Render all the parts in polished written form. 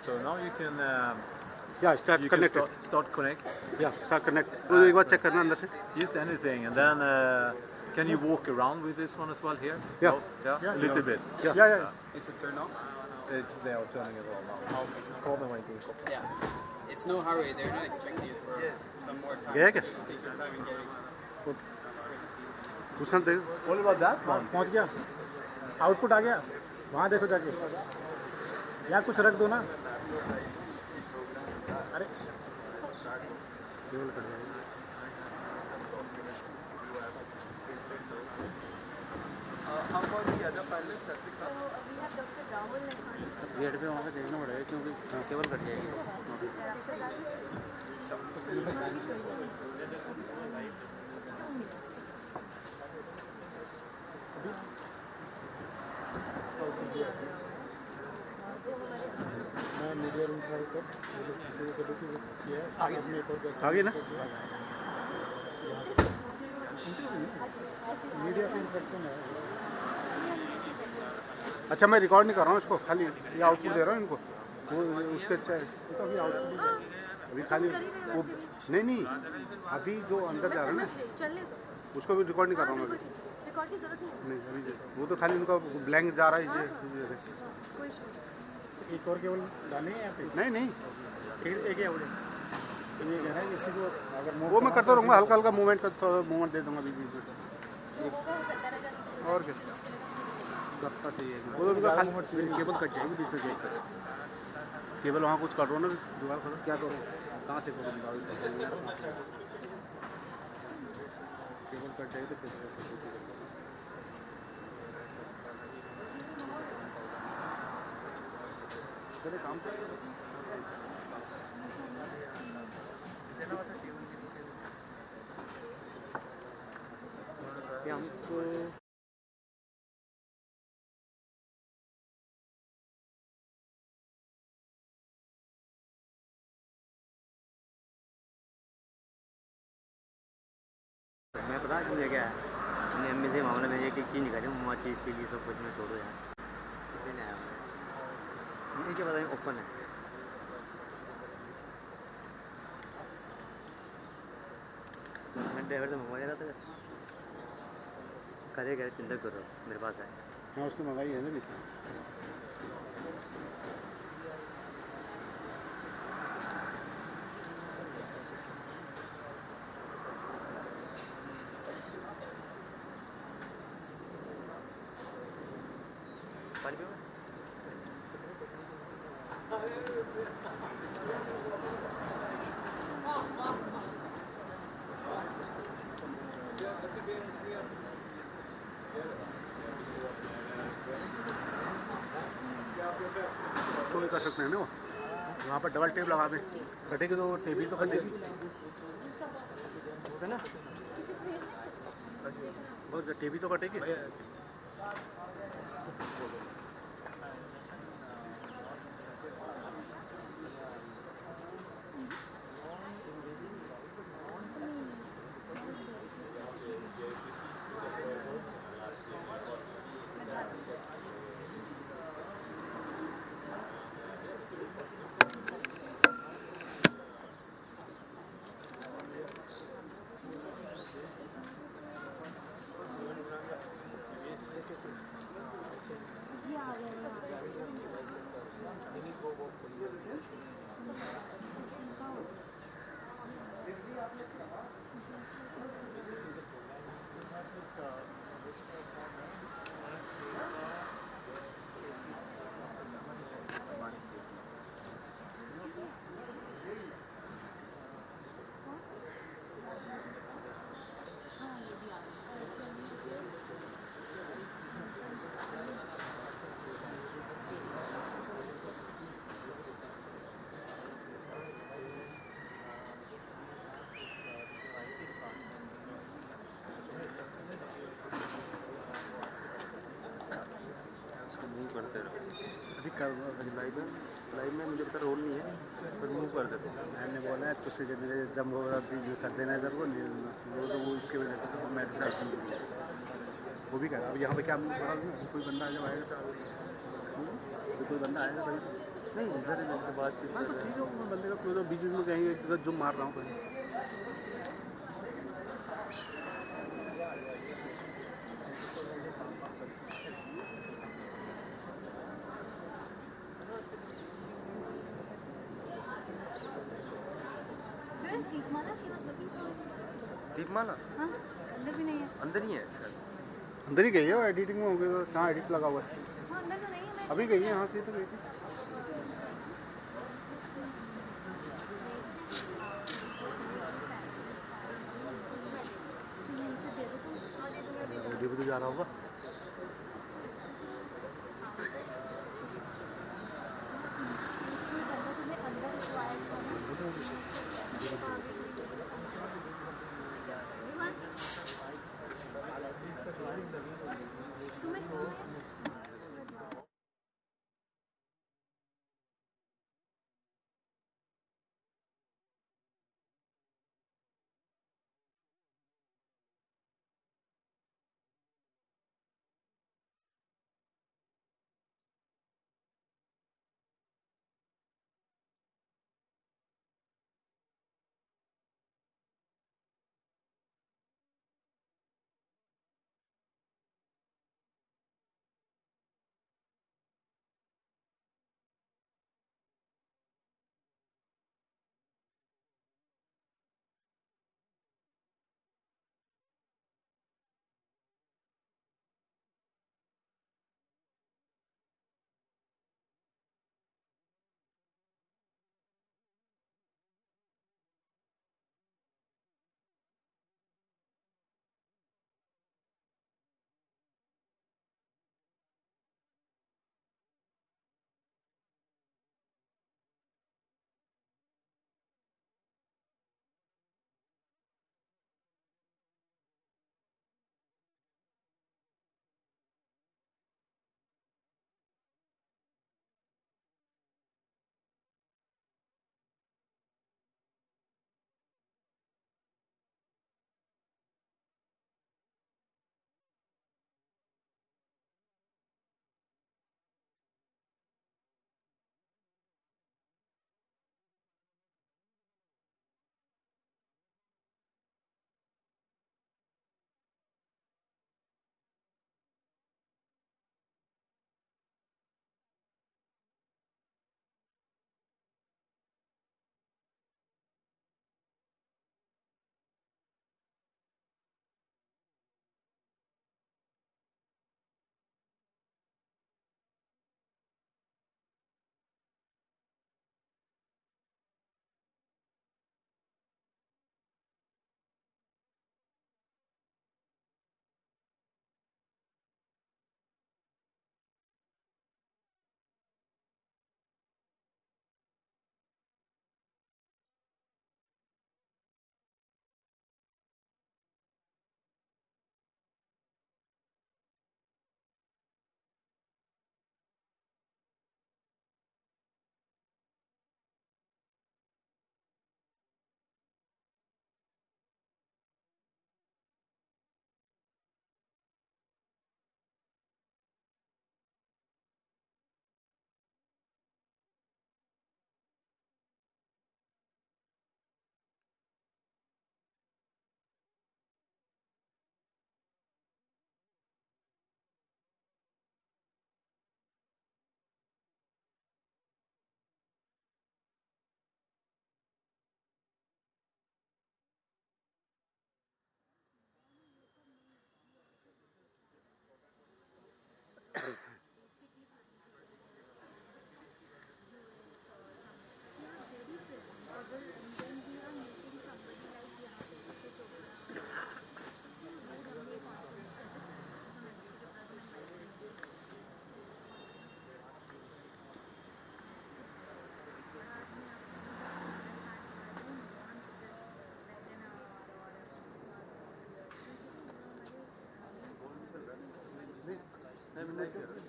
So now you can start you connect. can start connect. Start connect. तो एक बार check करना अंदर से. Just anything, and then can you walk around with this one as well here? Yeah. No? Yeah. A little bit. Yeah. Is it turned on? They are turning it on now. Call me when you can. Yeah. It's no hurry. They're not expecting you for some more time. गया So क्या? just take your time in getting. कुछ दे. What about that one? पहुंच गया. Output आ गया. वहाँ देखो जाके. यहाँ कुछ रख दो ना. अरे. केबल कट जाएगी. How about the other pilots that we got? Gate पे वहाँ पे देखना पड़ेगा क्योंकि केबल कट जाएगी. मैं मीडिया रूम ट्राई कर आगे ना. मीडिया से इंफेक्शन है. अच्छा मैं रिकॉर्ड नहीं कर रहा हूँ इसको, खाली ये आउटपुट दे रहा हूँ इनको. वो उसके तो अभी आउटपुट अभी खाली वो नहीं अभी जो अंदर जा रहा है ना उसको भी रिकॉर्ड नहीं कर रहा हूँ मैं. रिकॉर्ड की जरूरत नहीं अभी वो तो खाली उनका ब्लैंक जा रहा है. ये एक और केबल डालनी है यहाँ पे. नहीं एक ही आवड़े. ये कह रहा है इसी को अगर वो मैं करता रहूँगा, हल्का हल्का मूवमेंट का थोड़ा मूवमेंट दे दूँगा बीच में. और क्या गत्ता चाहिए. वो तो उनका खाली केबल कट जाएगी बीच में देख कर. केबल वहाँ कुछ करो ना, जुगाड़ करो. क्या करो, कहाँ से करो, केबल कट जाएगी तो फिर काम हमको मैं पता मुझे क्या है एम से मामले में एक चीज़ निकाली मम्मा चीज़ के लिए सब कुछ में छोड़ो यार. इसलिए नहीं आया मैं. क्या पता ओपन है. मैं ड्राइवर से मंगवा रहा था. करेगा चिंता करो मेरे पास है. हाँ उसने मंगाई है ना. तो कर सकते हैं ना वहाँ पर डबल टेप लगा दें. कटेगी तो टेप ही तो कटेगी है ना. बहुत टेप ही तो कटेगी. लाइव में मुझे पता रोल नहीं है पर मूव कर देते हैं. मैंने बोला तुझसे जब मेरे दम हो रहा थी कर देना इधर को वो उसकी वजह से तो मैं वो भी कर. अब यहाँ पे क्या मूव करा कोई बंदा जब आएगा तो कोई बंदा आएगा भाई नहीं इधर ही से बातचीत हाँ तो ठीक है, मैं बंदे का पूरा बीच में कहीं एक जगह जो मार रहा हूँ कहीं। दीपमाला अंदर भी नहीं है। अंदर ही है शायद। अंदर ही गई है वो, एडिटिंग में हो गई, कहाँ एडिट लगा हुआ है। हाँ अंदर तो नहीं है। मैं अभी गई है, यहाँ से तो गई थी। भी तो जा रहा होगा।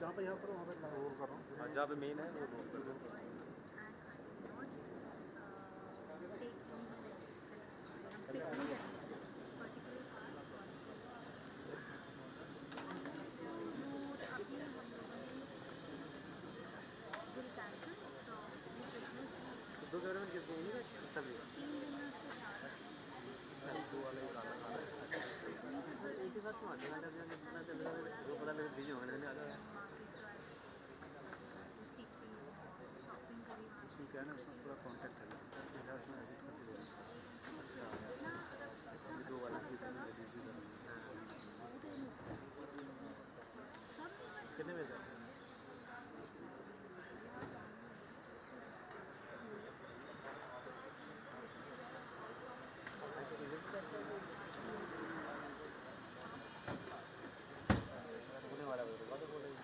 जहाँ पे यहाँ पर वहाँ पे वो कर रहा हूँ। जहाँ पे मेन है वो नोट कर दो। मैंने उसमें पूरा कॉन्टैक्ट है सर बिहार में एडिट कर दिया वीडियो वाला भी एडिट भी कितने बजे होने वाला है बोले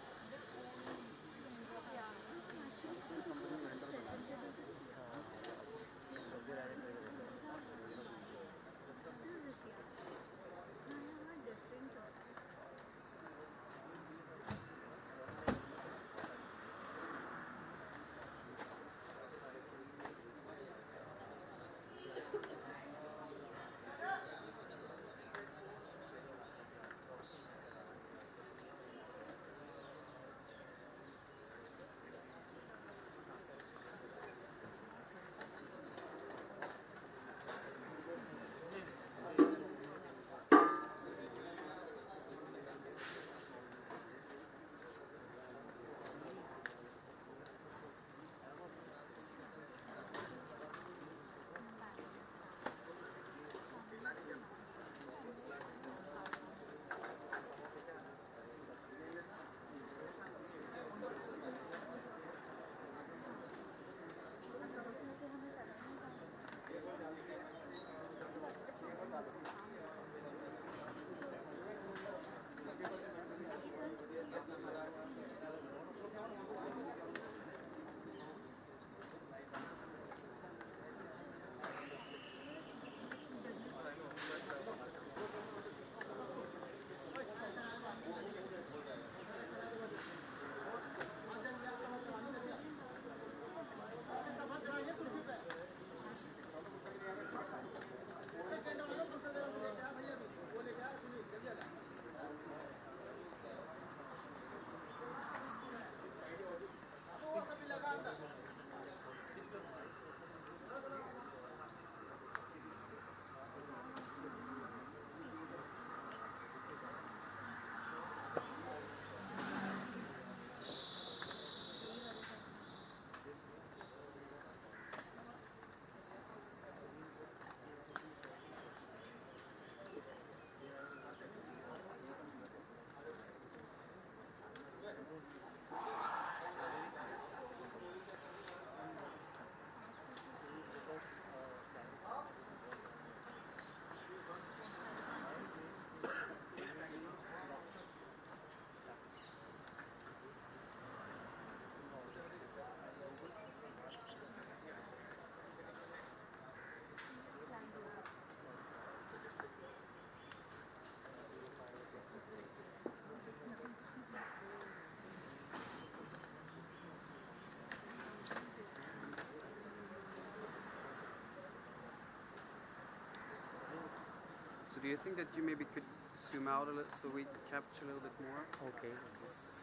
So do you think that you maybe could zoom out a little so we capture a little bit more? Okay.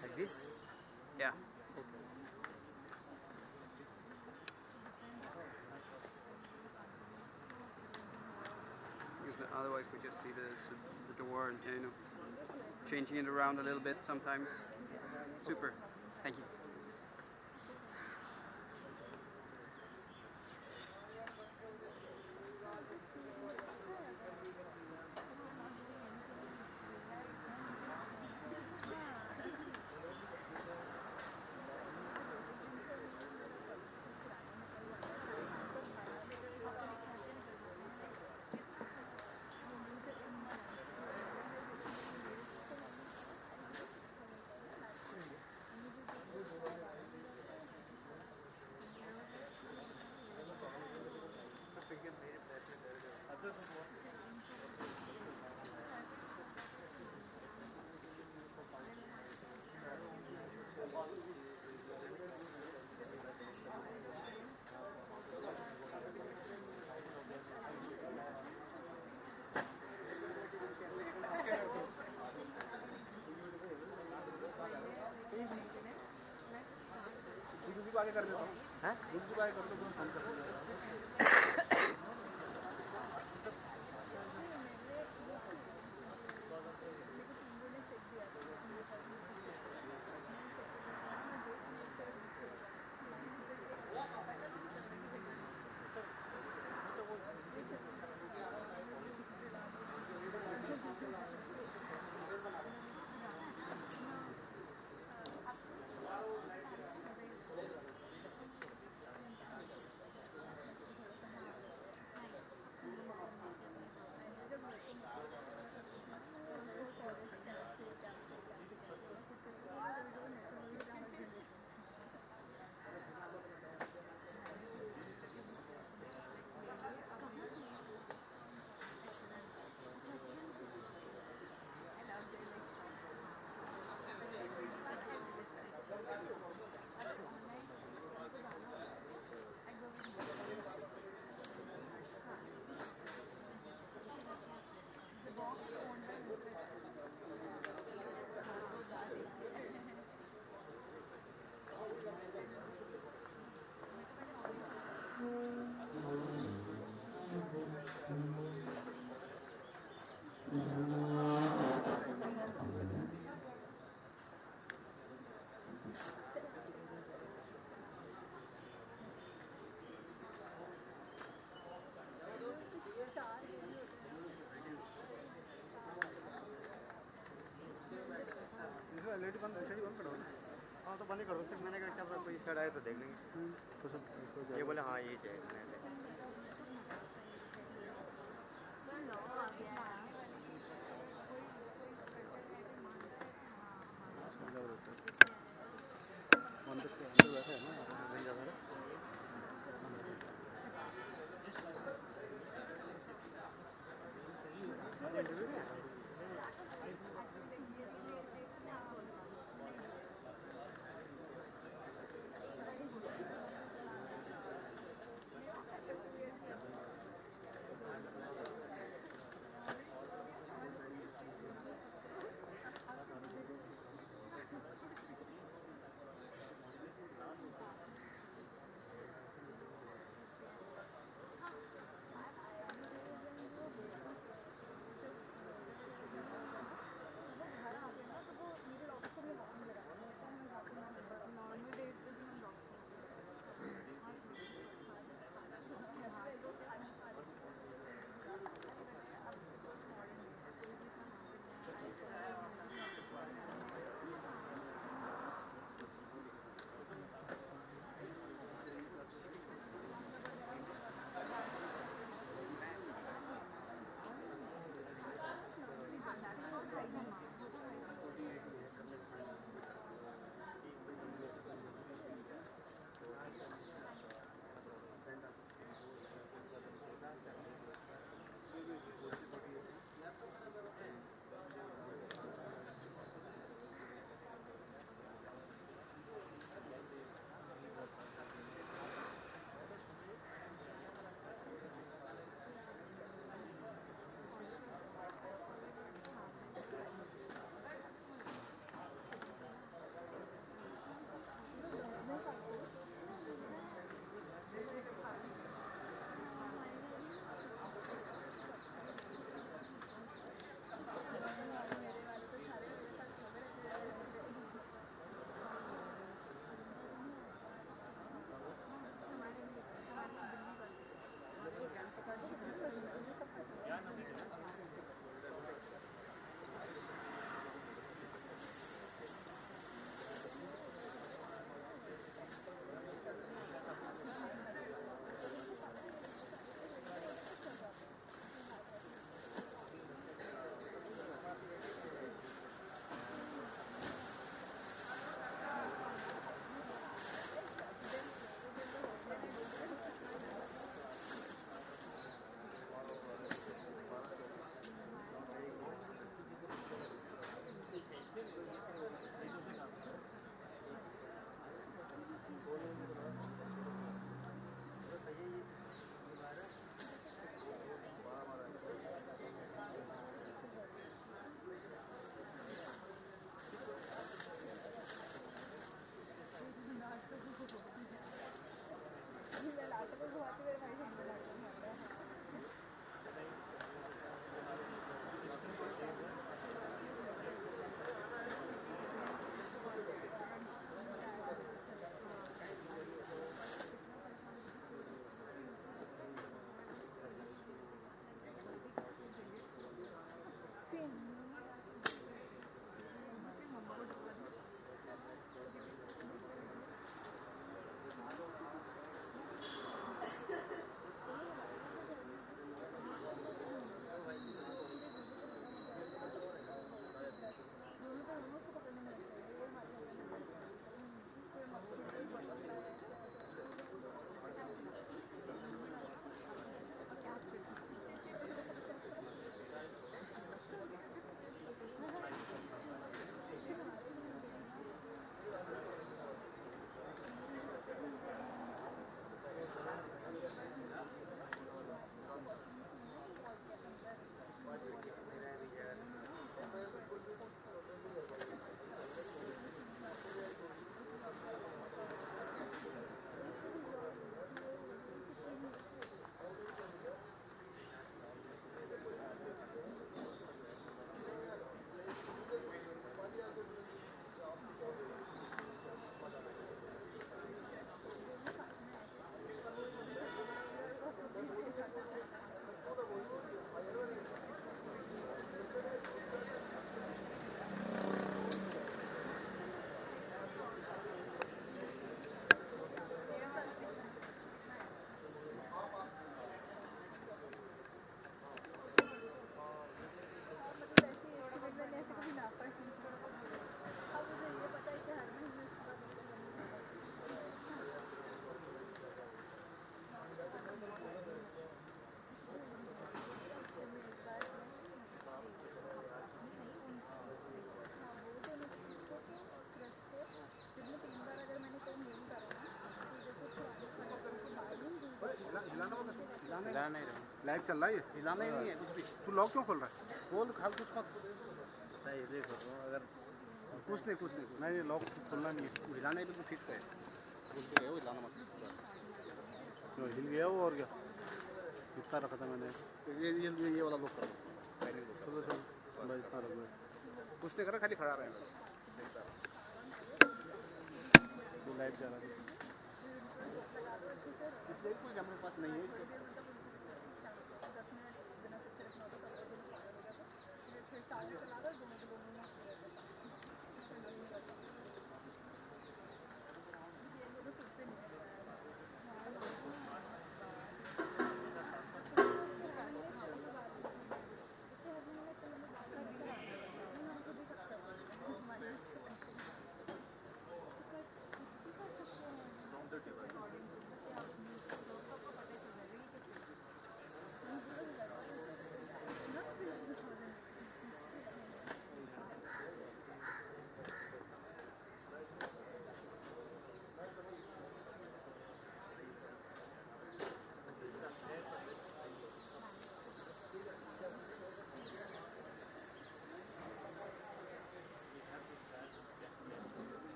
Like this? Yeah. Because otherwise we just see the door and you know changing it around a little bit sometimes. Super. Thank you. को आगे कर देता हूँ हैं को आगे कर दो फोन कर लेट बंद ऐसे ही बंद करो ना। हाँ तो बंद ही कर दो, सिर्फ मैंने कहा क्या पता कोई साइड आए तो देख लेंगे। ये बोले हाँ ये चाहिए मैंने। मंदिर के अंदर बैठे हैं ना, नहीं जा रहा। हिला नहीं रहा, लाइव चल रहा है ये? हिलाना ही नहीं है कुछ भी। तू लॉक क्यों खोल रहा है? खोल खाल कुछ मत। सही देखो अगर कुछ नहीं नहीं लॉक खोलना नहीं है। हिलाना ही बिल्कुल फिक्स है। बोलते रहो हिलाना मत। जो हिल गया वो और क्या? इतना रखा था मैंने। ये वाला लॉक कर दो। चलो चलो भाई इतना रख दो। कुछ नहीं करा खाली खड़ा रहेगा। तो लाइव जा रहा है। इसलिए कोई हमारे पास नहीं है इसके।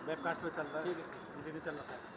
वेबकास्ट पे चल रहा है, कंटिन्यू चल रहा है।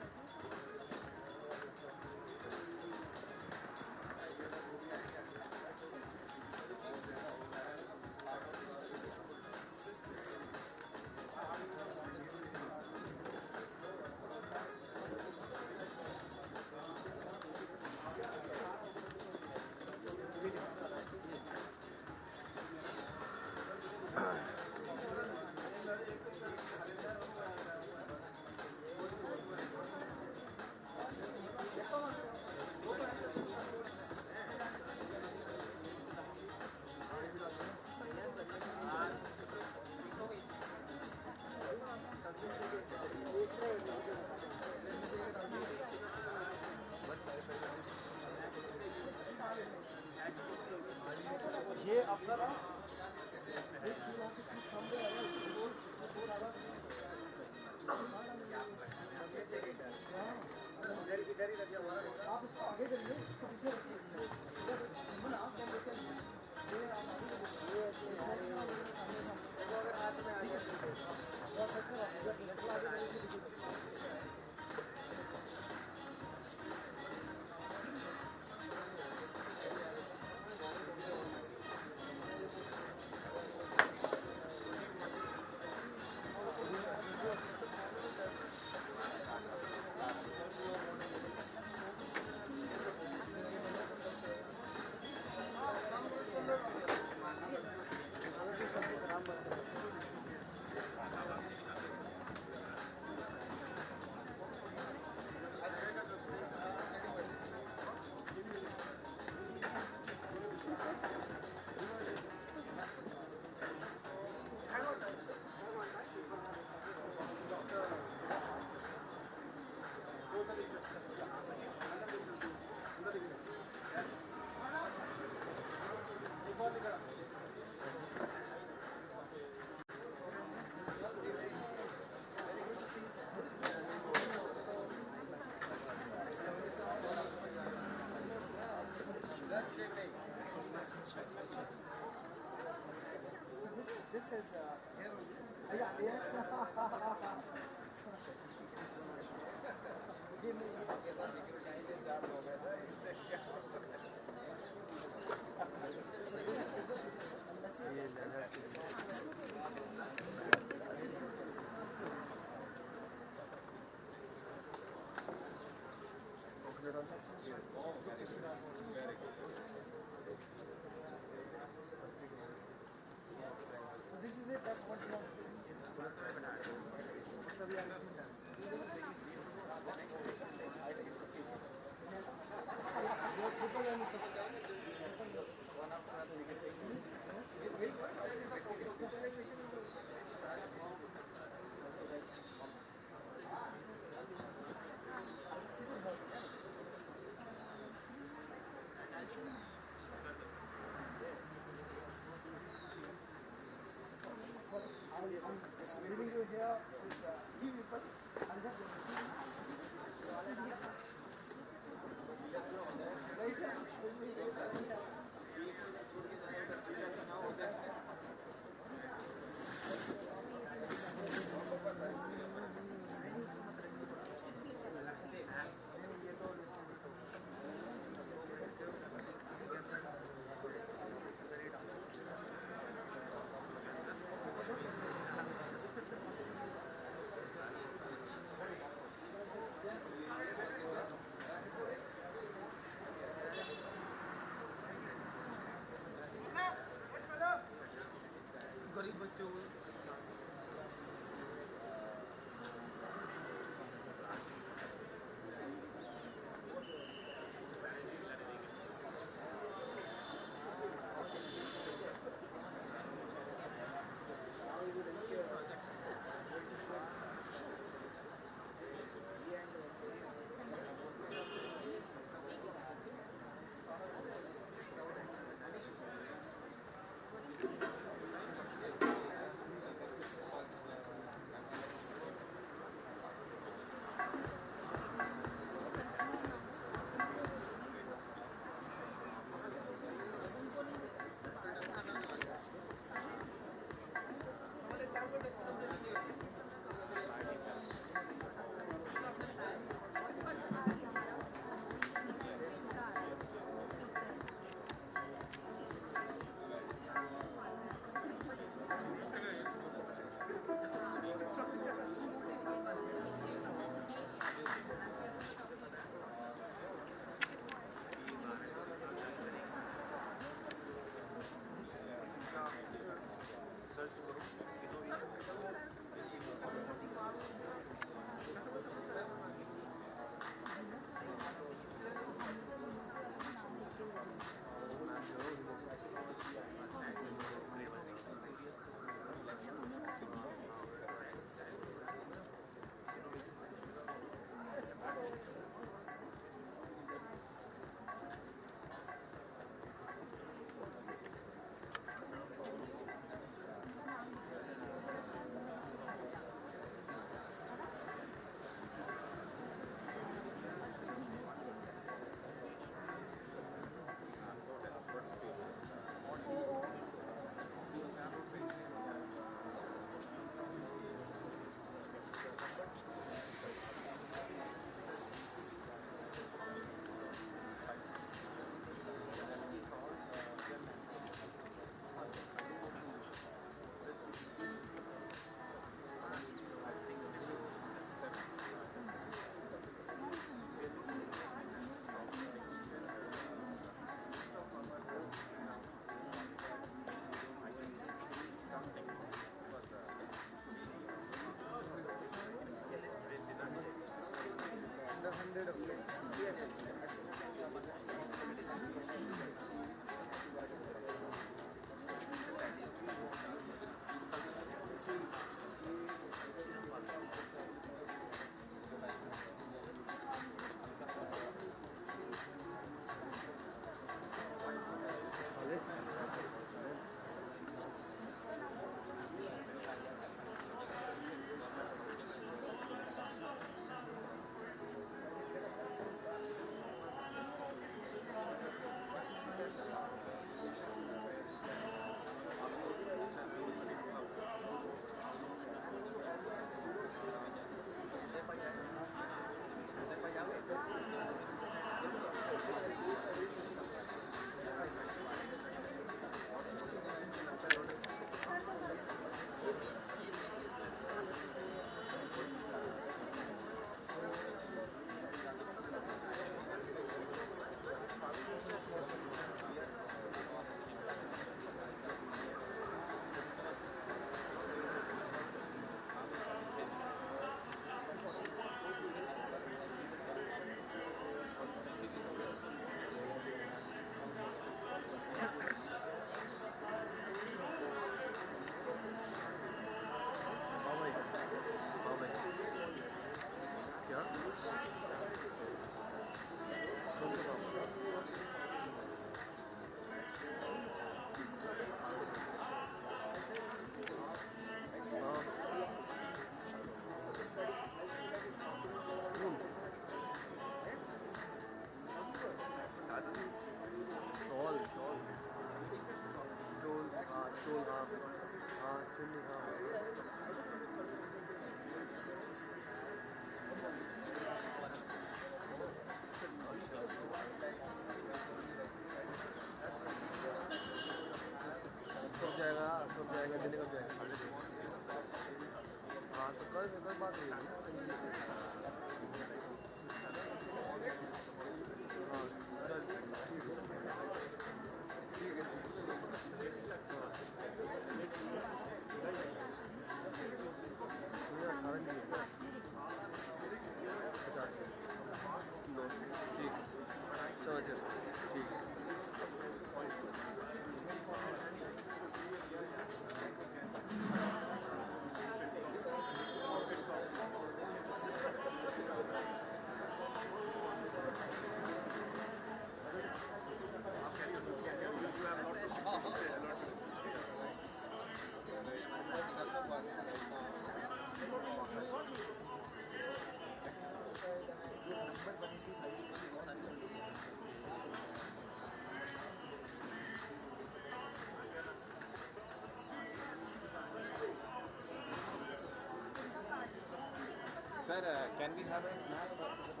Sir, can we have a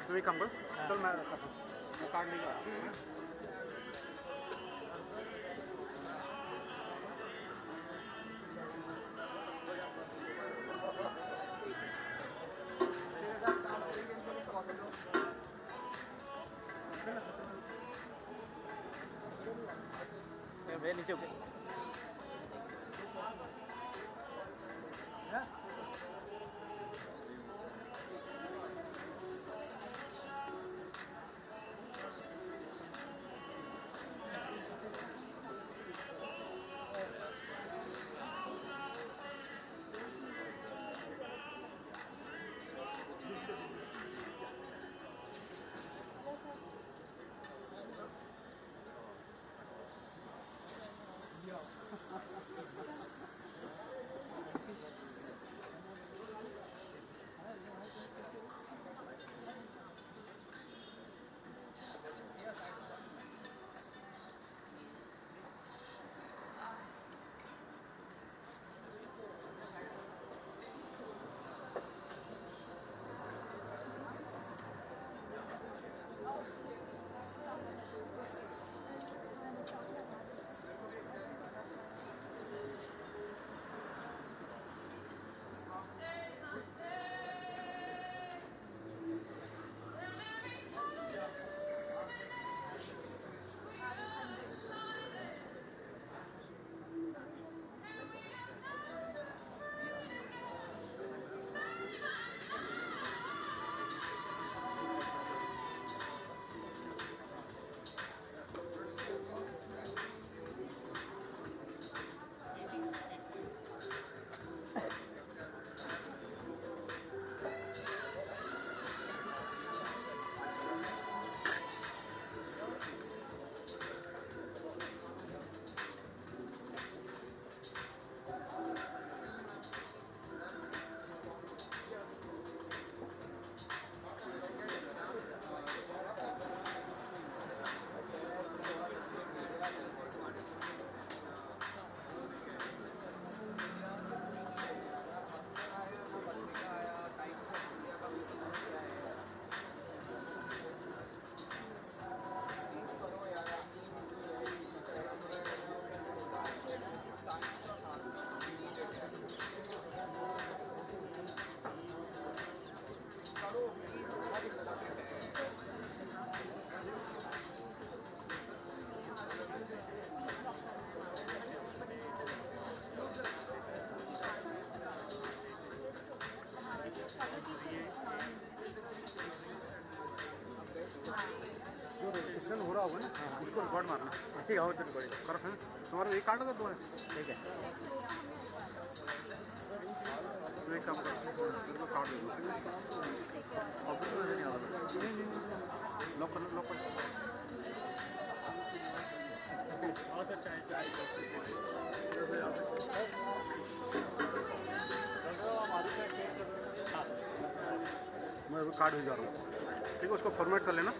तो एक काम करो, चल मैं कार्ड लेगा नीचे हो रहा होगा ना उसको रिकॉर्ड मारना ठीक है रिकॉर्डिंग करो फिर तुम्हारा एक कार्ड का दो है ठीक है तो एक काम करो कार्ड दे दो लॉक कर मैं अभी कार्ड भेजा रहा हूँ ठीक है उसको फॉर्मेट कर लेना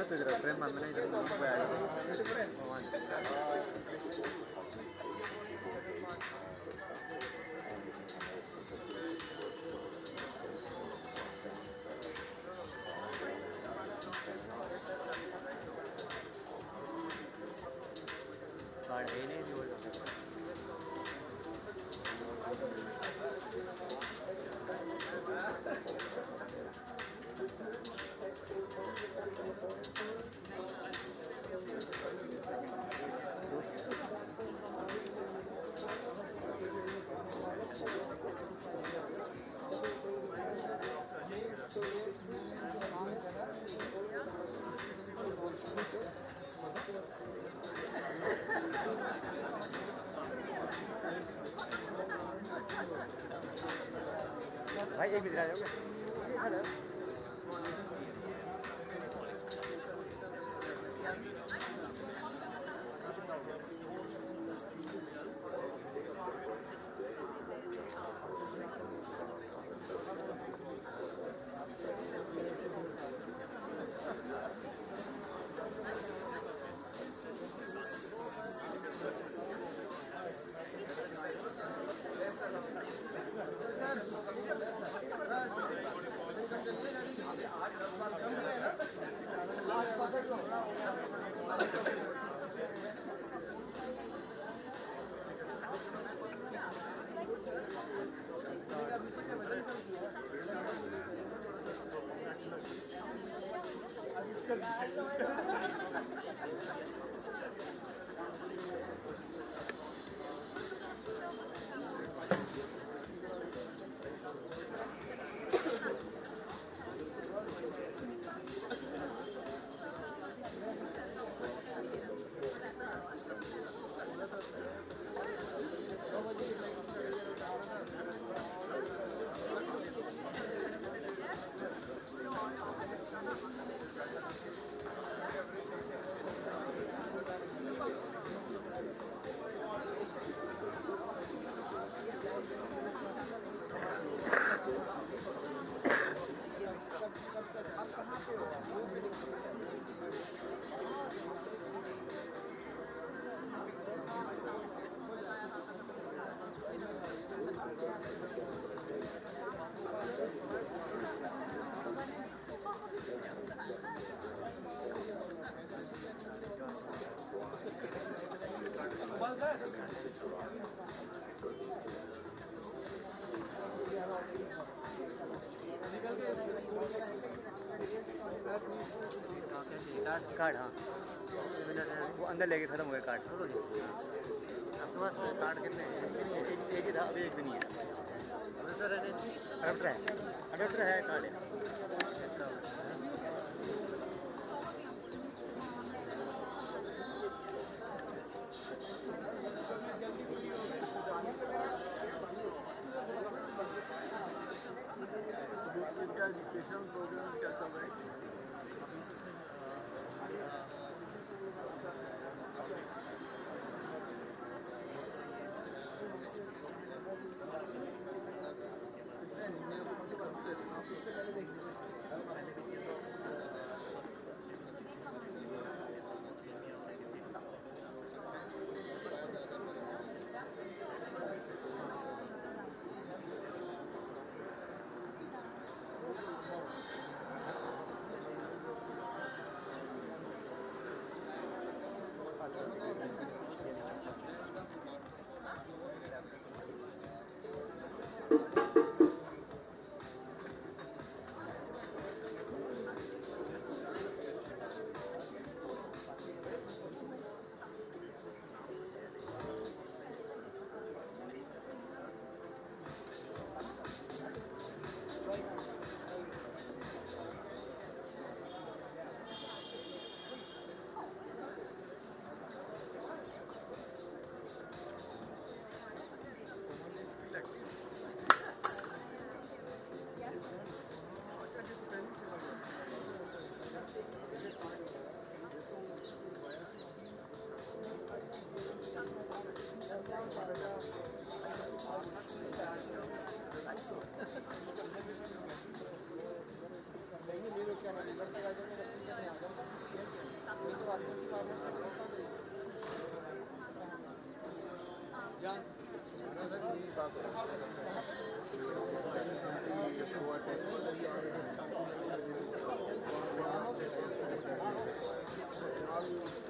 मैं तो इधर प्रेम मैंने इधर पे आया कार्ड है नहीं जो भाई एक मिनट आ जाओगे कार्ड हाँ वो अंदर लेके खत्म हो गया कार्ड आपके पास कार्ड कितने एक ही था अभी एक भी नहीं है अडप्टर है कार्ड है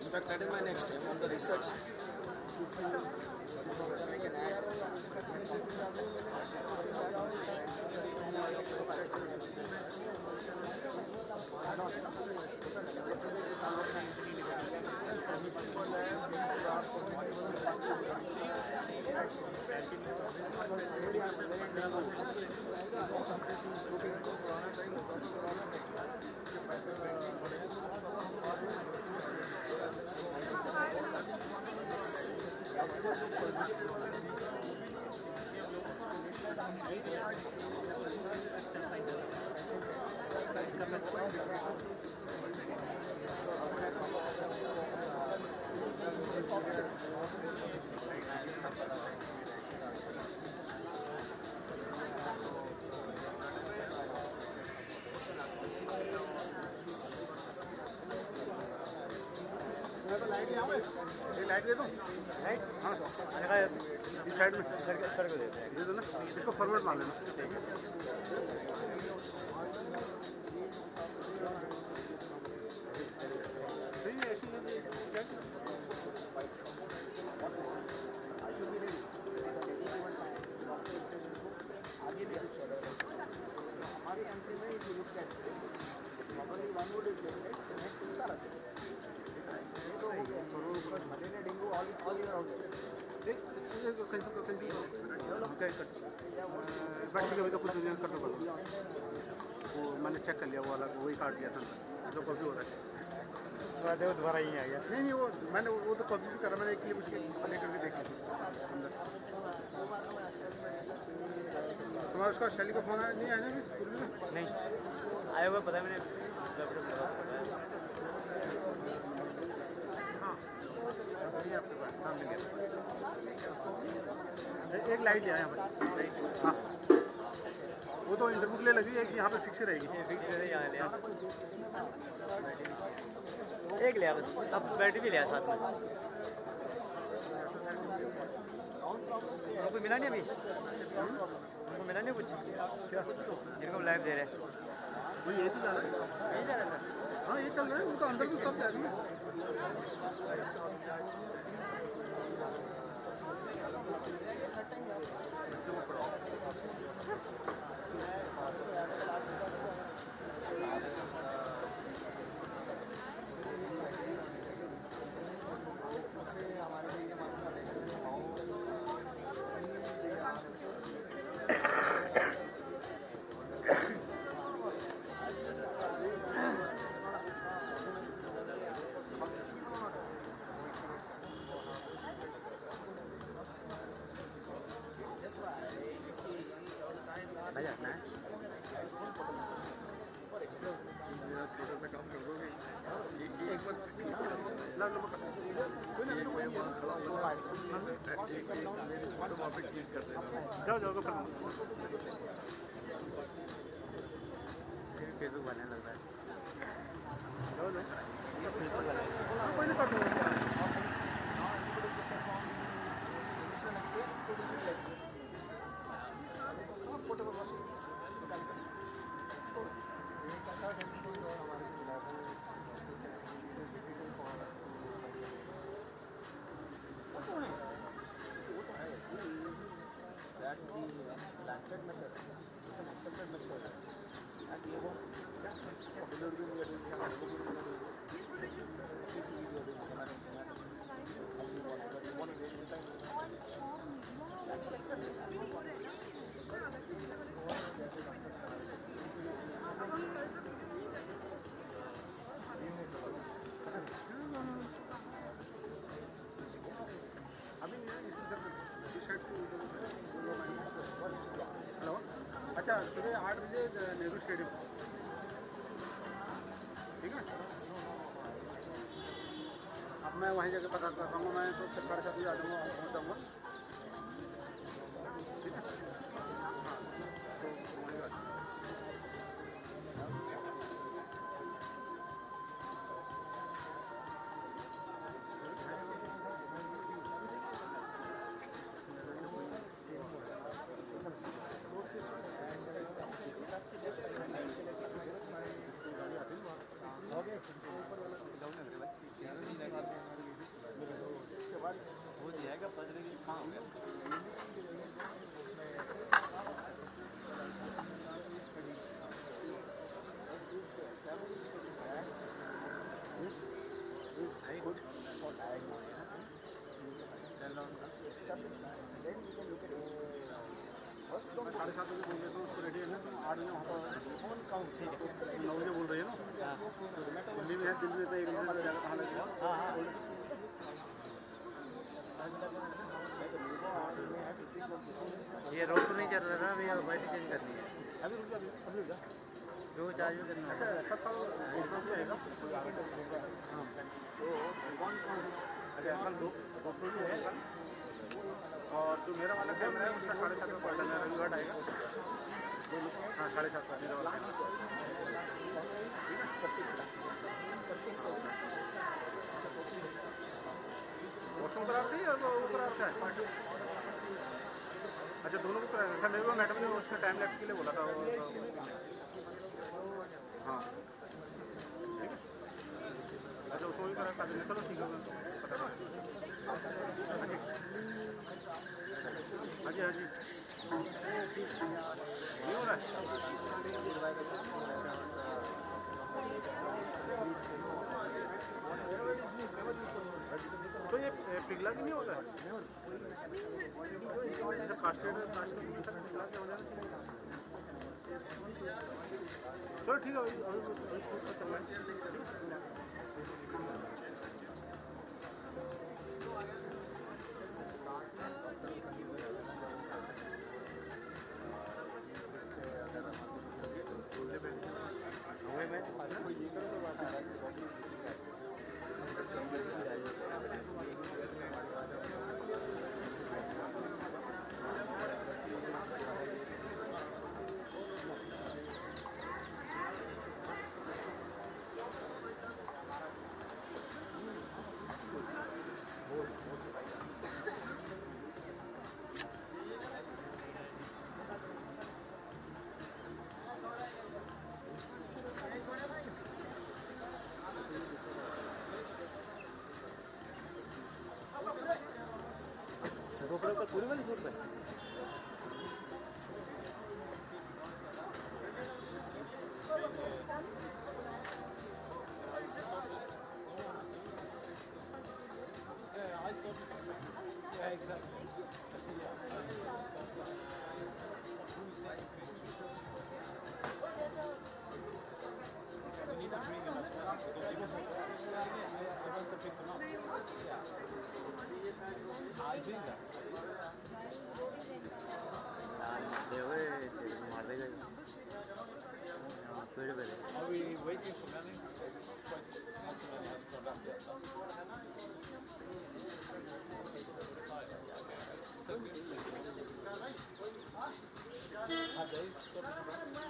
In fact, that is my next step on the research. I can add. Light दे दो लाइट हाँ इस साइड में सर को दे दो ना इसको फॉरवर्ड मार लेना सही है ऐसी आगे भी कुछ हमारी कंट्री में if you look at normally one would next malaria dengue all year out battery का कुछ दुनिया कर दो वो मैंने चेक कर लिया वो वाला वही काट दिया था जो कभी हो रहा है दोबारा ही आ गया नहीं वो मैंने वो तो कभी भी करा मैंने एक क्लिप उसके प्ले करके देखी थी अंदर तुम्हारा उसका शैली का फोन नहीं आया ना नहीं आया हुआ पता है मैंने आपके पास सामने एक लाइट है यहाँ पर हाँ वो तो इंटरव्यू के लिए लगी है कि यहाँ पे फिक्स रहेगी फिक्स रहे यहाँ लिया एक लिया बस अब बैटरी भी लिया साथ में कोई मिला नहीं अभी उनको मिला नहीं कुछ जिनको लाइव दे रहे वो यही तो जा रहा है यही जा रहा था हाँ ये चल रहा है उनका अंदर भी सब जा रही है जाओ जाओ तो फेसबुक बनने लग रहा है जाओ जाओ कोई नहीं कर दूँगा अच्छा सुबह 8 बजे नेहरू स्टेडियम ठीक है अब मैं वहीं जगह पता करता हूँ मैं तो 7:30 बजे आ जाऊँगा पहुँच जाऊँगा ठीक है हाँ तो वहीं बात मैं 7:30 बजे बोल देता हूँ उसको रेडी है ना, तुम 8 बजे वहाँ पर 9 बजे बोल रही है ना, दिल्ली में है, दिल्ली में तो 1 बजे ज़्यादा कहाँ लगेगा। हाँ हाँ ये रोड तो नहीं चल रहा ना भैया, वाइट चेंज करनी है। अभी रुक जा, अभी रुक जा। जो चार्ज भी करना है। अच्छा सब का भी आएगा। हाँ तो अच्छा कल 2 भी है कल, और जो मेरा वाला कैमरा है उसका 7:30 में पड़ जाना है, रविवार आएगा। हाँ 7:30 का मेरा वाला। वॉशरूम करा दी और वो ऊपर आता है। अच्छा दोनों को करा। अच्छा मेरे को मैडम ने उसका टाइम लैप्स के लिए बोला था वो। हाँ अच्छा उसको भी करा कर देंगे। चलो ठीक है पता कर। हाँ जी हाँ जी ये हो रहा है। तो ये पिघला भी नहीं होता है? जैसे कास्टेड पिघला क्या हो जाएगा? चलो ठीक है अभी शूट कर चल रहा है। पूरी वाली शूट में मार देगा पेड़ पे। Are we waiting for Manny? Not so many has turned up yet. Have they stopped coming back?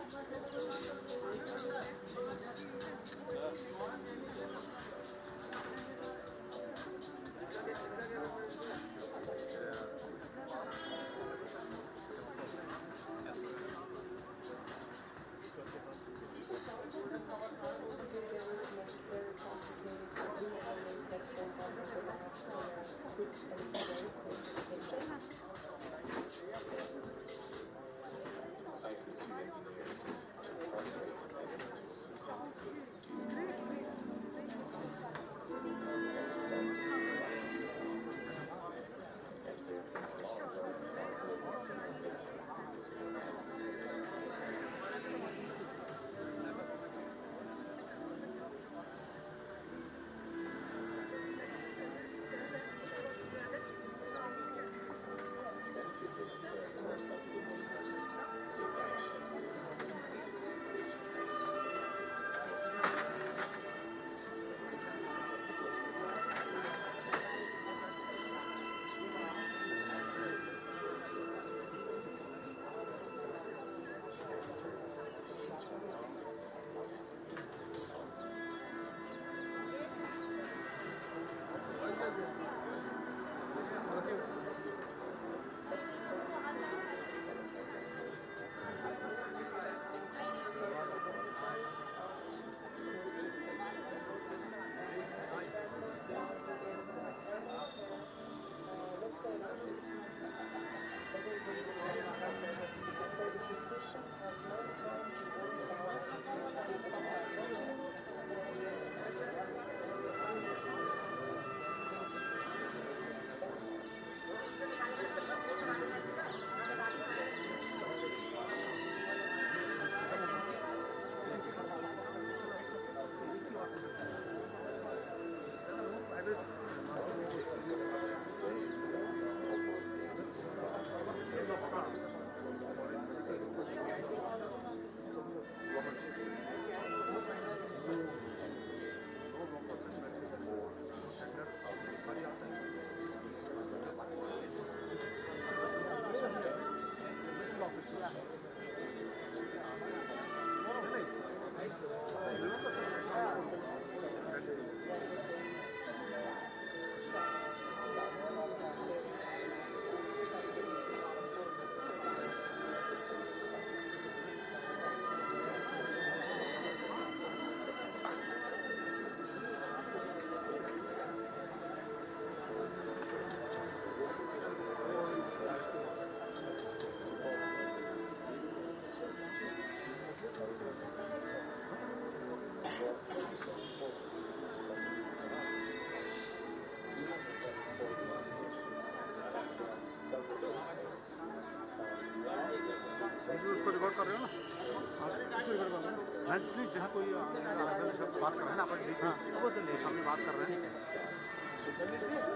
हाँ नहीं जहाँ कोई अलग शब्द बात कर रहे हैं ना अपन बीच में वो तो सामने बात कर रहे हैं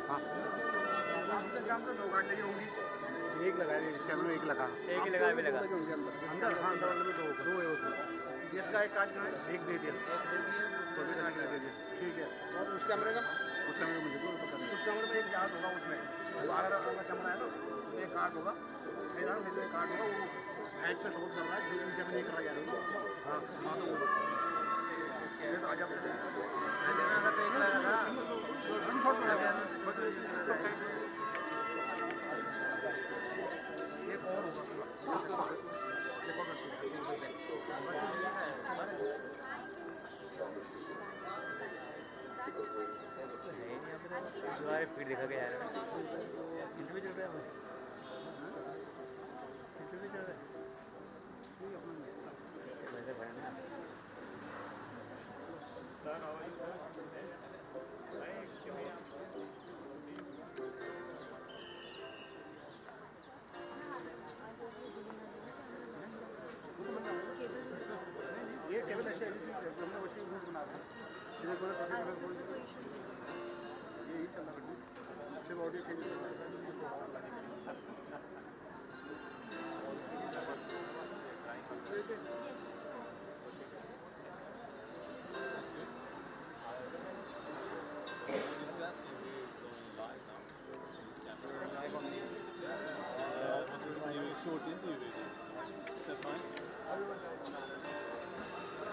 हाँ दो गाड़ी लगी होंगी एक लगा है इस कैमरे में एक लगा एक ही लगा भी लगा अंदर हाँ अंदर वाले में दो है उसमें गैस का एक काट जो है एक दे दिया तो भी दे दिया ठीक है और उस कैमरे में मुझे उस कैमरे में एक याद होगा उसमें 12 का कैमरा है ना उसमें एक कार्ड होगा एक कार्ड होगा वो एच पे शूट कर रहा है जो जब नहीं कर रहा यार हाँ हाँ तो वो ये तो आजा एक और होगा दोबारा फिर देखा गया यार इंटरव्यू चल रहा है इंटरव्यू चल रहा है वैसे भरना Sir, how are you, sir? ये केवल ऐसे हमने वैसे ही बना रहा है सीधे बोले ये ही चल रहा है सिर्फ ऑडियो चेंज कर रहा है Short interview with you. Is that fine?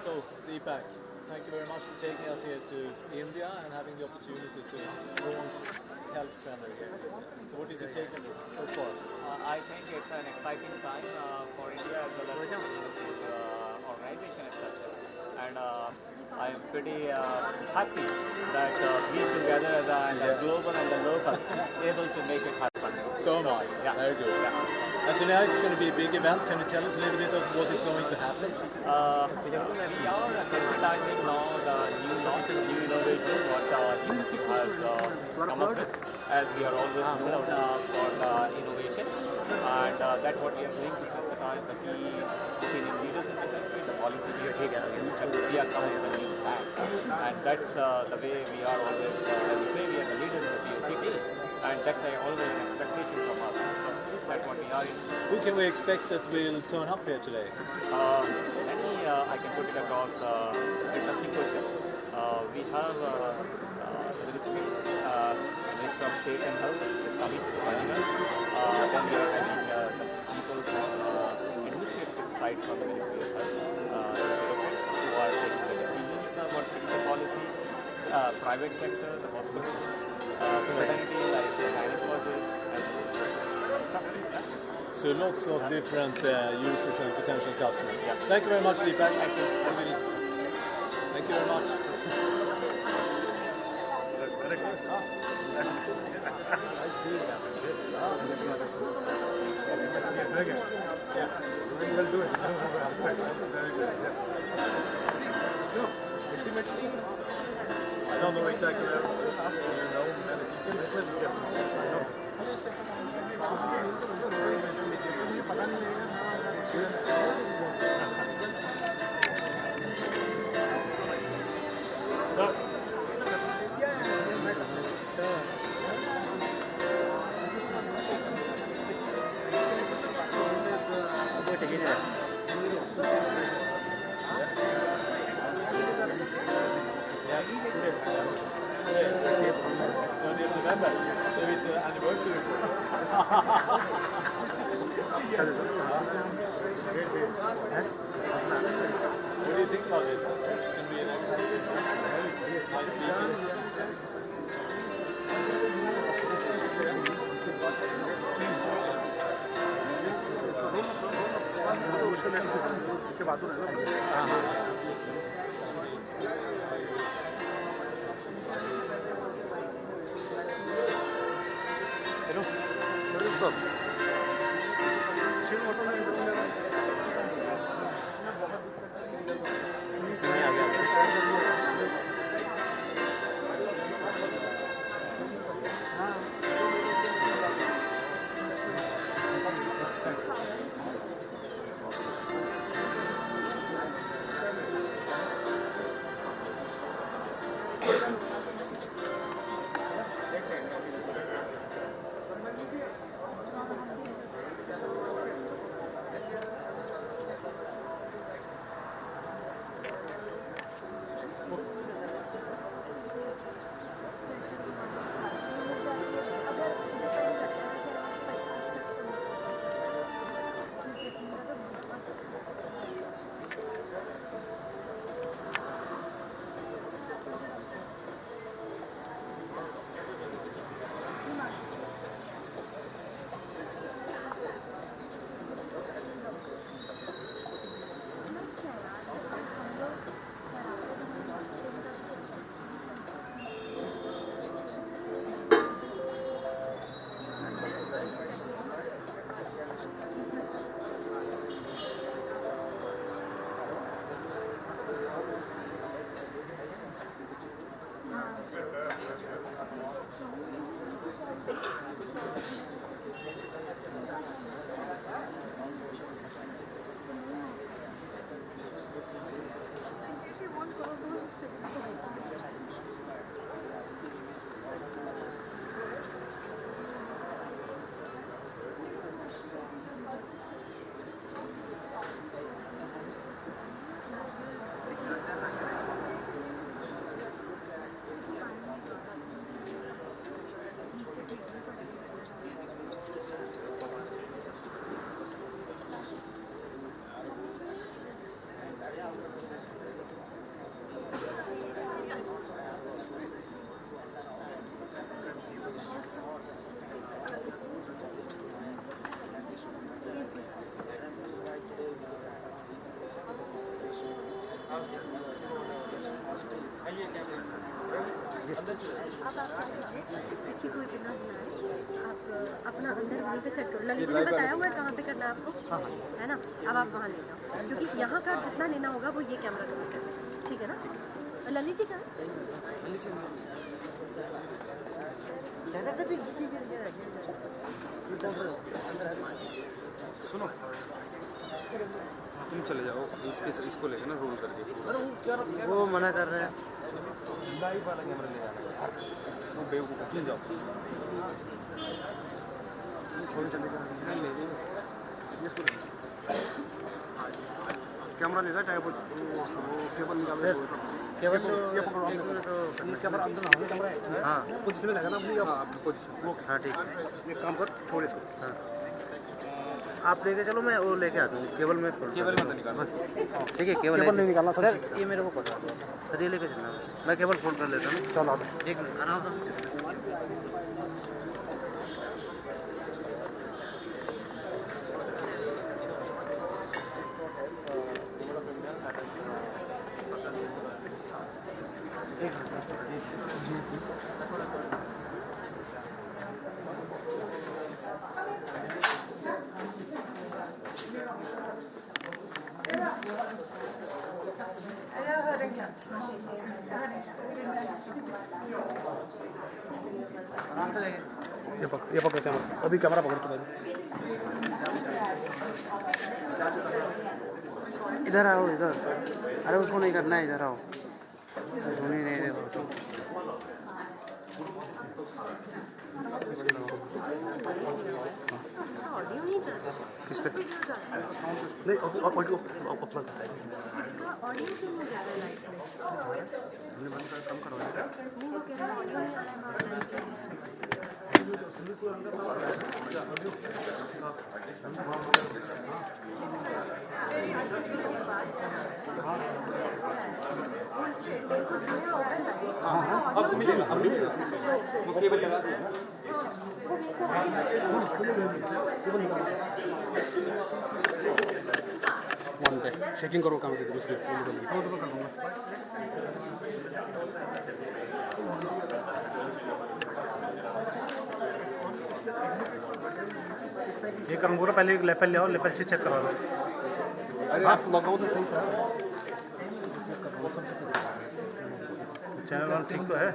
So, Deepak, thank you very much for taking us here to India and having the opportunity to launch Healthtrender here. So, what is your take on this so far? I think it's an exciting time for India as well as for the organization and culture. And I am pretty happy that we together as a global and the local able to make it happen. So am I. Yeah. Very good. Yeah. And tonight is going to be a big event. Can you tell us a little bit of what is going to happen? We are sensitizing now the new launch, new innovation, what HemoCue has come up with, as we are always known for the innovation. And that's what we are doing to sensitize the key opinion leaders in the country, the policy leaders, and we are coming with a new plan. And that's the way we are always, as we say, we are the leaders in the POCT. And that's always an expectation from us. So that's what we are in. Who can we expect that will turn up here today? I can put it across interesting question. We have the Minister of State and Health is coming, joining us. Then we are having the people from administrative side from the Ministry of Health, bureaucrats who are taking the decisions about shaping the policy, private sector, the hospitals, fraternity like the gynecologists, and stuff like that. So lots of different users and potential customers. Yeah. Thank you very much, Deepak. Thank you. Thank you very much. Ultimately, I don't know exactly where November, so it's an anniversary. What do you think about this? It's going to be an excellent, nice speaking. किसी को इतना बुलाए आप अपना अंदर वहीं पे set करो। ललित ने बताया हुआ है कहाँ पे करना है आपको, है ना? अब आप वहाँ ले जाओ, क्योंकि यहाँ का जितना लेना होगा वो ये कैमरा कवर करना है, ठीक है ना? ललित जी कहाँ? सुनो, तुम चले जाओ, इसको लेके ना रोल करके। वो मना कर रहे हैं। लाइव वाला कैमरा ले जाना है। वो बेवकूफ ले जाओ। थोड़ी जल्दी नहीं ले जाओ। इसको कैमरा ले जा, टाइप वो केबल निकालो। केवल ये पकड़ो, ये कैमरा अंदर ना हो, कैमरा है। हां, पोजीशन में लगा ना अपनी। हां, पोजीशन। ओके, हां ठीक है। ये काम कर, थोड़े से। हां, आप लेके चलो, मैं वो लेके आता हूँ। केबल में केबल मत निकालना। ठीक है, केबल नहीं निकालना सर। ये मेरे को पता है सर, ये लेके चलना। मैं केबल फोल्ड कर लेता हूँ। चलो ठीक है, आराम से। ये पकड़ो कैमरा। अभी कैमरा पकड़ तो पहले। इधर आओ, इधर। अरे उसको नहीं करना है, इधर आओ। सुन ही नहीं रहे हो। ऑडियो नहीं चल रहा। किस पे? नहीं, ऑडियो अपलोड करता है। ऑडियो क्यों नहीं जा रहा है लाइट में? हमने बंद कर, कम करवाया। नहीं, वो कह रहा है ऑडियो नहीं आ रहा है लाइट में। अब मिलेगा, अब मिलेगा। वो केबल लगा दिया ना। वन पे चेकिंग करो काम करके उसके फोन कर दूंगा। ये करूँगा ना, पहले लेपल ले आओ, लेपल से चेक करवा लो। अरे आप लगाओ तो सही तरह। चैनल ठीक तो है।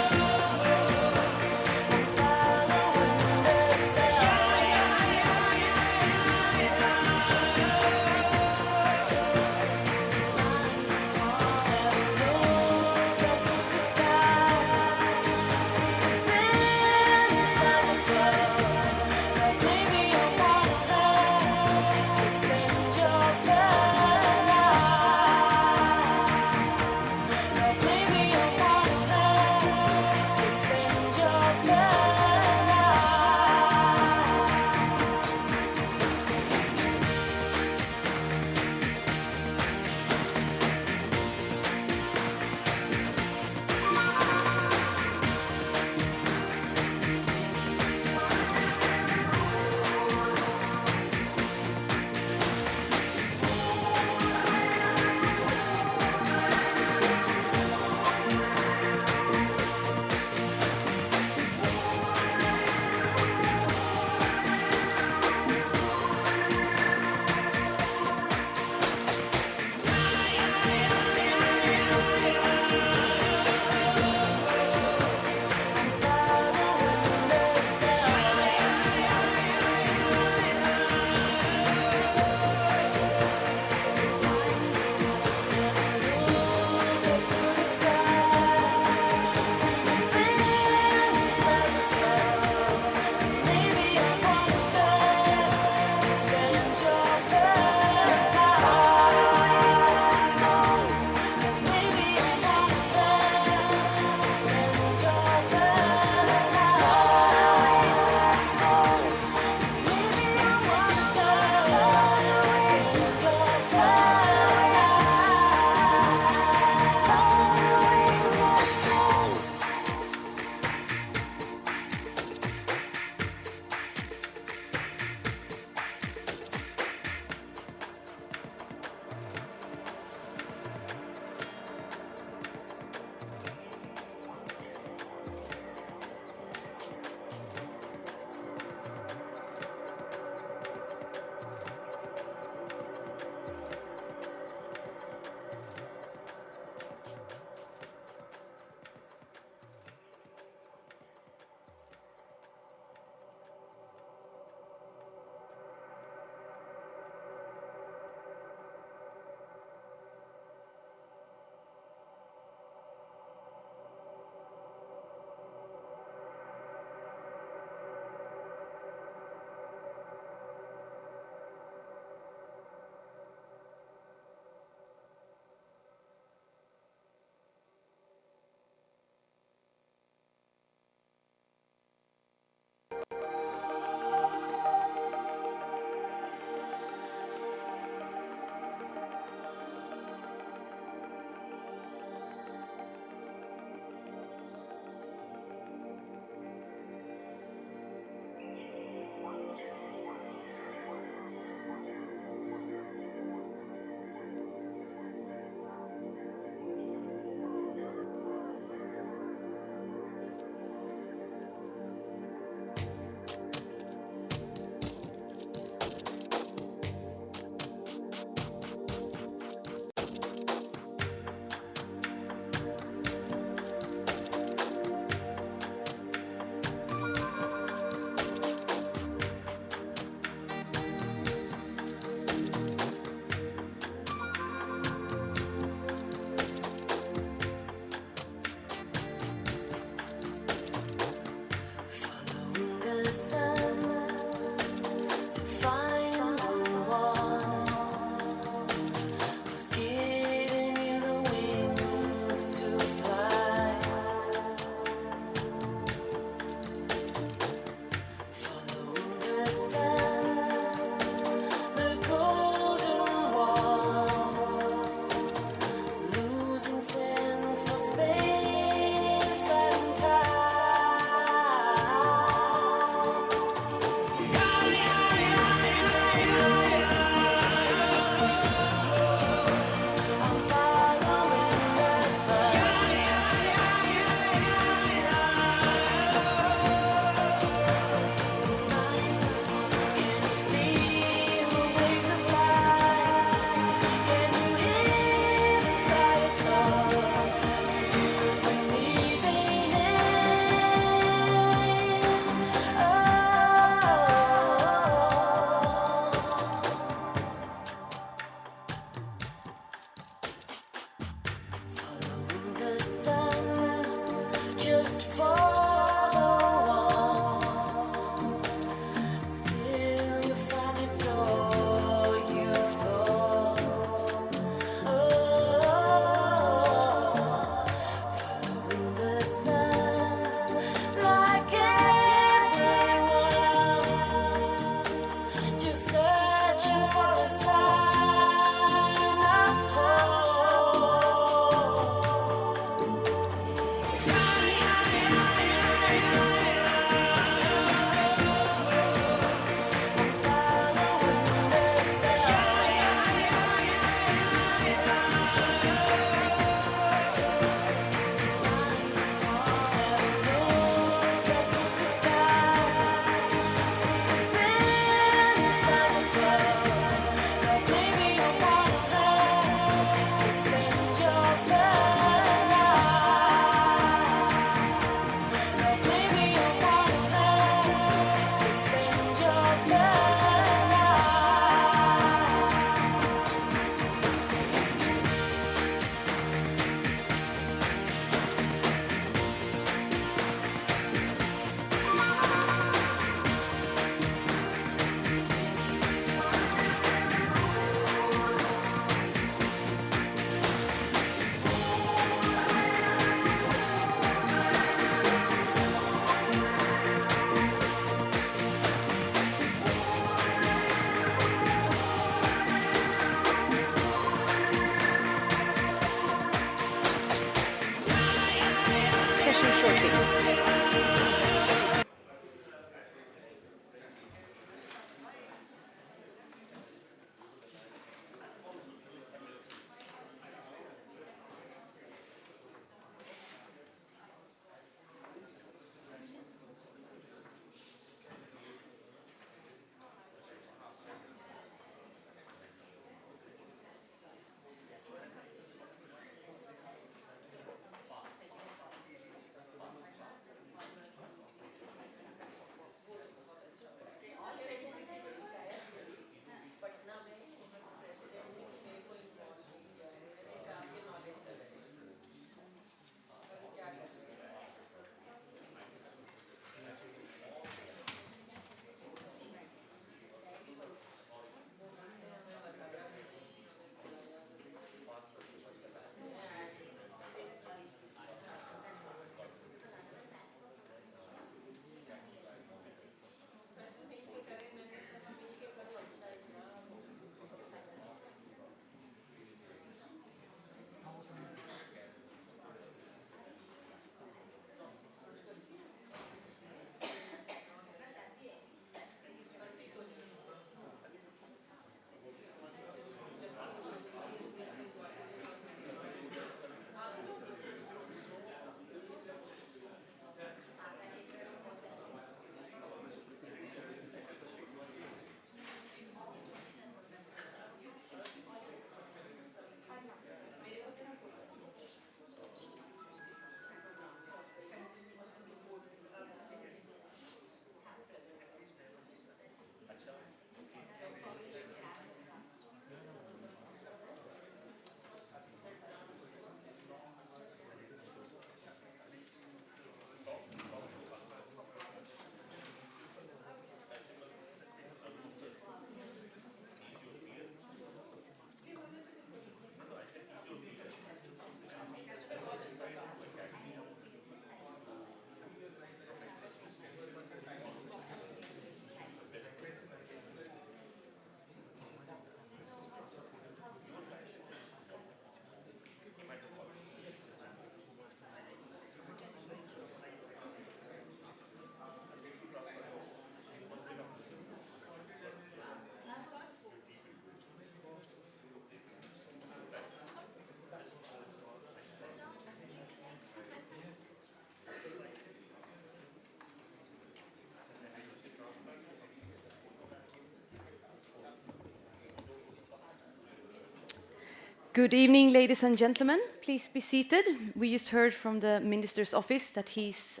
Good evening, ladies and gentlemen. Please be seated. We just heard from the Minister's office that he's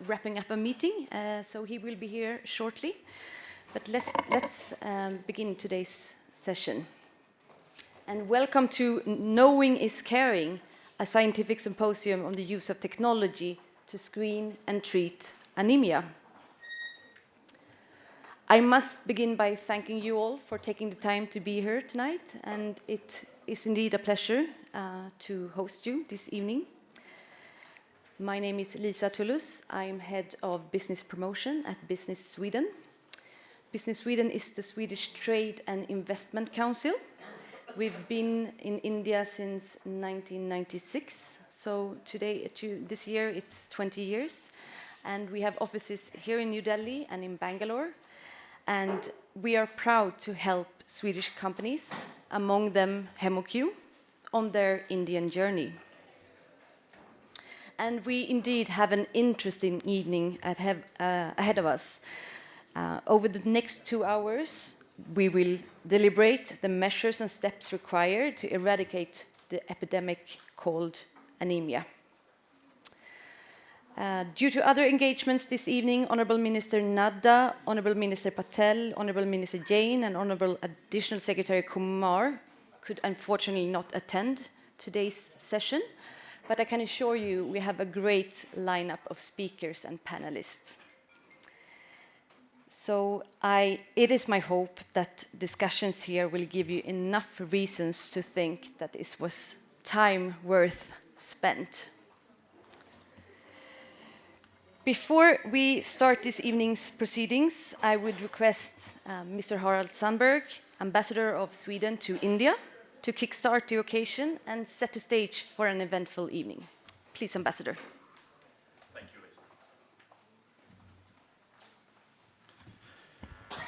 wrapping up a meeting, so he will be here shortly. But let's begin today's session. And welcome to Knowing is Caring, a scientific symposium on the use of technology to screen and treat anemia. I must begin by thanking you all for taking the time to be here tonight, and it is indeed a pleasure to host you this evening. My name is Lisa Tullus. I'm head of business promotion at Business Sweden. Business Sweden is the Swedish Trade and Investment Council. We've been in India since 1996, so this year it's 20 years, and we have offices here in New Delhi and in Bangalore. And we are proud to help Swedish companies, among them HemoCue, on their Indian journey. And we indeed have an interesting evening ahead of us. Over the next 2 hours, we will deliberate the measures and steps required to eradicate the epidemic called anemia. Due to other engagements this evening, Honourable Minister Nadda, Honourable Minister Patel, Honourable Minister Jain and Honourable Additional Secretary Kumar could unfortunately not attend today's session, but I can assure you we have a great lineup of speakers and panelists. So it is my hope that discussions here will give you enough reasons to think that this was time worth spent. Before we start this evening's proceedings, I would request Mr. Harald Sandberg, Ambassador of Sweden to India, to kickstart the occasion and set the stage for an eventful evening. Please, Ambassador. Thank you, Lisa.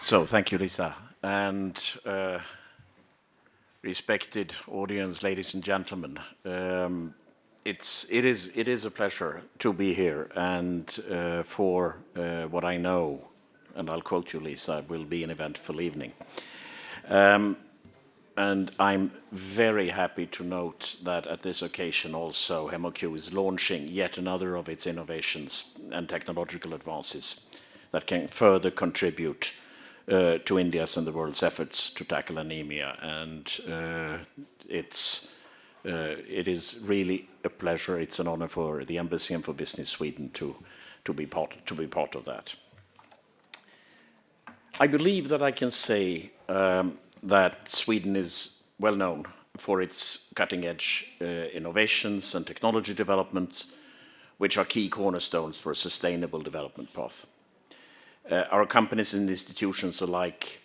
So, thank you, Lisa. And respected audience, ladies and gentlemen, it is a pleasure to be here, and for what I know, and I'll quote you, Lisa, it will be an eventful evening. And I'm very happy to note that at this occasion also HemoCue is launching yet another of its innovations and technological advances that can further contribute to India's and the world's efforts to tackle anemia. And it is really a pleasure. It's an honor for the Embassy and for Business Sweden to be part of that. I believe that I can say that Sweden is well known for its cutting-edge innovations and technology developments, which are key cornerstones for a sustainable development path. Our companies and institutions alike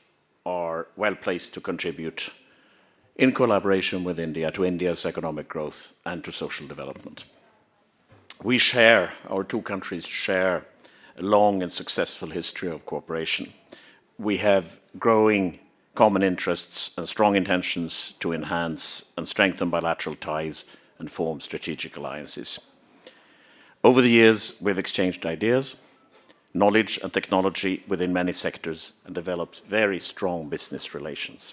are well placed to contribute in collaboration with India to India's economic growth and to social development. Our two countries share a long and successful history of cooperation. We have growing common interests and strong intentions to enhance and strengthen bilateral ties and form strategic alliances. Over the years, we've exchanged ideas, knowledge and technology within many sectors and developed very strong business relations.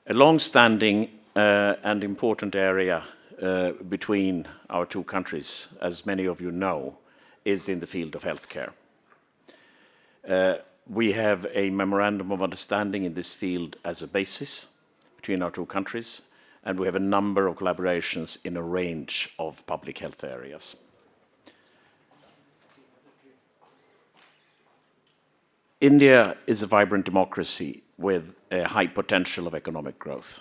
A long-standing and important area between our two countries, as many of you know, is in the field of healthcare. We have a memorandum of understanding in this field as a basis between our two countries, and we have a number of collaborations in a range of public health areas. India is a vibrant democracy with a high potential of economic growth.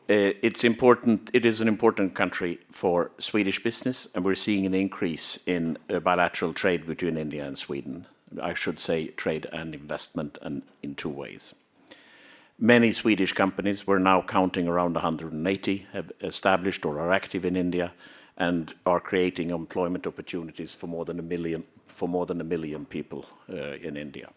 It is an important country for Swedish business, and we're seeing an increase in bilateral trade between India and Sweden. I should say trade and investment, and in two ways. Many Swedish companies, we're now counting around 180, have established or are active in India and are creating employment opportunities for more than a million people in India.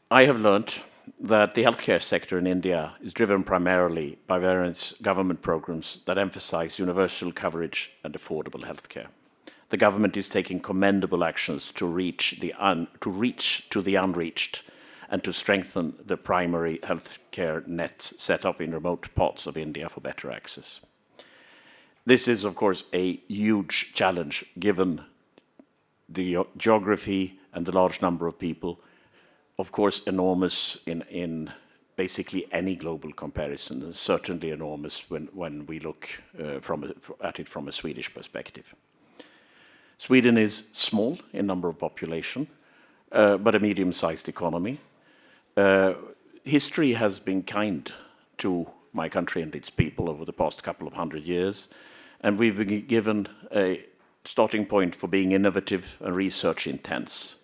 I have learned that the healthcare sector in India is driven primarily by various government programs that emphasize universal coverage and affordable healthcare. The government is taking commendable actions to reach to the unreached and to strengthen the primary healthcare nets set up in remote parts of India for better access. This is, of course, a huge challenge given the geography and the large number of people, of course, enormous in basically any global comparison, and certainly enormous when we look at it from a Swedish perspective. Sweden is small in number of population, but a medium-sized economy. History has been kind to my country and its people over the past couple of 100 years, and we've been given a starting point for being innovative and research intense.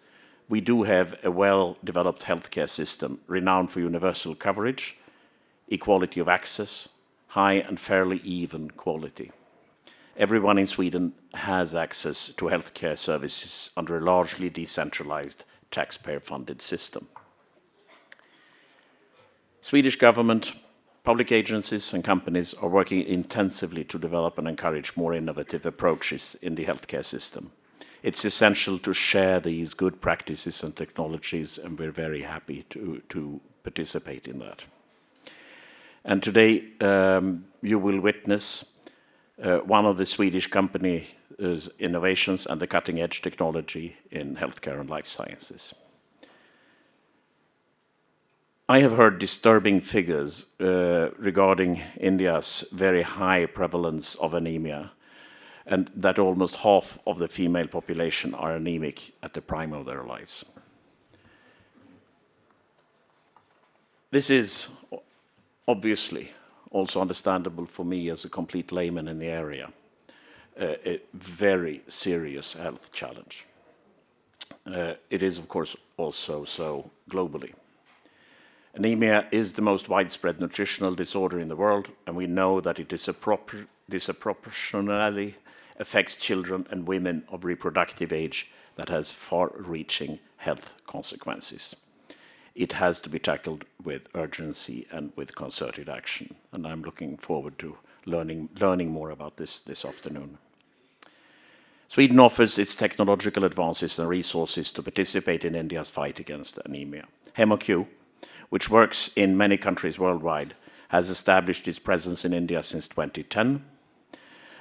We do have a well-developed healthcare system renowned for universal coverage, equality of access, high and fairly even quality. Everyone in Sweden has access to healthcare services under a largely decentralized taxpayer-funded system. Swedish government, public agencies and companies are working intensively to develop and encourage more innovative approaches in the healthcare system. It's essential to share these good practices and technologies, and we're very happy to participate in that. And today you will witness one of the Swedish company's innovations and the cutting-edge technology in healthcare and life sciences. I have heard disturbing figures regarding India's very high prevalence of anemia, and that almost half of the female population are anemic at the prime of their lives. This is obviously also understandable for me as a complete layman in the area, a very serious health challenge. It is, of course, also so globally. Anemia is the most widespread nutritional disorder in the world, and we know that it disproportionately affects children and women of reproductive age that has far-reaching health consequences. It has to be tackled with urgency and with concerted action, and I'm looking forward to learning more about this afternoon. Sweden offers its technological advances and resources to participate in India's fight against anemia. HemoCue, which works in many countries worldwide, has established its presence in India since 2010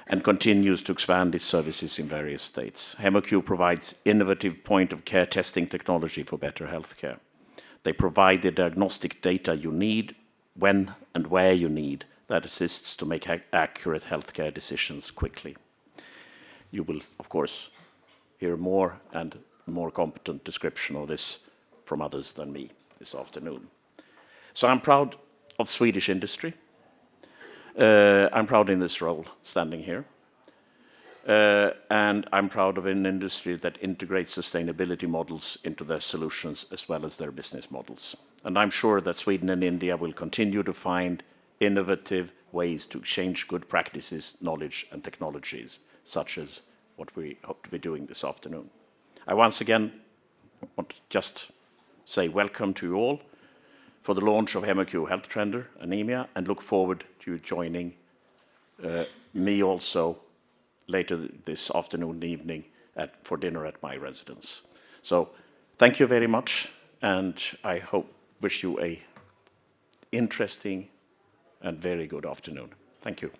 and continues to expand its services in various states. HemoCue provides innovative point-of-care testing technology for better healthcare. They provide the diagnostic data you need, when and where you need, that assists to make accurate healthcare decisions quickly. You will, of course, hear more and more competent description of this from others than me this afternoon. So I'm proud of Swedish industry. I'm proud in this role, standing here. And I'm proud of an industry that integrates sustainability models into their solutions as well as their business models. And I'm sure that Sweden and India will continue to find innovative ways to exchange good practices, knowledge, and technologies, such as what we hope to be doing this afternoon. I once again want to just say welcome to you all for the launch of HemoCue Healthtrender Anemia, and look forward to you joining me also later this afternoon and evening for dinner at my residence. So thank you very much, and I wish you a interesting and very good afternoon. Thank you.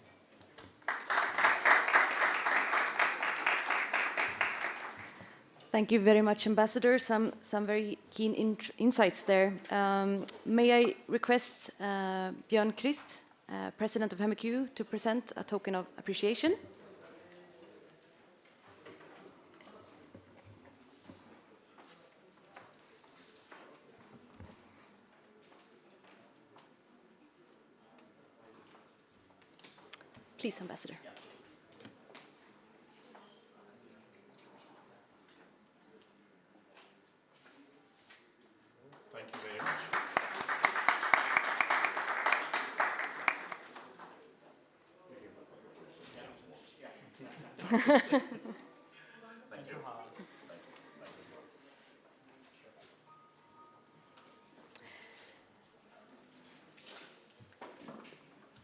Thank you very much, Ambassador. Some very keen insights there. May I request Björn Christ, President of HemoCue, to present a token of appreciation? Please, Ambassador. Thank you very much. Thank you.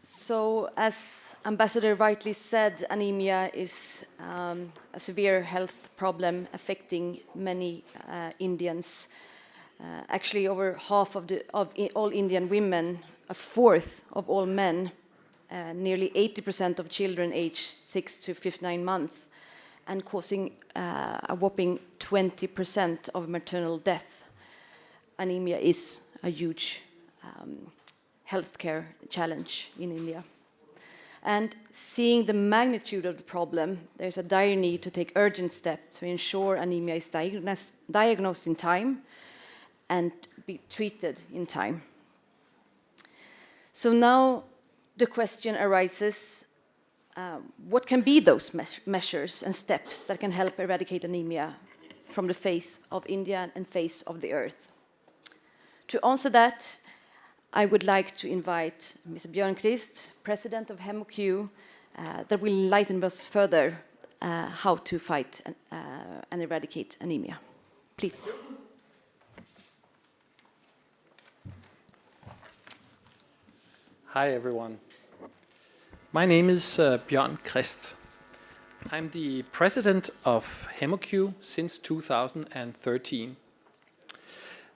So, as Ambassador rightly said, anemia is a severe health problem affecting many Indians. Actually, over half of all Indian women, a fourth of all men, nearly 80% of children aged 6 to 59 months, and causing a whopping 20% of maternal death. Anemia is a huge healthcare challenge in India. And seeing the magnitude of the problem, there's a dire need to take urgent steps to ensure anemia is diagnosed in time and be treated in time. So now the question arises, what can be those measures and steps that can help eradicate anemia from the face of India and face of the earth? To answer that, I would like to invite Mr. Björnqvist, President of HemoCue, that will enlighten us further how to fight and eradicate anemia. Please. Hi everyone. My name is Björn Krist. I'm the president of HemoCue since 2013.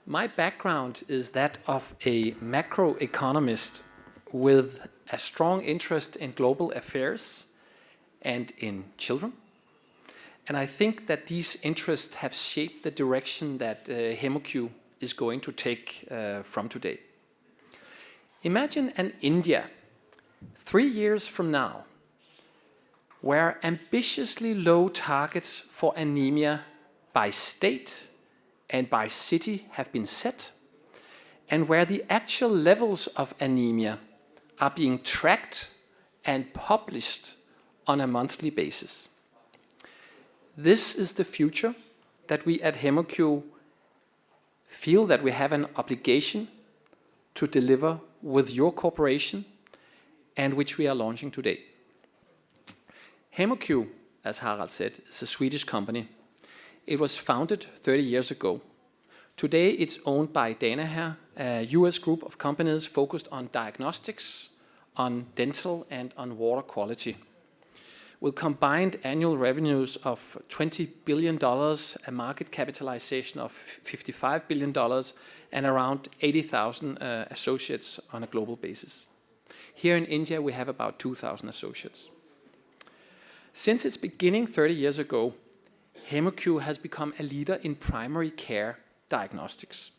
My background is that of a macroeconomist with a strong interest in global affairs and in children. And I think that these interests have shaped the direction that HemoCue is going to take from today. Imagine an India 3 years from now, where ambitiously low targets for anemia by state and by city have been set, and where the actual levels of anemia are being tracked and published on a monthly basis. This is the future that we at HemoCue feel that we have an obligation to deliver with your cooperation, and which we are launching today. HemoCue, as Harald said, is a Swedish company. It was founded 30 years ago. Today it's owned by Danaher, a US group of companies focused on diagnostics, on dental and on water quality. With combined annual revenues of $20 billion, a market capitalization of $55 billion, and around 80,000 associates on a global basis. Here in India, we have about 2,000 associates. Since its beginning 30 years ago, HemoCue has become a leader in primary care diagnostics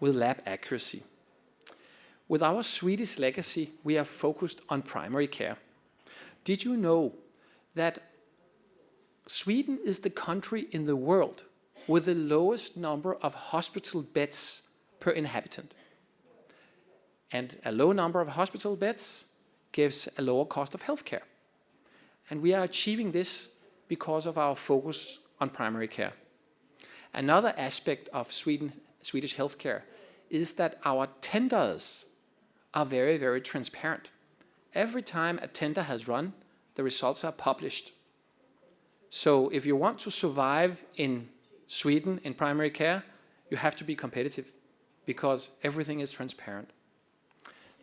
with lab accuracy. With our Swedish legacy, we are focused on primary care. Did you know that Sweden is the country in the world with the lowest number of hospital beds per inhabitant? And a low number of hospital beds gives a lower cost of healthcare. And we are achieving this because of our focus on primary care. Another aspect of Swedish healthcare is that our tenders are very, very transparent. Every time a tender has run, the results are published. So if you want to survive in Sweden in primary care, you have to be competitive because everything is transparent.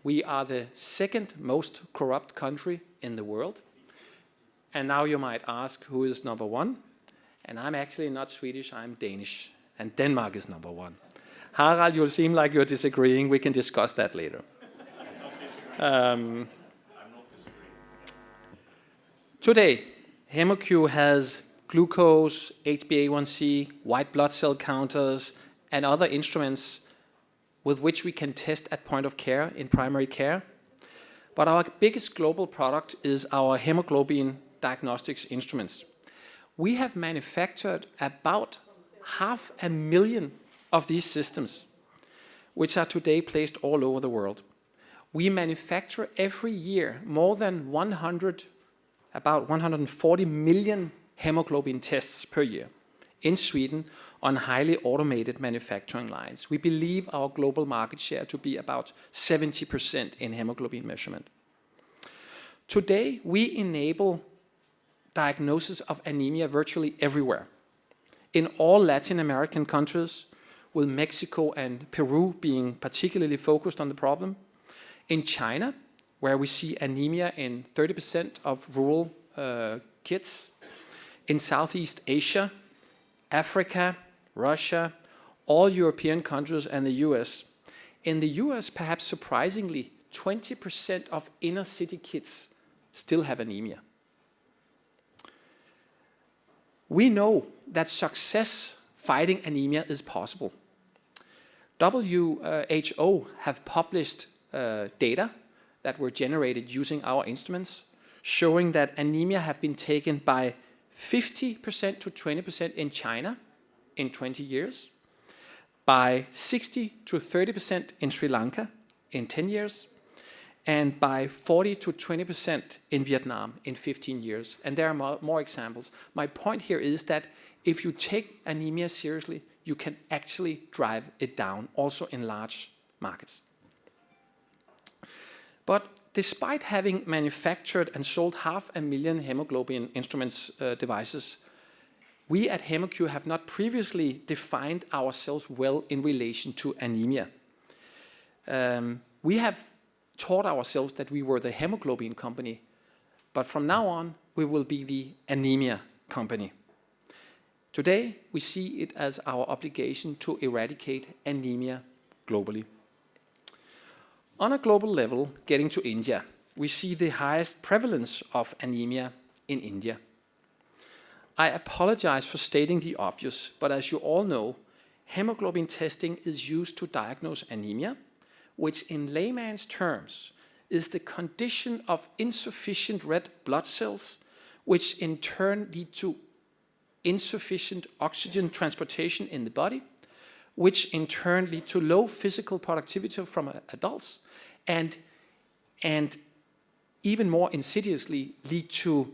We are the second most corrupt country in the world. And now you might ask, who is number one? And I'm actually not Swedish, I'm Danish. And Denmark is number one. Harald, you seem like you're disagreeing. We can discuss that later. I'm not disagreeing. Today, HemoCue has glucose, HbA1c, white blood cell counters, and other instruments with which we can test at point of care in primary care. But our biggest global product is our hemoglobin diagnostics instruments. We have manufactured about 500,000 of these systems, which are today placed all over the world. We manufacture every year more than about 140 million hemoglobin tests per year in Sweden on highly automated manufacturing lines. We believe our global market share to be about 70% in hemoglobin measurement. Today, we enable diagnosis of anemia virtually everywhere. In all Latin American countries, with Mexico and Peru being particularly focused on the problem. In China, where we see anemia in 30% of rural kids, in Southeast Asia, Africa, Russia, all European countries, and the US. In the US, perhaps surprisingly, 20% of inner city kids still have anemia. We know that success fighting anemia is possible. WHO have published data that were generated using our instruments, showing that anemia have been taken by 50% to 20% in China in 20 years, by 60 to 30% in Sri Lanka in 10 years, and by 40 to 20% in Vietnam in 15 years. And there are more examples. My point here is that if you take anemia seriously, you can actually drive it down, also in large markets. But despite having manufactured and sold 500,000 hemoglobin instruments devices, we at HemoCue have not previously defined ourselves well in relation to anemia. We have taught ourselves that we were the hemoglobin company, but from now on, we will be the anemia company. Today, we see it as our obligation to eradicate anemia globally. On a global level, getting to India, we see the highest prevalence of anemia in India. I apologize for stating the obvious, but as you all know, hemoglobin testing is used to diagnose anemia, which in layman's terms is the condition of insufficient red blood cells, which in turn lead to insufficient oxygen transportation in the body, which in turn lead to low physical productivity from adults, and even more insidiously lead to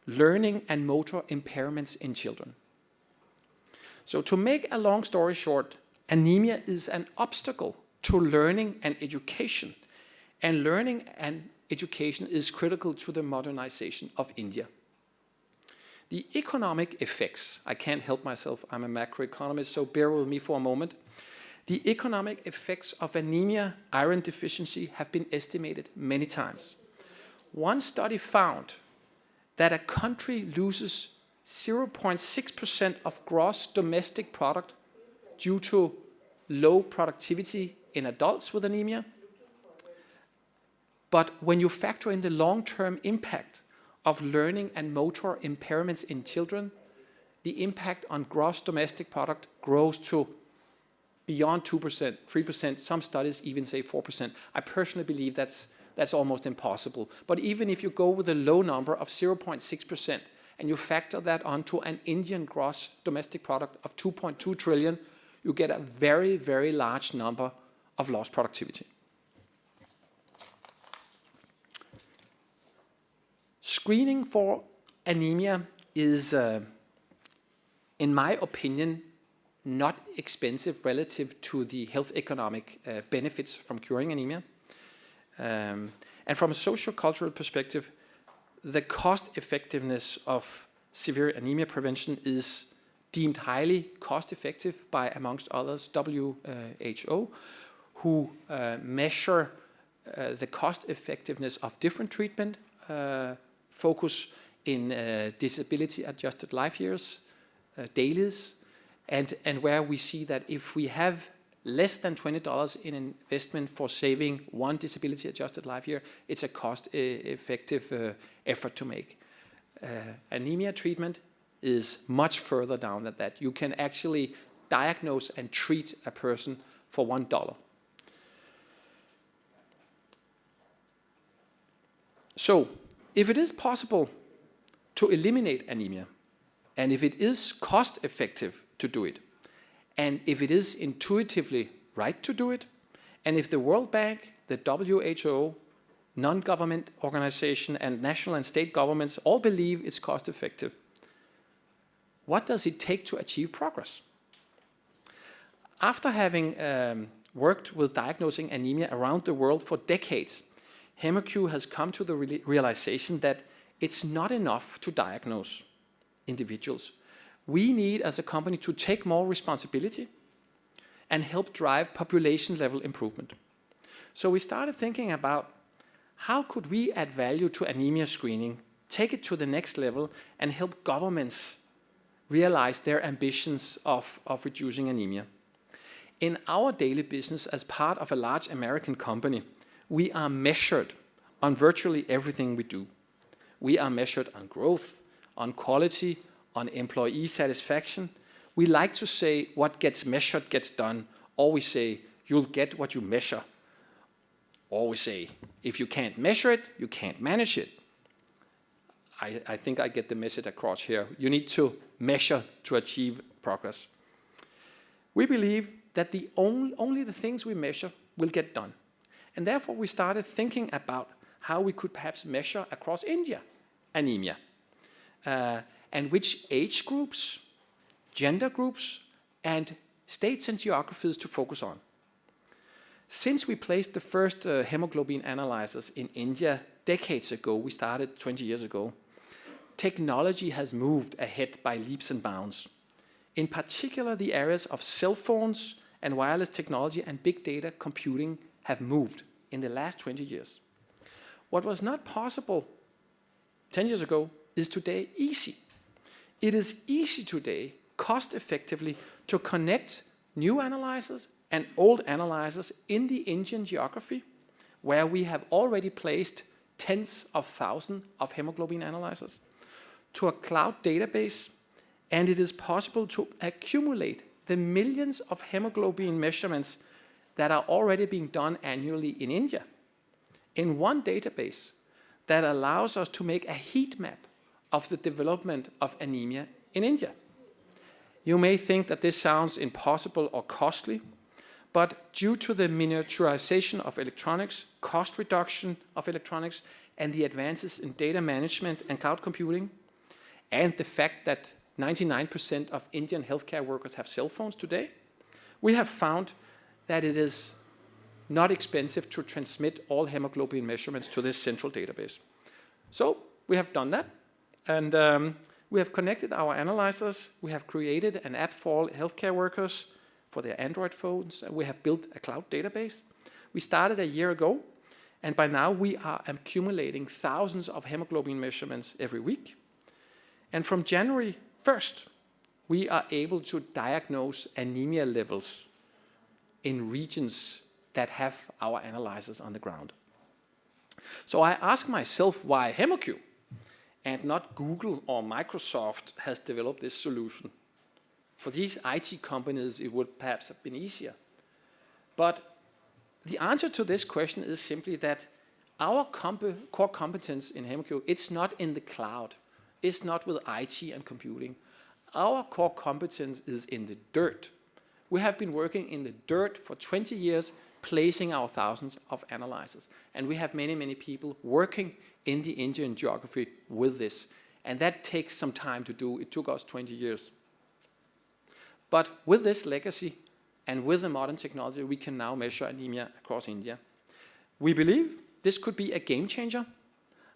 learning and motor impairments in children. So to make a long story short, anemia is an obstacle to learning and education, and learning and education is critical to the modernization of India. The economic effects, I can't help myself, I'm a macroeconomist, so bear with me for a moment. The economic effects of anemia, iron deficiency, have been estimated many times. One study found that a country loses 0.6% of gross domestic product due to low productivity in adults with anemia. But when you factor in the long-term impact of learning and motor impairments in children, the impact on gross domestic product grows to beyond 2%, 3%, some studies even say 4%. I personally believe that's almost impossible. But even if you go with a low number of 0.6% and you factor that onto an Indian gross domestic product of 2.2 trillion, you get a very, very large number of lost productivity. Screening for anemia is, in my opinion, not expensive relative to the health economic benefits from curing anemia. And from a socio-cultural perspective, the cost effectiveness of severe anemia prevention is deemed highly cost effective by, amongst others, WHO, who measure the cost effectiveness of different treatment, focus in disability adjusted life years, dailies, and where we see that if we have less than $20 in investment for saving one disability adjusted life year, it's a cost effective effort to make. Anemia treatment is much further down than that. You can actually diagnose and treat a person for $1. So, if it is possible to eliminate anemia, and if it is cost effective to do it, and if it is intuitively right to do it, and if the World Bank, the WHO, non-government organization, and national and state governments all believe it's cost effective, what does it take to achieve progress? After having worked with diagnosing anemia around the world for decades, HemoCue has come to the realization that it's not enough to diagnose individuals. We need, as a company, to take more responsibility and help drive population level improvement. So we started thinking about how could we add value to anemia screening, take it to the next level, and help governments realize their ambitions of reducing anemia? In our daily business, as part of a large American company, we are measured on virtually everything we do. We are measured on growth, on quality, on employee satisfaction. We like to say what gets measured gets done, or we say you'll get what you measure. Or we say if you can't measure it, you can't manage it. I think I get the message across here. You need to measure to achieve progress. We believe that only the things we measure will get done. And therefore we started thinking about how we could perhaps measure across India anemia, and which age groups, gender groups, and states and geographies to focus on. Since we placed the first hemoglobin analyzers in India decades ago, we started 20 years ago, technology has moved ahead by leaps and bounds. In particular, the areas of cell phones and wireless technology and big data computing have moved in the last 20 years. What was not possible 10 years ago is today easy. It is easy today, cost effectively, to connect new analyzers and old analyzers in the Indian geography, where we have already placed tens of thousands of hemoglobin analyzers, to a cloud database, and it is possible to accumulate the millions of hemoglobin measurements that are already being done annually in India in one database that allows us to make a heat map of the development of anemia in India. You may think that this sounds impossible or costly, but due to the miniaturization of electronics, cost reduction of electronics, and the advances in data management and cloud computing, and the fact that 99% of Indian healthcare workers have cell phones today, we have found that it is not expensive to transmit all hemoglobin measurements to this central database. So we have done that, and we have connected our analyzers. We have created an app for all healthcare workers for their Android phones. We have built a cloud database. We started a year ago, and by now we are accumulating thousands of hemoglobin measurements every week. And from January 1st, we are able to diagnose anemia levels in regions that have our analyzers on the ground. So I ask myself why HemoCue and not Google or Microsoft has developed this solution. For these IT companies, it would perhaps have been easier. But the answer to this question is simply that our core competence in HemoCue, it's not in the cloud. It's not with IT and computing. Our core competence is in the dirt. We have been working in the dirt for 20 years, placing our thousands of analyzers. And we have many, many people working in the Indian geography with this. And that takes some time to do. It took us 20 years. But with this legacy and with the modern technology, we can now measure anemia across India. We believe this could be a game changer.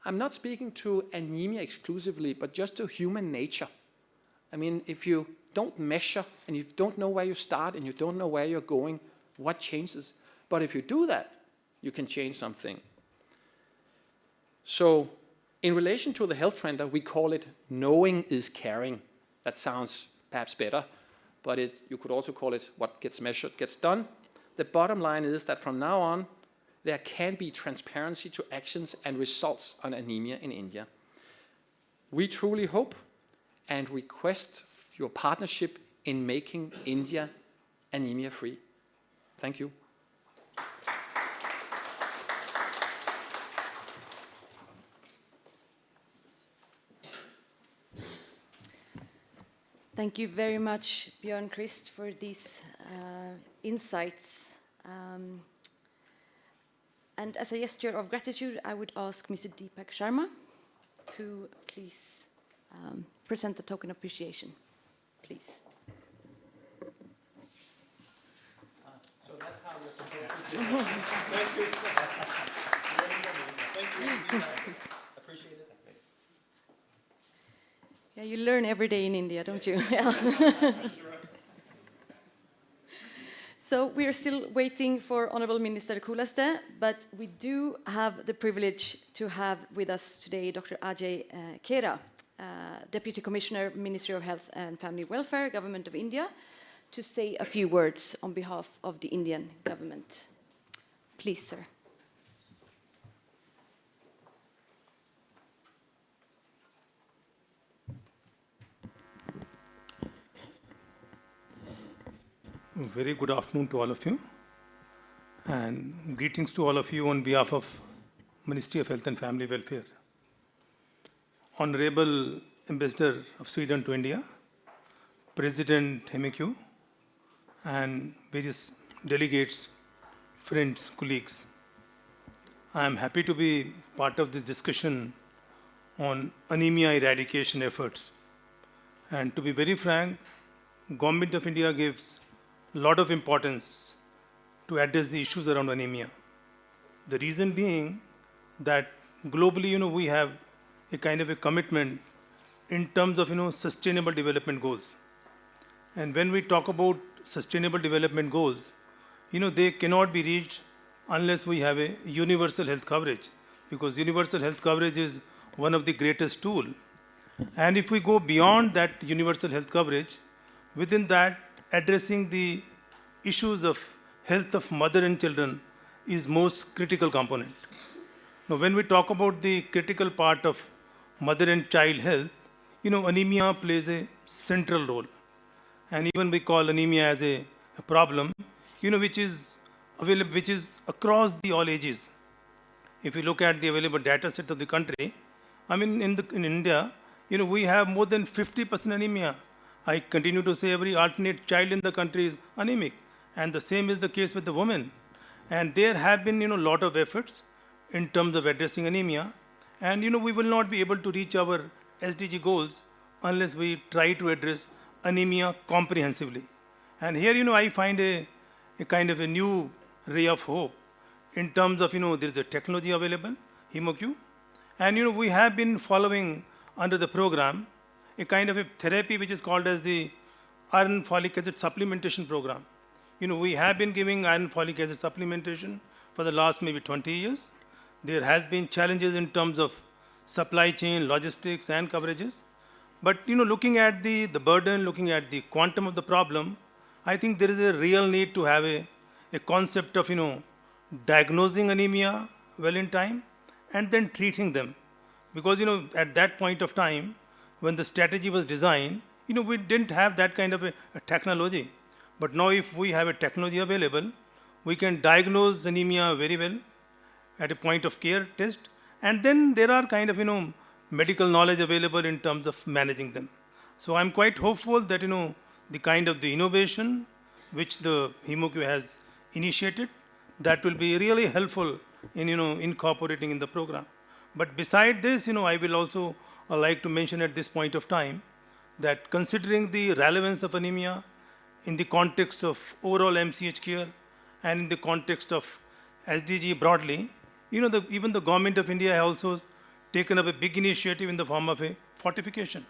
I'm not speaking to anemia exclusively, but just to human nature. I mean, if you don't measure and you don't know where you start and you don't know where you're going, what changes? But if you do that, you can change something. So in relation to the Healthtrender, we call it knowing is caring. That sounds perhaps better, but you could also call it what gets measured gets done. The bottom line is that from now on, there can be transparency to actions and results on anemia in India. We truly hope and request your partnership in making India anemia-free. Thank you. Thank you very much, Björn Christ, for these insights. And as a gesture of gratitude, I would ask Mr. Deepak Sharma to please present the token of appreciation. Please. So that's how you're supposed to do it. Thank you. Thank you. Appreciate it. Yeah, you learn every day in India, don't you? Yeah. So we are still waiting for Honorable Minister Kulaste, but we do have the privilege to have with us today Dr. Ajay Khera, Deputy Commissioner, Ministry of Health and Family Welfare, Government of India, to say a few words on behalf of the Indian government. Please, sir. Very good afternoon to all of you, and greetings to all of you on behalf of Ministry of Health and Family Welfare. Honorable Ambassador of Sweden to India, President HemoCue, and various delegates, friends, colleagues. I am happy to be part of this discussion on anemia eradication efforts. And to be very frank, Government of India gives a lot of importance to address the issues around anemia. The reason being that globally, we have a kind of a commitment in terms of, sustainable development goals. And when we talk about sustainable development goals, they cannot be reached unless we have a universal health coverage, because universal health coverage is one of the greatest tools. And if we go beyond that universal health coverage, within that, addressing the issues of health of mother and children is most critical component. Now, when we talk about the critical part of mother and child health, anemia plays a central role. And even we call anemia as a problem, which is available, which is across the all ages. If you look at the available data set of the country, in India, we have more than 50% anemia. I continue to say every alternate child in the country is anemic. And the same is the case with the women. And there have been, a lot of efforts in terms of addressing anemia. And, we will not be able to reach our SDG goals unless we try to address anemia comprehensively. And here, I find a kind of a new ray of hope in terms of, there is a technology available, HemoCue. And, we have been following under the program a kind of a therapy which is called as the iron folic acid supplementation program. We have been giving iron folic acid supplementation for the last maybe 20 years. There has been challenges in terms of supply chain, logistics, and coverages. But, looking at the burden, looking at the quantum of the problem, I think there is a real need to have a concept of, diagnosing anemia well in time and then treating them. Because, at that point of time, when the strategy was designed, we didn't have that kind of a technology. But now if we have a technology available, we can diagnose anemia very well at a point of care test. And then there are kind of, medical knowledge available in terms of managing them. So I'm quite hopeful that, the kind of the innovation which the HemoCue has initiated, that will be really helpful in, incorporating in the program. But beside this, I will also like to mention at this point of time that considering the relevance of anemia in the context of overall MCH care and in the context of SDG broadly, even the Government of India has also taken up a big initiative in the form of a fortification.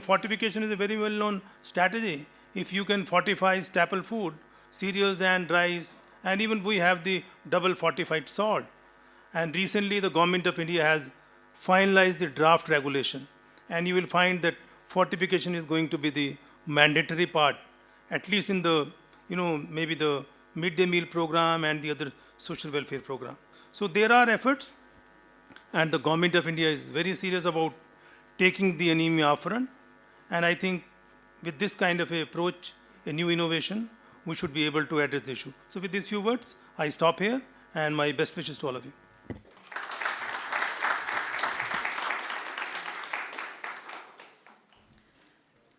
Fortification is a very well-known strategy. If you can fortify staple food, cereals and rice, and even we have the double fortified salt. And recently the Government of India has finalized the draft regulation. And you will find that fortification is going to be the mandatory part, at least in the, maybe the midday meal program and the other social welfare program. So there are efforts, and the Government of India is very serious about taking the anemia upfront. And I think with this kind of a approach, a new innovation, we should be able to address the issue. So with these few words, I stop here, and my best wishes to all of you.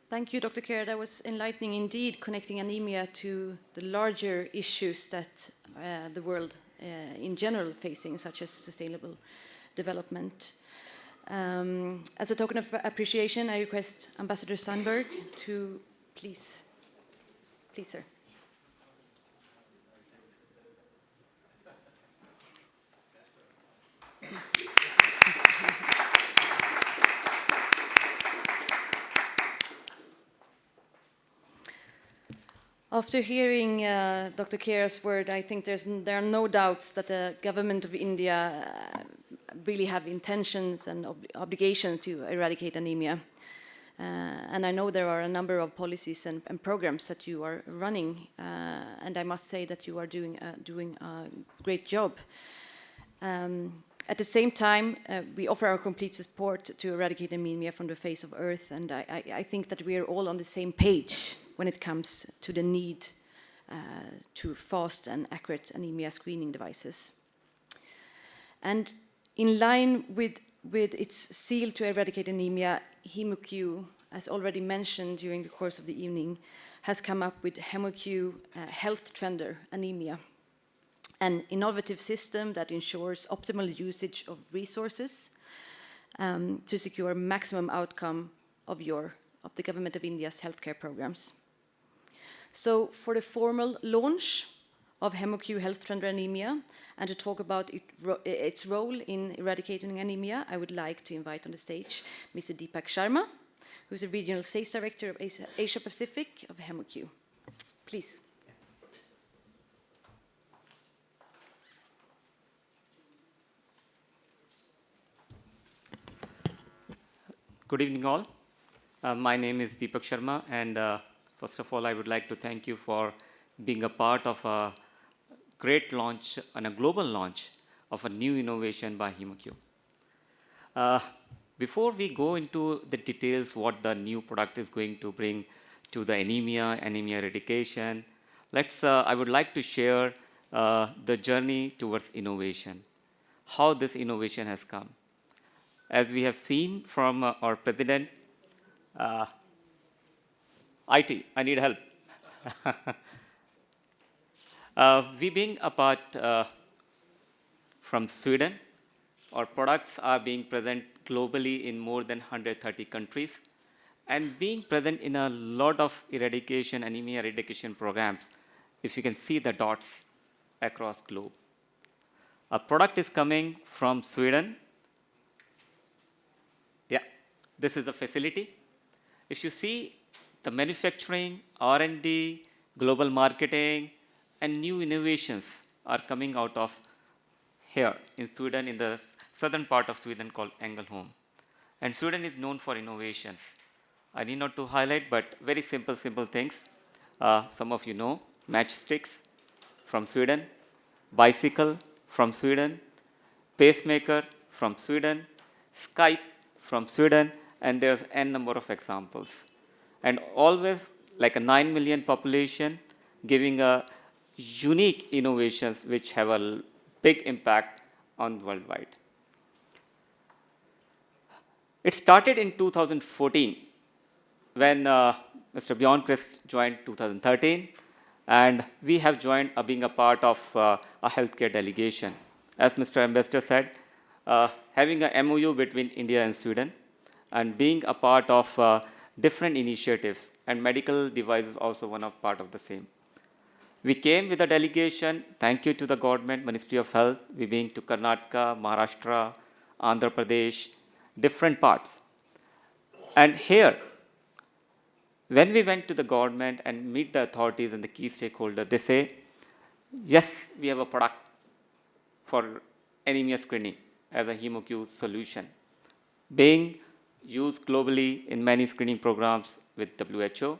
Thank you, Dr. Khera. That was enlightening indeed, connecting anemia to the larger issues that the world in general facing, such as sustainable development. As a token of appreciation, I request Ambassador Sandberg to please, sir. After hearing Dr. Kera's word, I think there are no doubts that the government of India really have intentions and obligations to eradicate anemia. And I know there are a number of policies and programs that you are running, and I must say that you are doing a great job. At the same time, we offer our complete support to eradicate anemia from the face of Earth, and I think that we are all on the same page when it comes to the need to fast and accurate anemia screening devices. And in line with its seal to eradicate anemia, HemoCue, as already mentioned during the course of the evening, has come up with HemoCue Healthtrender Anemia, an innovative system that ensures optimal usage of resources to secure maximum outcome of the Government of India's healthcare programs. So for the formal launch of HemoCue Healthtrender Anemia and to talk about its role in eradicating anemia, I would like to invite on the stage Mr. Deepak Sharma, who's the Regional Sales Director of Asia Pacific of HemoCue. Please. Good evening all. My name is Deepak Sharma, and first of all I would like to thank you for being a part of a great launch and a global launch of a new innovation by HemoCue. Before we go into the details what the new product is going to bring to the anemia eradication, I would like to share the journey towards innovation, how this innovation has come. As we have seen from our president, IT, I need help. We being apart from Sweden, our products are being present globally in more than 130 countries and being present in a lot of anemia eradication programs, if you can see the dots across globe. A product is coming from Sweden. Yeah, this is the facility. If you see the manufacturing, R&D, global marketing, and new innovations are coming out of here in Sweden, in the southern part of Sweden called Ängelholm. And Sweden is known for innovations. I need not to highlight, but very simple things. Some of you know, matchsticks from Sweden, bicycle from Sweden, pacemaker from Sweden, Skype from Sweden, and there's n number of examples. And always like a 9 million population giving a unique innovations which have a big impact on worldwide. It started in 2014 when Mr. Bjornquist joined 2013, and we have joined being a part of a healthcare delegation. As Mr. Ambassador said, having a MOU between India and Sweden and being a part of different initiatives, and medical devices also one of part of the same. We came with a delegation, thank you to the government, Ministry of Health, we being to Karnataka, Maharashtra, Andhra Pradesh, different parts. And here, when we went to the government and meet the authorities and the key stakeholders, they say, yes, we have a product for anemia screening as a HemoCue solution, being used globally in many screening programs with WHO,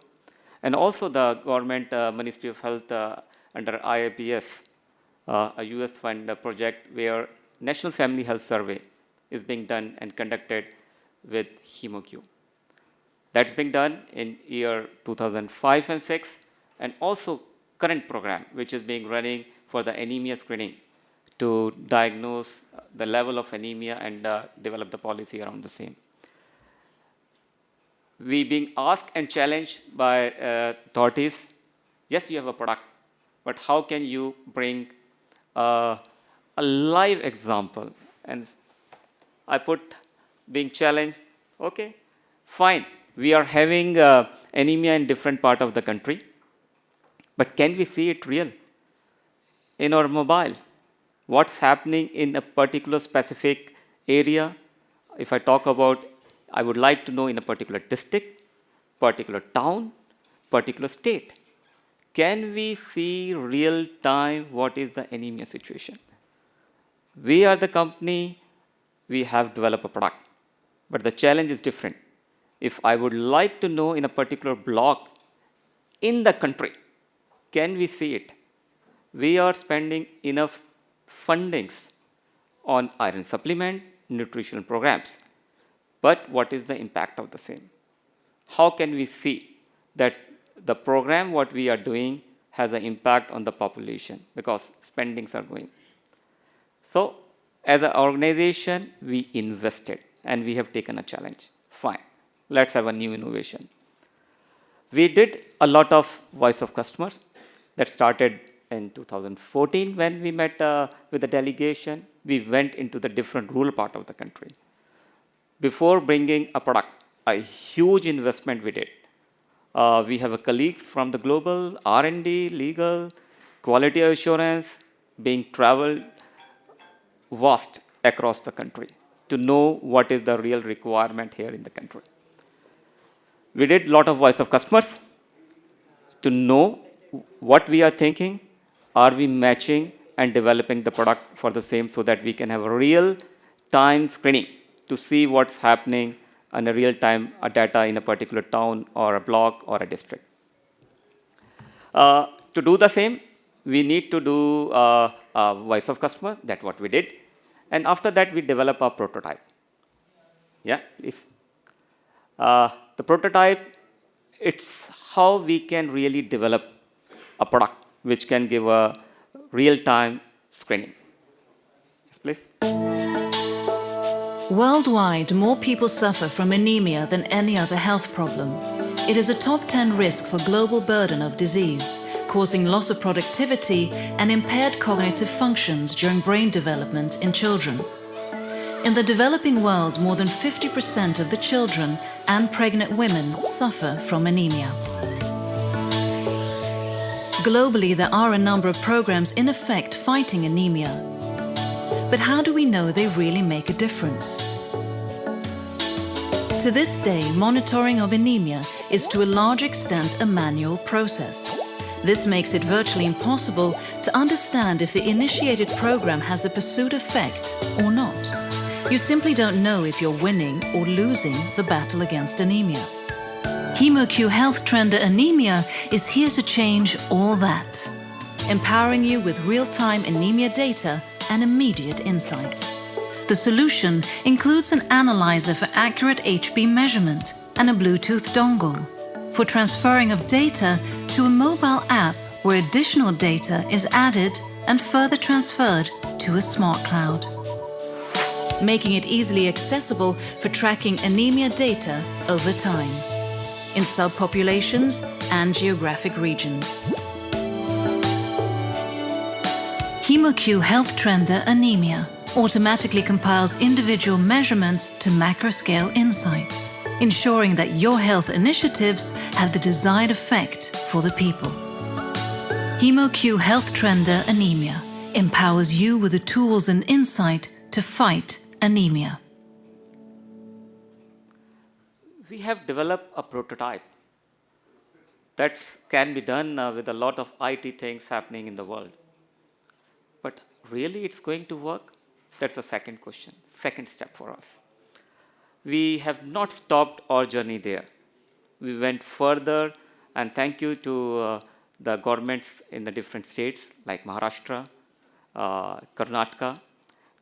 and also the government Ministry of Health under IAPS, a US fund project where National Family Health Survey is being done and conducted with HemoCue. That's being done in year 2005 and 6, and also current program which is being running for the anemia screening to diagnose the level of anemia and develop the policy around the same. We being asked and challenged by authorities, yes, you have a product, but how can you bring a live example? And I put being challenged, okay, fine. We are having anemia in different part of the country, but can we see it real in our mobile? What's happening in a particular specific area? If I talk about, I would like to know in a particular district, particular town, particular state. can we see real time what is the anemia situation? We are the company, we have developed a product, but the challenge is different. If I would like to know in a particular block in the country, can we see it? We are spending enough fundings on iron supplement, nutritional programs, but what is the impact of the same? How can we see that the program what we are doing has an impact on the population, because spendings are going. So as an organization, we invested and we have taken a challenge. Fine, let's have a new innovation. We did a lot of voice of customers that started in 2014 when we met with the delegation. We went into the different rural part of the country. Before bringing a product, a huge investment we did. We have colleagues from the global, R&D, legal, quality assurance, being traveled vast across the country to know what is the real requirement here in the country. We did a lot of voice of customers to know what we are thinking, are we matching and developing the product for the same, so that we can have a real-time screening to see what's happening and a real-time data in a particular town or a block or a district. To do the same, we need to do voice of customer. That's what we did. And after that, we develop a prototype. Yeah, please. The prototype, it's how we can really develop a product which can give a real-time screening. Yes, please. Worldwide, more people suffer from anemia than any other health problem. It is a top 10 risk for global burden of disease, causing loss of productivity and impaired cognitive functions during brain development in children. In the developing world, more than 50% of the children and pregnant women suffer from anemia. Globally, there are a number of programs in effect fighting anemia. But how do we know they really make a difference? To this day, monitoring of anemia is to a large extent a manual process. This makes it virtually impossible to understand if the initiated program has a pursued effect or not. You simply don't know if you're winning or losing the battle against anemia. HemoCue Healthtrender Anemia is here to change all that, empowering you with real-time anemia data and immediate insight. The solution includes an analyzer for accurate HB measurement and a Bluetooth dongle for transferring of data to a mobile app where additional data is added and further transferred to a smart cloud, making it easily accessible for tracking anemia data over time in subpopulations and geographic regions. HemoCue Healthtrender Anemia automatically compiles individual measurements to macro-scale insights, ensuring that your health initiatives have the desired effect for the people. HemoCue Healthtrender Anemia empowers you with the tools and insight to fight anemia. We have developed a prototype that can be done with a lot of IT things happening in the world. But really it's going to work? That's the second question, second step for us. We have not stopped our journey there. We went further, and thank you to the governments in the different states like Maharashtra, Karnataka.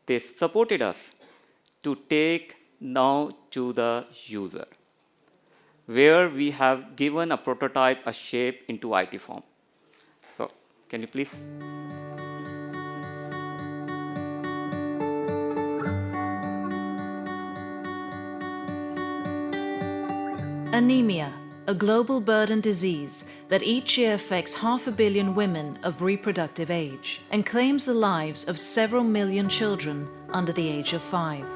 They supported us to take now to the user, where we have given a prototype a shape into IT form. So, can you please? Anemia, a global burden disease that each year affects 500 million women of reproductive age and claims the lives of several million children under the age of 5.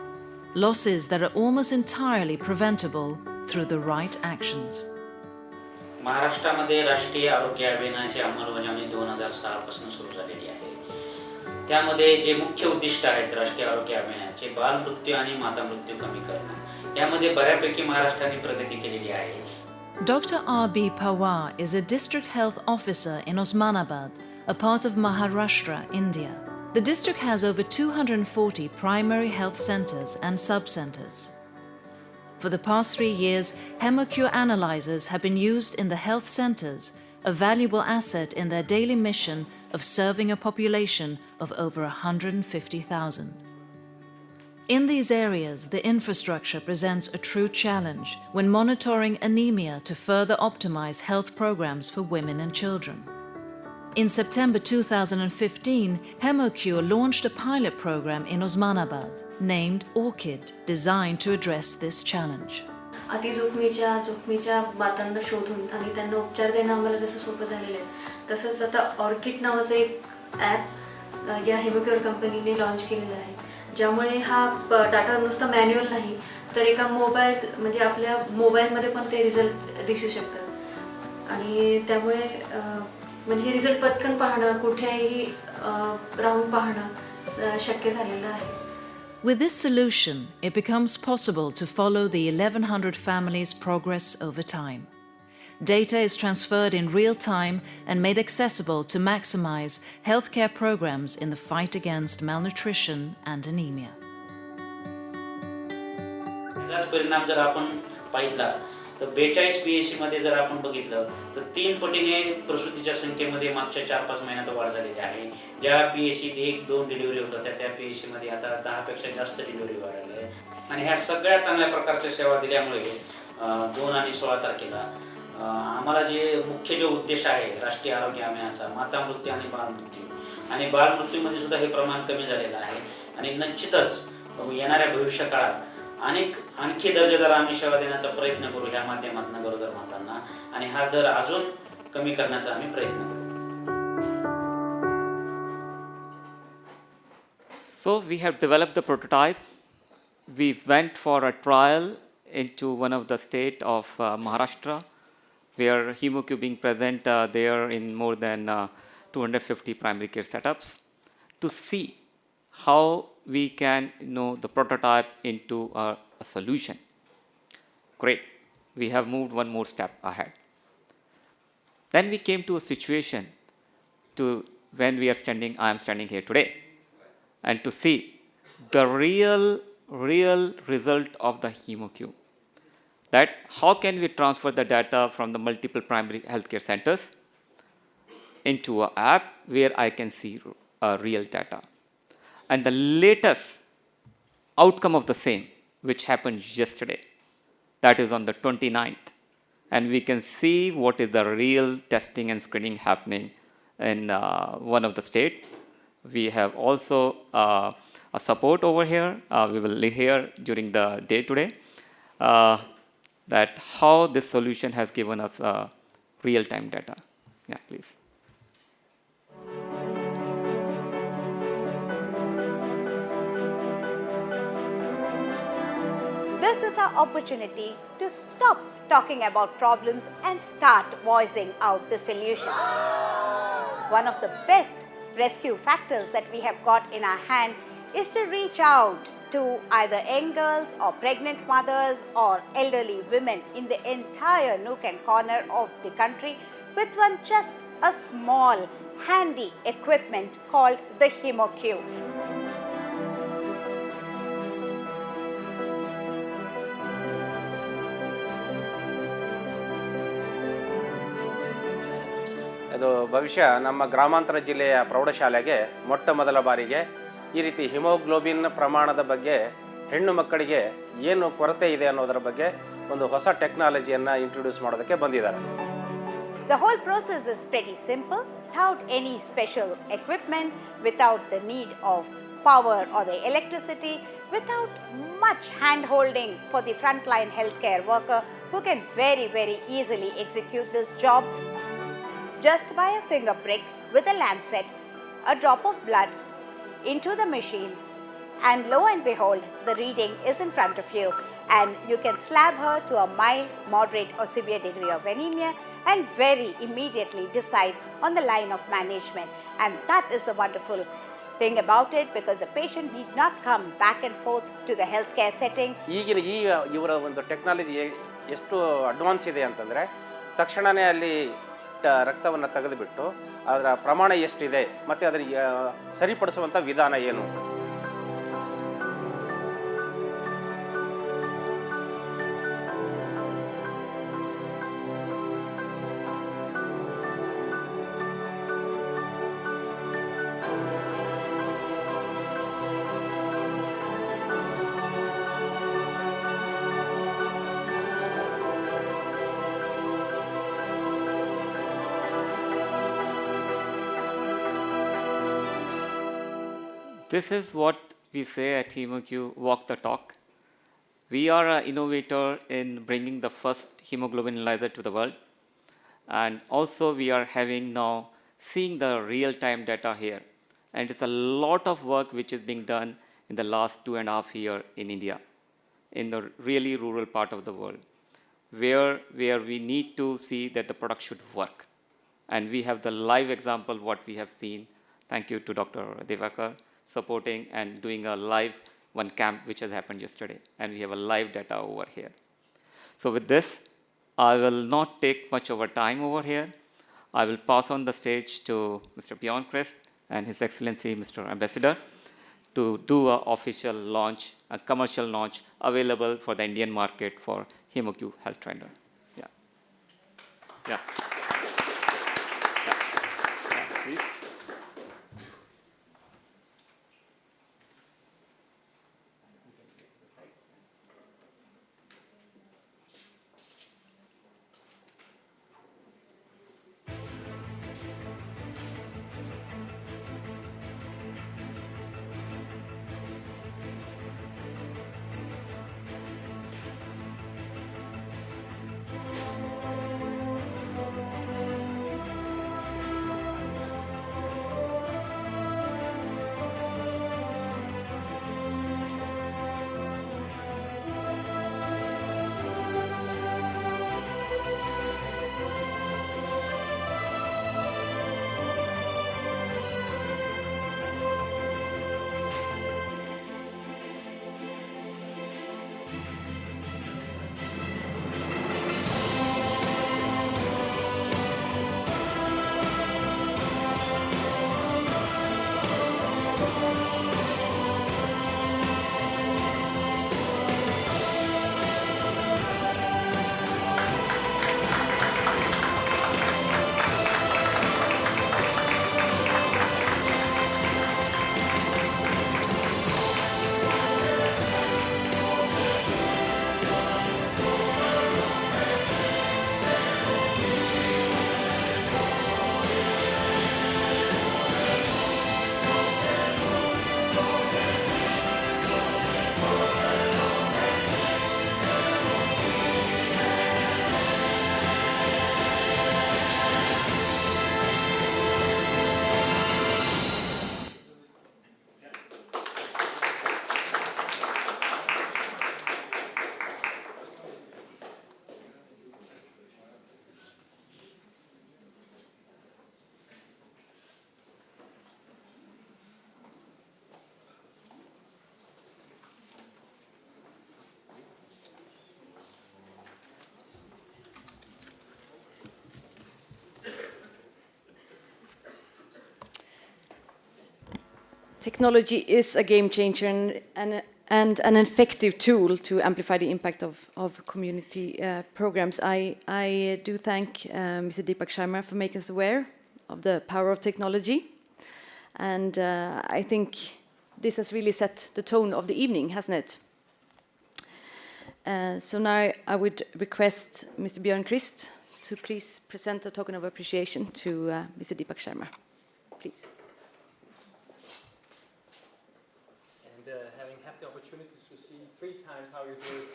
Losses that are almost entirely preventable through the right actions. महाराष्ट्रामध्ये राष्ट्रीय आरोग्य अभियानाची अंमलबजावणी 2006 पासून सुरू झालेली आहे. त्यामध्ये जे मुख्य उद्दिष्ट आहेत राष्ट्रीय आरोग्य अभियानाचे बाल मृत्यू आणि माता मृत्यू कमी करणं. यामध्ये बऱ्यापैकी महाराष्ट्राने प्रगती केलेली आहे. Dr. R.B. Pawar is a district health officer in Osmanabad, a part of Maharashtra, India. The district has over 240 primary health centers and sub-centers. For the past 3 years, HemoCue analyzers have been used in the health centers, a valuable asset in their daily mission of serving a population of over 150,000. In these areas, the infrastructure presents a true challenge when monitoring anemia to further optimize health programs for women and children. In September 2015, HemoCue launched a pilot program in Osmanabad named ORCID, designed to address this challenge. जोखमीच्या मातांना शोधून आणि त्यांना उपचार देणं आम्हाला जसं सोपं झालेलं आहे तसंच आता ऑर्किड नावाचं एक ॲप या हेमोक्युअर कंपनीने लॉन्च केलेलं आहे ज्यामुळे हा डाटा नुसता मॅन्युअल नाही तर एका मोबाईल म्हणजे आपल्या मोबाईलमध्ये पण ते रिझल्ट दिसू शकतात आणि त्यामुळे म्हणजे हे रिझल्ट पटकन पाहणं कुठेही राहून पाहणं शक्य झालेलं आहे. With this solution, it becomes possible to follow the 1,100 families' progress over time. Data is transferred in real time and made accessible to maximize healthcare programs in the fight against malnutrition and anemia. याचाच परिणाम जर आपण पाहिला तर 42 PSC मध्ये जर आपण बघितलं तर 3 पटीने प्रसूतीच्या संख्येमध्ये मागच्या 4-5 महिन्यात वाढ झालेली आहे. ज्या PSC 1-2 डिलिव्हरी होतात त्या PSC मध्ये आता 10 पेक्षा जास्त डिलिव्हरी वाढली आहे आणि ह्या सगळ्या चांगल्या प्रकारच्या सेवा दिल्यामुळे 2 आणि 16 तारखेला आम्हाला जे मुख्य जो उद्देश आहे राष्ट्रीय आरोग्य अभियानाचा माता मृत्यू आणि बालमृत्यूमध्ये सुद्धा हे प्रमाण कमी झालेलं आहे आणि निश्चितच येणाऱ्या भविष्य काळात आणखी दर्जेदार आम्ही सेवा देण्याचा प्रयत्न करू ह्या माध्यमातून गरोदर मातांना आणि हा दर अजून कमी करण्याचा आम्ही प्रयत्न करू. So we have developed the prototype. We went for a trial into one of the state of Maharashtra, where HemoCue being present there in more than 250 primary care setups, to see how we can the prototype into a solution. Great. We have moved one more step ahead. Then we came to a situation to when we are standing, I am standing here today, and to see the real result of the HemoCue. That how can we transfer the data from the multiple primary healthcare centers into an app where I can see real data. And the latest outcome of the same, which happened yesterday, that is on the 29th. And we can see what is the real testing and screening happening in one of the states. We have also a support over here. We will hear during the day today that how this solution has given us real-time data. Yeah, please. This is our opportunity to stop talking about problems and start voicing out the solutions. One of the best rescue factors that we have got in our hand is to reach out to either young girls or pregnant mothers or elderly women in the entire nook and corner of the country with just a small handy equipment called the HemoCue. ಅದು ಭವಿಷ್ಯ ನಮ್ಮ ಗ್ರಾಮಾಂತರ ಜಿಲ್ಲೆಯ ಪ್ರೌಢಶಾಲೆಗೆ ಮೊಟ್ಟ ಮೊದಲ ಬಾರಿಗೆ ಈ ರೀತಿ ಹಿಮೋಗ್ಲೋಬಿನ್ ಪ್ರಮಾಣದ ಬಗ್ಗೆ ಹೆಣ್ಣು ಮಕ್ಕಳಿಗೆ ಏನು ಕೊರತೆ ಇದೆ ಅನ್ನೋದರ ಬಗ್ಗೆ ಒಂದು ಹೊಸ ಟೆಕ್ನಾಲಜಿಯನ್ನು ಇಂಟ್ರೊಡ್ಯೂಸ್ ಮಾಡೋದಕ್ಕೆ ಬಂದಿದ್ದಾರೆ. The whole process is pretty simple, without any special equipment, without the need of power or the electricity, without much hand-holding for the frontline healthcare worker who can very easily execute this job. Just by a finger prick with a lancet, a drop of blood into the machine, and lo and behold, the reading is in front of you, and you can slab her to a mild, moderate or severe degree of anemia and very immediately decide on the line of management. And that is the wonderful thing about it, because the patient need not come back and forth to the healthcare setting. ಈಗಿನ ಇವರ ಒಂದು technology ಎಷ್ಟು advance ಇದೆ ಅಂತಂದರೆ ತಕ್ಷಣವೇ ಅಲ್ಲಿ ರಕ್ತವನ್ನು ತೆಗೆದುಬಿಟ್ಟು ಅದರ ಪ್ರಮಾಣ ಎಷ್ಟಿದೆ ಮತ್ತು ಅದರ ಸರಿಪಡಿಸುವಂಥ ವಿಧಾನ ಏನು. This is what we say at HemoCue, walk the talk. We are an innovator in bringing the first hemoglobin analyzer to the world. And also we are having now, seeing the real-time data here. And it's a lot of work which is being done in the last 2.5 years in India, in the really rural part of the world, where we need to see that the product should work. And we have the live example what we have seen. Thank you to Dr. Devakar, supporting and doing a live one camp which has happened yesterday, and we have a live data over here. So with this, I will not take much of our time over here. I will pass on the stage to Mr. Bjorn Christ and His Excellency Mr. Ambassador to do an official launch, a commercial launch available for the Indian market for HemoCue Healthtrender. Yeah. Yeah. Please. Technology is a game changer and an effective tool to amplify the impact of community programs. I do thank Mr. Deepak Sharma for making us aware of the power of technology. And I think this has really set the tone of the evening, hasn't it? So now I would request Mr. Björn Christ to please present a token of appreciation to Mr. Deepak Sharma. Please. Having had the opportunity to see 3 times how you do it.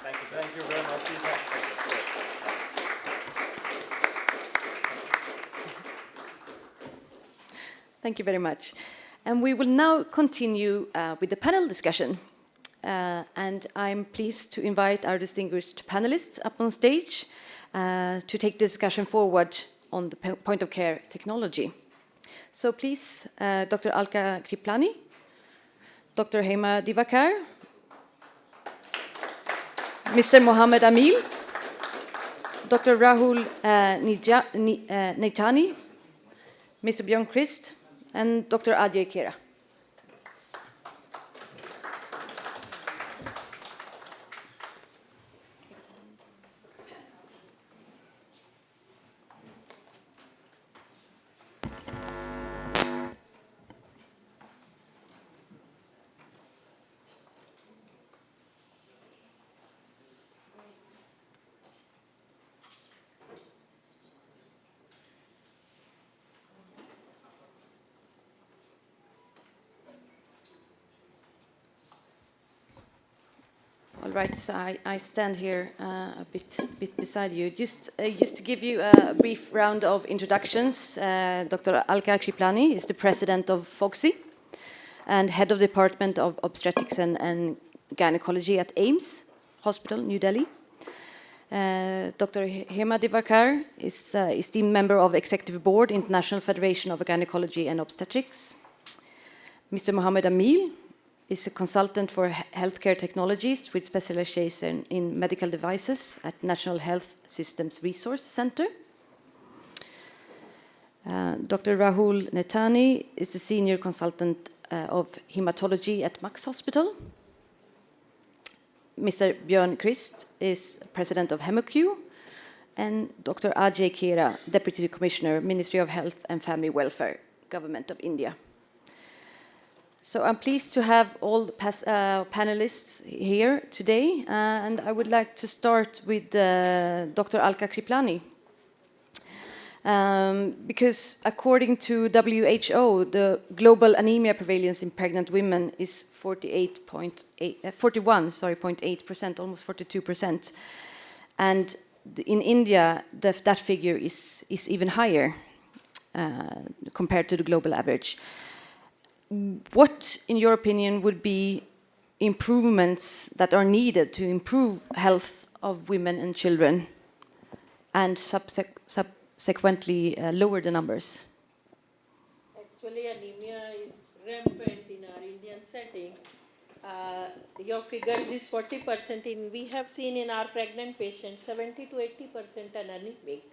Thank you very much. Thank you very much. And we will now continue with the panel discussion. And I'm pleased to invite our distinguished panelists up on stage to take the discussion forward on the point of care technology. So please, Dr. Alka Kriplani, Dr. Hema Divakar, Mr. Mohammed Amil, Dr. Rahul Neitani, Mr. Björn Christ, and Dr. Ajay Kera. All right, so I stand here a bit beside you. Just to give you a brief round of introductions, Dr. Alka Kriplani is the president of FOGSI and head of Department of Obstetrics and Gynecology at AIIMS Hospital, New Delhi. Dr. Hema Divakar is esteemed member of Executive Board, International Federation of Gynecology and Obstetrics. Mr. Mohammed Amil is a consultant for healthcare technologies with specialization in medical devices at National Health Systems Resource Center. Dr. Rahul Neitani is the senior consultant of hematology at Max Hospital. Mr. Björn Christ is president of HemoCue, and Dr. Ajay Kera, deputy commissioner, Ministry of Health and Family Welfare, Government of India. So I'm pleased to have all the panelists here today, and I would like to start with Dr. Alka Kriplani. Because according to WHO, the global anemia prevalence in pregnant women is 41.8%, almost 42%. And in India, that figure is even higher compared to the global average. What, in your opinion, would be improvements that are needed to improve health of women and children and subsequently lower the numbers? Actually, anemia is rampant in our Indian setting. Your figures, this 40%, we have seen in our pregnant patients, 70 to 80% are anemic.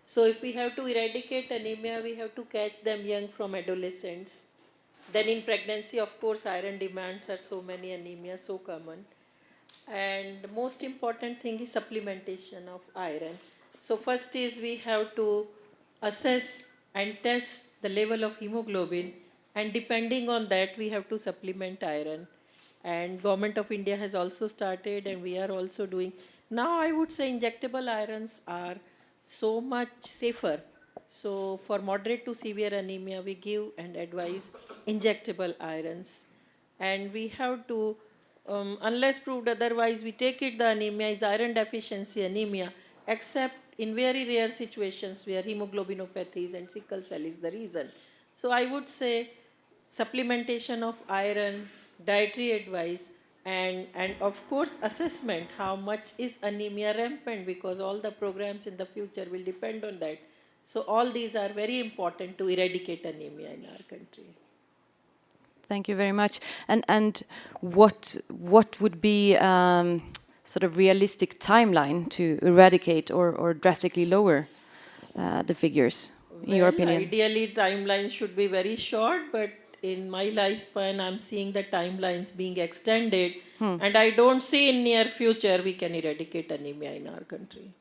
So if we have to eradicate anemia, we have to catch them young from adolescents. Then in pregnancy, of course, iron demands are so many, anemia so common. And the most important thing is supplementation of iron. So first is we have to assess and test the level of hemoglobin, and depending on that, we have to supplement iron. And Government of India has also started, and we are also doing. Now I would say injectable irons are so much safer. So for moderate to severe anemia, we give and advise injectable irons. And we have to, unless proved otherwise, we take it the anemia is iron deficiency anemia, except in very rare situations where hemoglobinopathies and sickle cell is the reason. So I would say supplementation of iron, dietary advice, and of course assessment, how much is anemia rampant, because all the programs in the future will depend on that. So all these are very important to eradicate anemia in our country. Thank you very much. And what would be sort of realistic timeline to eradicate or drastically lower the figures, in your opinion? Ideally, timelines should be very short, but in my lifespan, I'm seeing the timelines being extended, and I don't see in near future we can eradicate anemia in our country.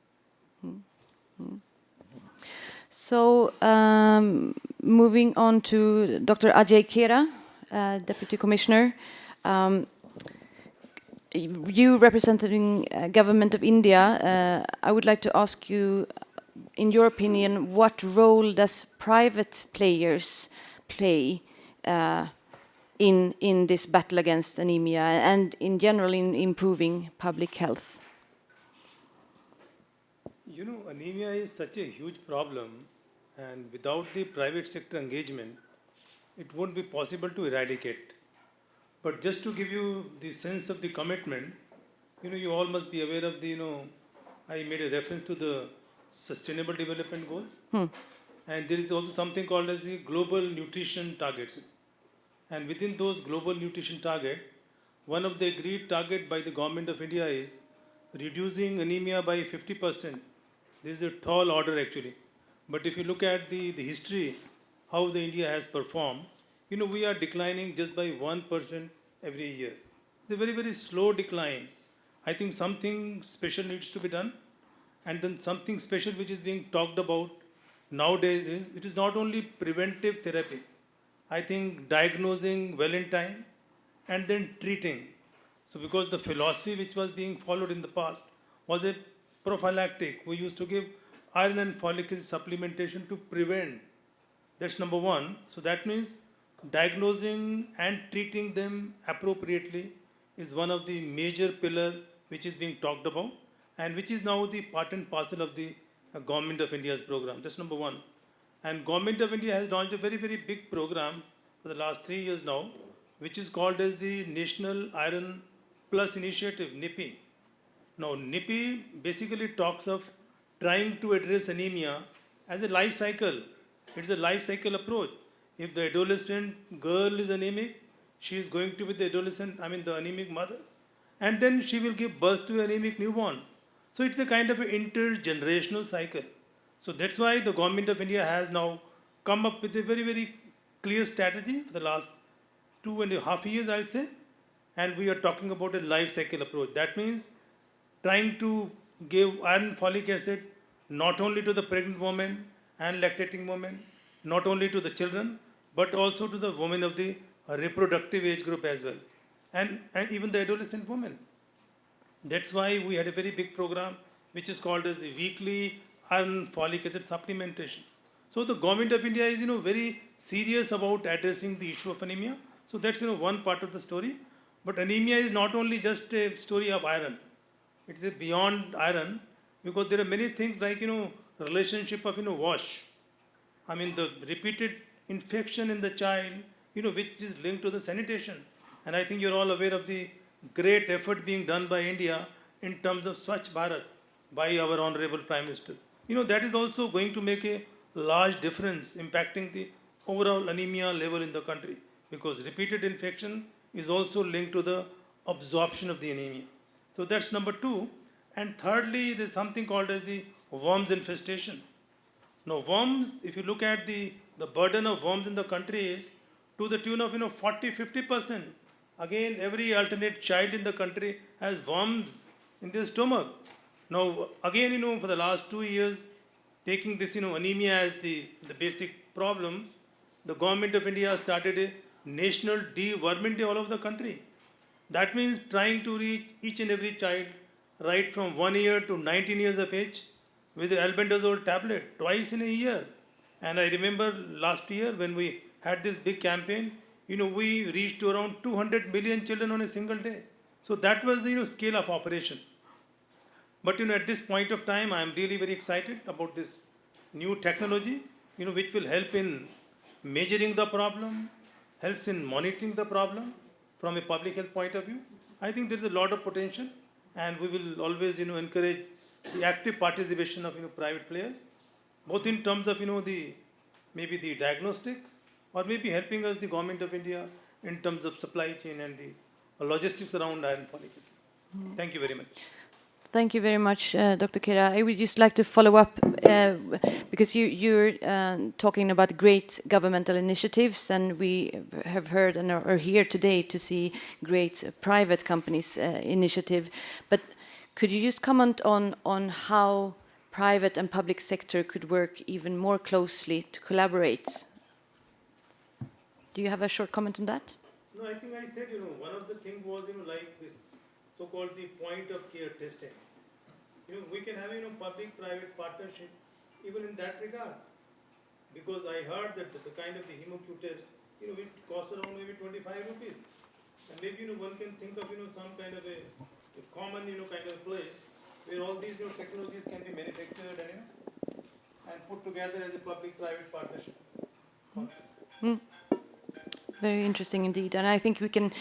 So, moving on to Dr. Ajay Kera, Deputy Commissioner. You representing Government of India, I would like to ask you, in your opinion, what role does private players play in this battle against anemia and in general in improving public health? You know, anemia is such a huge problem, and without the private sector engagement, it won't be possible to eradicate. But just to give you the sense of the commitment, you all must be aware of the, I made a reference to the Sustainable Development Goals. And there is also something called as the Global Nutrition Targets. And within those Global Nutrition Target, one of the agreed target by the Government of India is reducing anemia by 50%. This is a tall order actually. But if you look at the history, how the India has performed, we are declining just by 1% every year. It's a very, very slow decline. I think something special needs to be done. And then something special which is being talked about nowadays is, it is not only preventive therapy. I think diagnosing well in time and then treating. So because the philosophy which was being followed in the past was a prophylactic. We used to give iron and folic acid supplementation to prevent. That's number one. So that means diagnosing and treating them appropriately is one of the major pillars which is being talked about and which is now the part and parcel of the Government of India's program. That's number one. And Government of India has launched a very, very big program for the last 3 years now, which is called as the National Iron Plus Initiative, NIPI. Now, NIPI basically talks of trying to address anemia as a life cycle. It's a life cycle approach. If the adolescent girl is anemic, she is going to be the anemic mother, and then she will give birth to an anemic newborn. So it's a kind of an intergenerational cycle. So that's why the Government of India has now come up with a very, very clear strategy for the last 2.5 years, I'll say. And we are talking about a life cycle approach. That means trying to give iron folic acid not only to the pregnant woman and lactating woman, not only to the children, but also to the women of the reproductive age group as well, and even the adolescent women. That's why we had a very big program which is called as the weekly iron folic acid supplementation. So the Government of India is very serious about addressing the issue of anemia. So that's one part of the story. But anemia is not only just a story of iron. It is beyond iron, because there are many things like relationship of wash. The repeated infection in the child, which is linked to the sanitation. And I think you're all aware of the great effort being done by India in terms of Swachh Bharat by our Honorable Prime Minister. That is also going to make a large difference impacting the overall anemia level in the country, because repeated infection is also linked to the absorption of the anemia. So that's number two. And thirdly, there's something called as the worms infestation. Now worms, if you look at the burden of worms in the country is to the tune of 40-50%. Again, every alternate child in the country has worms in their stomach. Now again, for the last 2 years, taking this anemia as the basic problem, the Government of India started a National Deworming Day all over the country. That means trying to reach each and every child right from 1 year to 19 years of age with the albendazole tablet twice in a year. And I remember last year when we had this big campaign, we reached to around 200 million children on a single day. So that was the scale of operation. But at this point of time, I am really very excited about this new technology, which will help in measuring the problem, helps in monitoring the problem from a public health point of view. I think there is a lot of potential, and we will always encourage the active participation of private players, both in terms of maybe the diagnostics, or maybe helping us, the Government of India, in terms of supply chain and the logistics around iron folic acid. Thank you very much. Thank you very much, Dr. Kera. I would just like to follow up because you're talking about great governmental initiatives, and we have heard and are here today to see great private companies' initiative. But could you just comment on how private and public sector could work even more closely to collaborate? Do you have a short comment on that? No, I think I said, one of the things was, like this so-called the point of care testing. We can have, public-private partnership even in that regard. Because I heard that the kind of the HemoCue test, it costs around maybe 25 rupees. And maybe, one can think of, some kind of a common, kind of place where all these technologies can be manufactured and put together as a public-private partnership. Very interesting indeed, and I think we can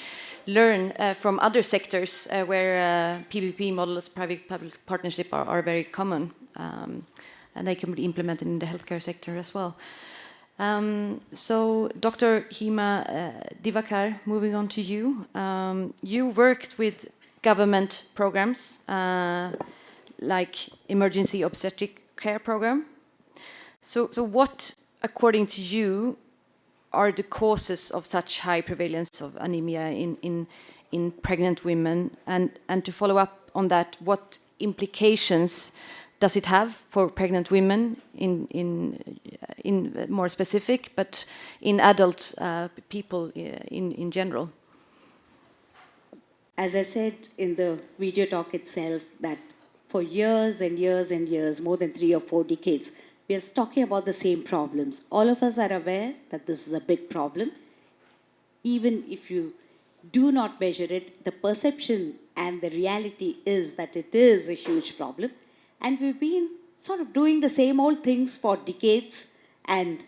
learn from other sectors where PPP models, private-public partnership, are very common, and they can be implemented in the healthcare sector as well. So, Dr. Hema Divakar, moving on to you. You worked with government programs like emergency obstetric care program. So what, according to you, are the causes of such high prevalence of anemia in pregnant women? And to follow up on that, what implications does it have for pregnant women in more specific, but in adult people in general? As I said in the video talk itself, that for years and years and years, more than 3 or 4 decades, we are talking about the same problems. All of us are aware that this is a big problem. Even if you do not measure it, the perception and the reality is that it is a huge problem. And we've been sort of doing the same old things for decades, and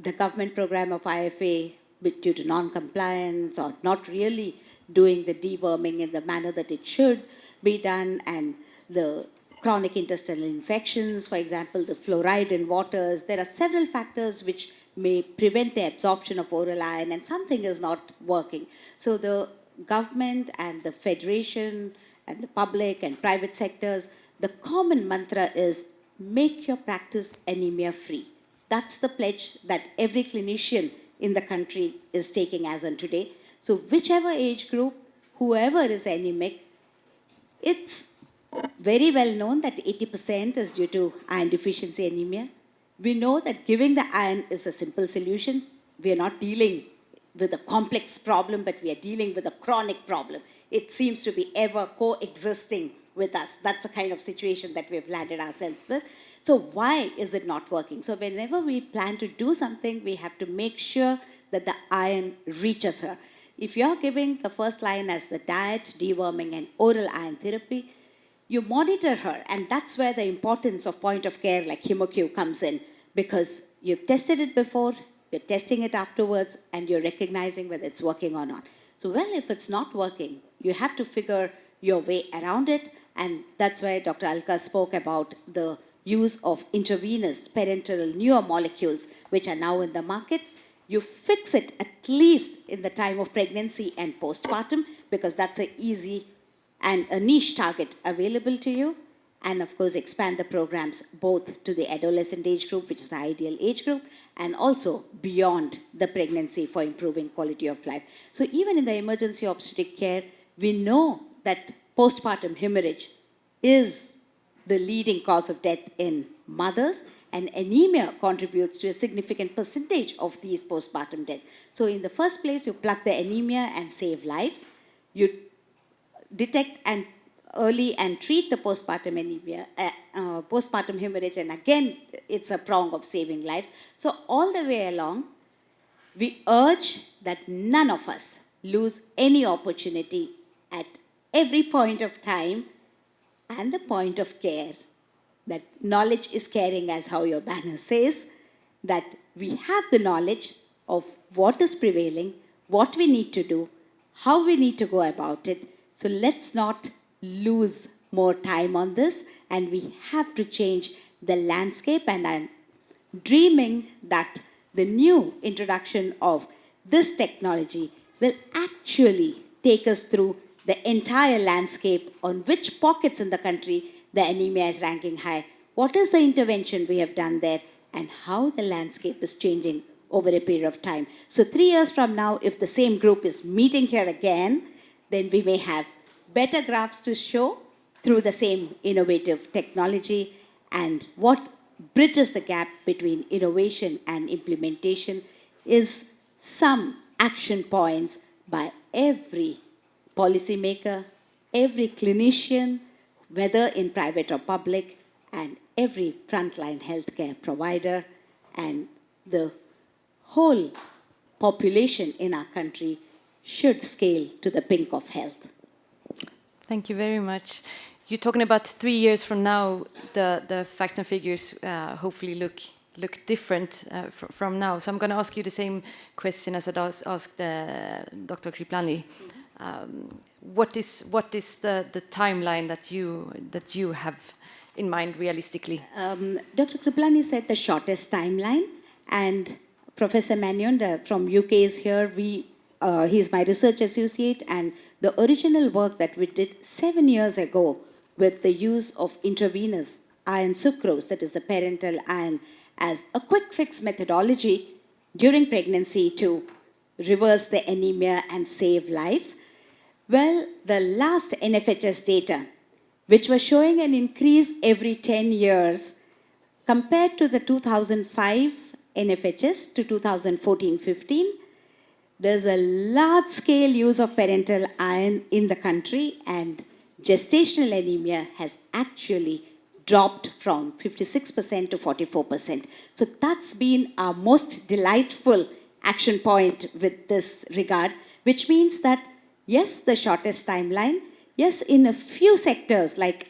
the government program of IFA, due to non-compliance or not really doing the deworming in the manner that it should be done, and the chronic intestinal infections, for example, the fluoride in waters. There are several factors which may prevent the absorption of oral iron, and something is not working. So the government and the federation and the public and private sectors, the common mantra is make your practice anemia free. That's the pledge that every clinician in the country is taking as on today. So whichever age group, whoever is anemic, it's very well known that 80% is due to iron deficiency anemia. We know that giving the iron is a simple solution. We are not dealing with a complex problem, but we are dealing with a chronic problem. It seems to be ever coexisting with us. That's the kind of situation that we've landed ourselves with. So why is it not working? So whenever we plan to do something, we have to make sure that the iron reaches her. If you're giving the first line as the diet, deworming, and oral iron therapy, you monitor her, and that's where the importance of point of care like HemoCue comes in, because you've tested it before, you're testing it afterwards, and you're recognizing whether it's working or not. So, well, if it's not working, you have to figure your way around it, and that's why Dr. Alka spoke about the use of intravenous parenteral newer molecules, which are now in the market. You fix it at least in the time of pregnancy and postpartum, because that's an easy and a niche target available to you. And of course, expand the programs both to the adolescent age group, which is the ideal age group, and also beyond the pregnancy for improving quality of life. So even in the emergency obstetric care, we know that postpartum hemorrhage is the leading cause of death in mothers, and anemia contributes to a significant percentage of these postpartum deaths. So in the first place, you plug the anemia and save lives. You detect and early and treat the postpartum anemia, postpartum hemorrhage, and again, it's a prong of saving lives. So all the way along, we urge that none of us lose any opportunity at every point of time and the point of care. That knowledge is caring, as how your banner says, that we have the knowledge of what is prevailing, what we need to do, how we need to go about it. So let's not lose more time on this, and we have to change the landscape. And I'm dreaming that the new introduction of this technology will actually take us through the entire landscape on which pockets in the country the anemia is ranking high, what is the intervention we have done there, and how the landscape is changing over a period of time. So 3 years from now, if the same group is meeting here again, then we may have better graphs to show through the same innovative technology. And what bridges the gap between innovation and implementation is some action points by every policymaker, every clinician, whether in private or public, and every frontline healthcare provider, and the whole population in our country should scale to the pink of health. Thank you very much. You're talking about 3 years from now, the facts and figures hopefully look different from now. So I'm going to ask you the same question as I asked Dr. Kriplani. What is the timeline that you have in mind realistically? Dr. Kriplani said the shortest timeline, and Professor Manion from UK is here. We he's my research associate, and the original work that we did 7 years ago with the use of intravenous iron sucrose, that is the parental iron, as a quick fix methodology during pregnancy to reverse the anemia and save lives. Well, the last NFHS data, which was showing an increase every 10 years, compared to the 2005 NFHS to 2014-15, there's a large-scale use of parental iron in the country, and gestational anemia has actually dropped from 56% to 44%. So that's been our most delightful action point with this regard, which means that, yes, the shortest timeline, yes, in a few sectors like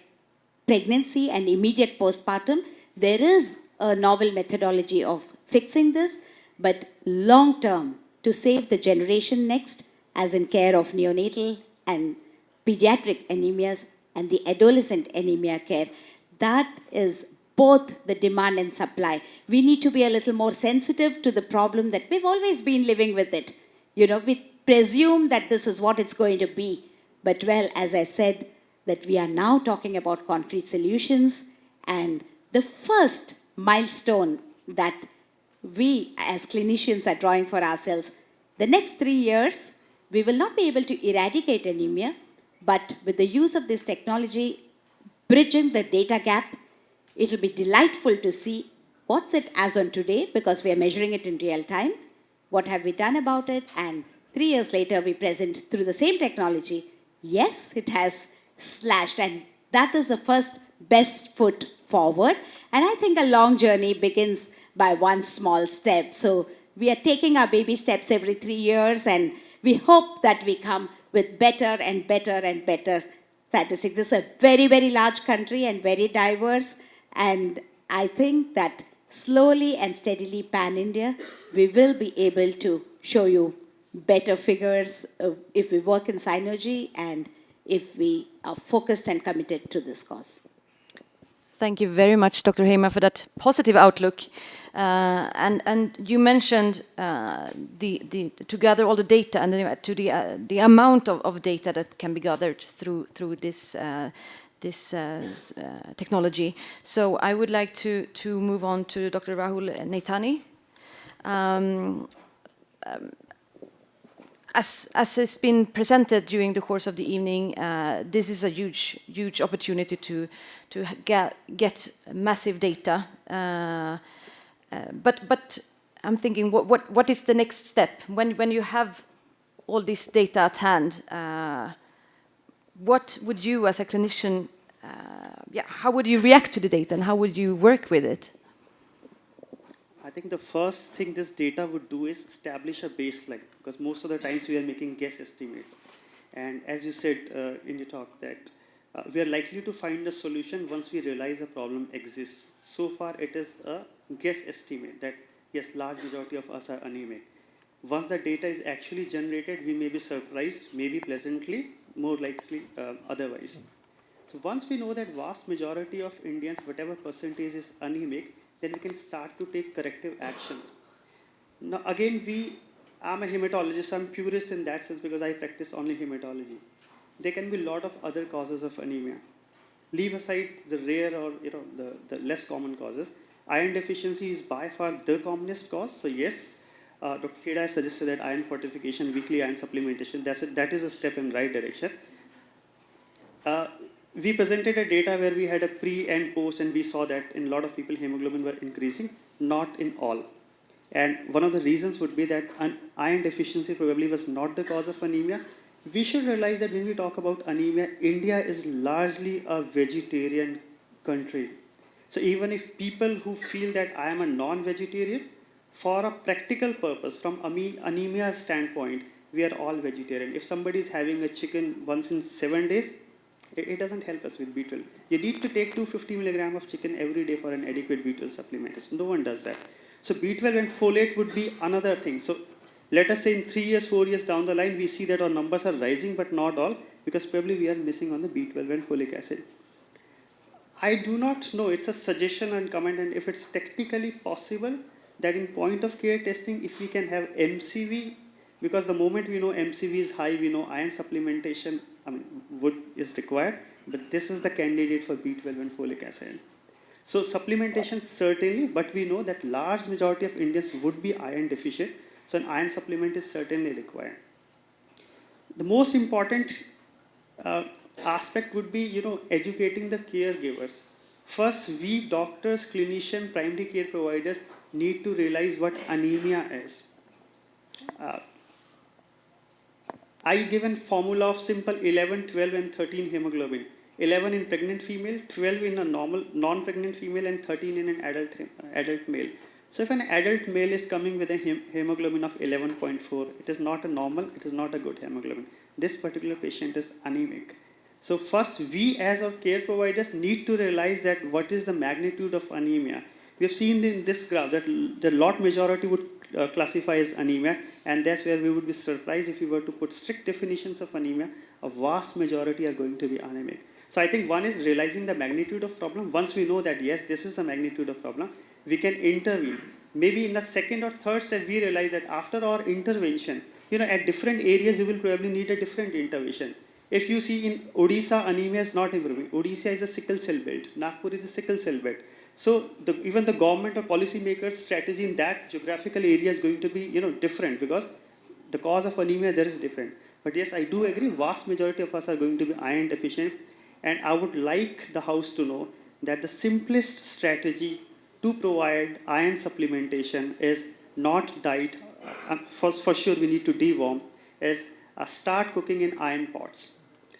pregnancy and immediate postpartum, there is a novel methodology of fixing this, but long term, to save the generation next, as in care of neonatal and pediatric anemias and the adolescent anemia care, that is both the demand and supply. We need to be a little more sensitive to the problem that we've always been living with it. You know, we presume that this is what it's going to be. But well, as I said, that we are now talking about concrete solutions, and the first milestone that we as clinicians are drawing for ourselves, the next 3 years, we will not be able to eradicate anemia, but with the use of this technology, bridging the data gap, it'll be delightful to see what's it as on today, because we are measuring it in real time. What have we done about it? And 3 years later, we present through the same technology, yes, it has slashed, and that is the first best foot forward. And I think a long journey begins by one small step. So we are taking our baby steps every 3 years, and we hope that we come with better and better and better statistics. This is a very, very large country and very diverse. And I think that slowly and steadily pan-India, we will be able to show you better figures if we work in synergy and if we are focused and committed to this cause. Thank you very much, Dr. Hema, for that positive outlook. And you mentioned to gather all the data and the amount of data that can be gathered through this technology. So I would like to move on to Dr. Rahul Naitani. As has been presented during the course of the evening, this is a huge opportunity to get massive data. But I'm thinking, what is the next step when you have all this data at hand? What would you, as a clinician, how would you react to the data, and how would you work with it? I think the first thing this data would do is establish a baseline, because most of the times we are making guess estimates. And as you said in your talk, that we are likely to find a solution once we realize a problem exists. So far, it is a guess estimate that, yes, large majority of us are anemic. Once the data is actually generated, we may be surprised, maybe pleasantly, more likely otherwise. So once we know that vast majority of Indians, whatever percentage is anemic, then we can start to take corrective actions. Now, again, I'm a hematologist, I'm purist in that sense because I practice only hematology. There can be a lot of other causes of anemia. Leave aside the rare or the less common causes. Iron deficiency is by far the commonest cause. So yes, Dr. Kheda suggested that iron fortification, weekly iron supplementation, that is a step in the right direction. We presented a data where we had a pre and post, and we saw that in a lot of people hemoglobin were increasing, not in all. And one of the reasons would be that iron deficiency probably was not the cause of anemia. We should realize that when we talk about anemia, India is largely a vegetarian country. So even if people who feel that I am a non-vegetarian, for a practical purpose, from anemia standpoint, we are all vegetarian. If somebody is having a chicken once in 7 days, it doesn't help us with B12. You need to take 250 milligram of chicken every day for an adequate B12 supplementation. No one does that. So B12 and folate would be another thing. So let us say in 3 years, 4 years down the line, we see that our numbers are rising, but not all, because probably we are missing on the B12 and folic acid. I do not know, it's a suggestion and comment, and if it's technically possible, that in point of care testing, if we can have MCV because the moment we know MCV is high, we know iron supplementation is required, but this is the candidate for B12 and folic acid. So supplementation certainly, but we know that large majority of Indians would be iron deficient, so an iron supplement is certainly required. The most important aspect would be, educating the caregivers. First, we doctors, clinicians, primary care providers need to realize what anemia is. I given formula of simple 11, 12 and 13 hemoglobin. 11 in pregnant female, 12 in a normal non-pregnant female and 13 in an adult male. So if an adult male is coming with a hemoglobin of 11.4, it is not a normal, it is not a good hemoglobin. This particular patient is anemic. So first, we as our care providers need to realize that what is the magnitude of anemia. We have seen in this graph that the lot majority would classify as anemia, and that's where we would be surprised if we were to put strict definitions of anemia. A vast majority are going to be anemic. So I think one is realizing the magnitude of problem. Once we know that yes, this is the magnitude of problem, we can intervene. Maybe in the second or third step, we realize that after our intervention, at different areas you will probably need a different intervention. If you see in Odisha, anemia is not improving. Odisha is a sickle cell belt. Nagpur is a sickle cell belt. So even the government or policy makers' strategy in that geographical area is going to be different, because the cause of anemia there is different. But yes, I do agree, vast majority of us are going to be iron deficient, and I would like the House to know that the simplest strategy to provide iron supplementation is not diet. For sure we need to deworm, is start cooking in iron pots.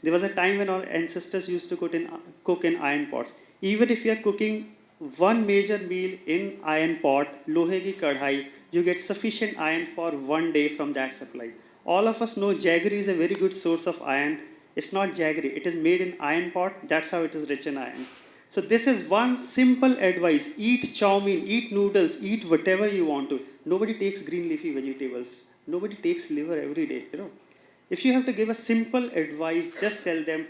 There was a time when our ancestors used to cook in iron pots. Even if you are cooking one major meal in iron pot, lohe ki kadhai, you get sufficient iron for 1 day from that supply. All of us know jaggery is a very good source of iron. It's not jaggery, it is made in iron pot, that's how it is rich in iron. So this is one simple advice: eat chow mein, eat noodles, eat whatever you want to. Nobody takes green leafy vegetables. Nobody takes liver every day, If you have to give a simple advice, just tell them,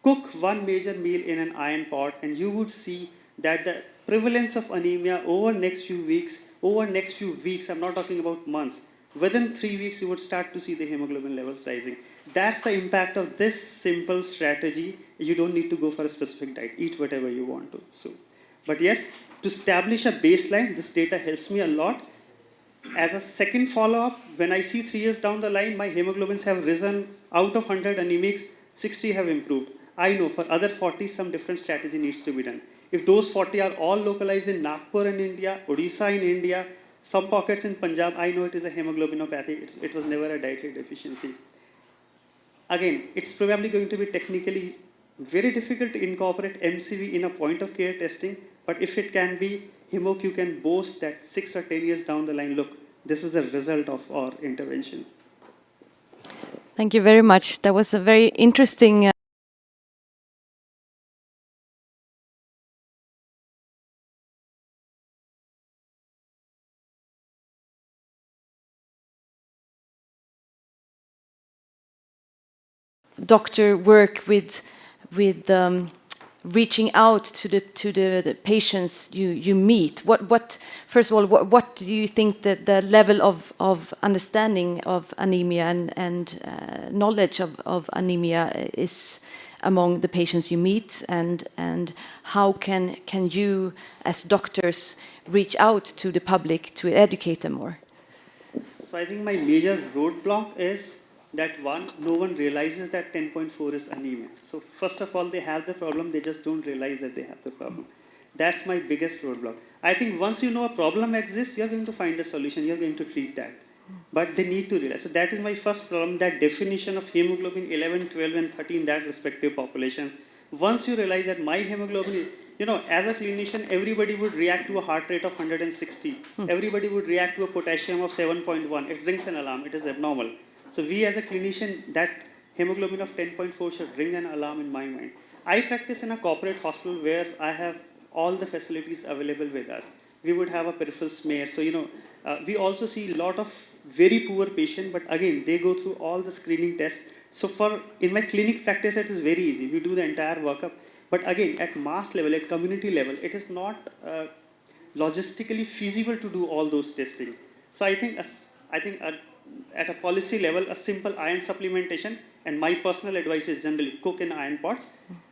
cook one major meal in an iron pot, and you would see that the prevalence of anemia over next few weeks, I'm not talking about months, within 3 weeks you would start to see the hemoglobin levels rising. That's the impact of this simple strategy. You don't need to go for a specific diet. Eat whatever you want to. But yes, to establish a baseline, this data helps me a lot. As a second follow-up, when I see 3 years down the line, my hemoglobins have risen. Out of 100 anemics, 60 have improved. I know for other 40, some different strategy needs to be done. If those 40 are all localized in Nagpur in India, Odisha in India, some pockets in Punjab, I know it is a hemoglobinopathy. It was never a dietary deficiency. Again, it's probably going to be technically very difficult to incorporate MCV in a point-of-care testing, but if it can be, HemoCue can boast that 6 or 10 years down the line, look, this is the result of our intervention. Thank you very much. That was a very interesting doctor work with reaching out to the patients you meet. First of all, what do you think that the level of understanding of anemia and knowledge of anemia is among the patients you meet, and how can you as doctors reach out to the public to educate them more? So I think my major roadblock is that no one realizes that 10.4 is anemia. So first of all, they have the problem, they just don't realize that they have the problem. That's my biggest roadblock. I think once you know a problem exists, you're going to find a solution, you're going to treat that. But they need to realize. So that is my first problem, that definition of hemoglobin 11, 12 and 13, that respective population. Once you realize that my hemoglobin is, as a clinician, everybody would react to a heart rate of 160. Everybody would react to a potassium of 7.1. It rings an alarm, it is abnormal. So we as a clinician, that hemoglobin of 10.4 should ring an alarm in my mind. I practice in a corporate hospital where I have all the facilities available with us. We would have a peripheral smear. So, we also see a lot of very poor patients, but again, they go through all the screening tests. So in my clinic practice, it is very easy. We do the entire workup. But again, at mass level, at community level, it is not logistically feasible to do all those testing. So I think at a policy level, a simple iron supplementation, and my personal advice is generally cook in iron pots.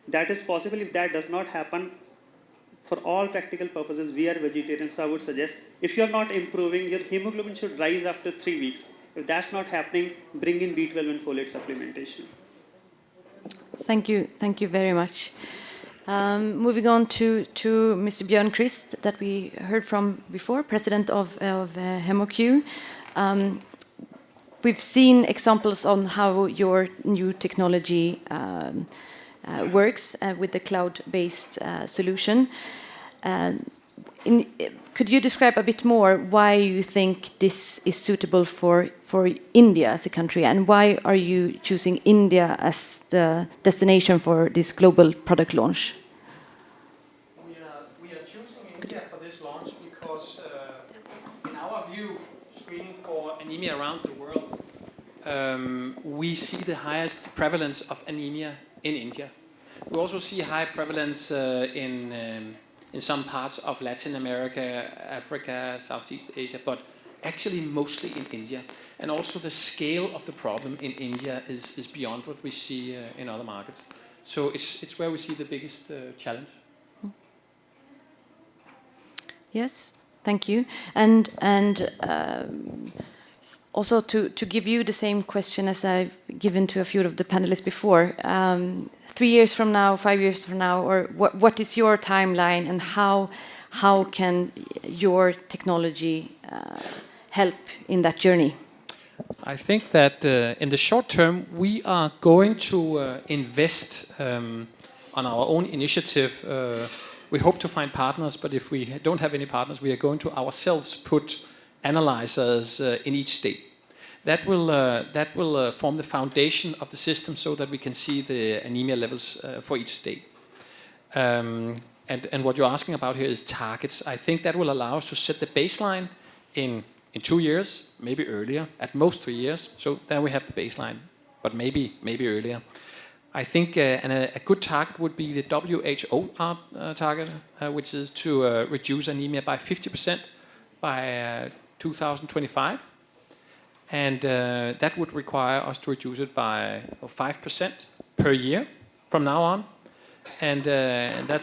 That is possible. If that does not happen, for all practical purposes, we are vegetarians, so I would suggest if you're not improving, your hemoglobin should rise after 3 weeks. If that's not happening, bring in B12 and folate supplementation. Thank you very much. Moving on to Mr. Björn Christ that we heard from before, president of HemoCue. We've seen examples on how your new technology works with the cloud-based solution. Could you describe a bit more why you think this is suitable for India as a country, and why are you choosing India as the destination for this global product launch? We are choosing India for this launch because, in our view, screening for anemia around the world, we see the highest prevalence of anemia in India. We also see high prevalence in some parts of Latin America, Africa, Southeast Asia, but actually mostly in India. And also the scale of the problem in India is beyond what we see in other markets. So it's where we see the biggest challenge. Yes, thank you. And also to give you the same question as I've given to a few of the panelists before. 3 years from now, 5 years from now, or what is your timeline, and how can your technology help in that journey? I think that in the short term, we are going to invest on our own initiative. We hope to find partners, but if we don't have any partners, we are going to ourselves put analyzers in each state. That will form the foundation of the system so that we can see the anemia levels for each state. And what you're asking about here is targets. I think that will allow us to set the baseline in 2 years, maybe earlier, at most 3 years. So then we have the baseline, but maybe earlier. I think a good target would be the WHO target, which is to reduce anemia by 50% by 2025. And that would require us to reduce it by 5% per year from now on. And that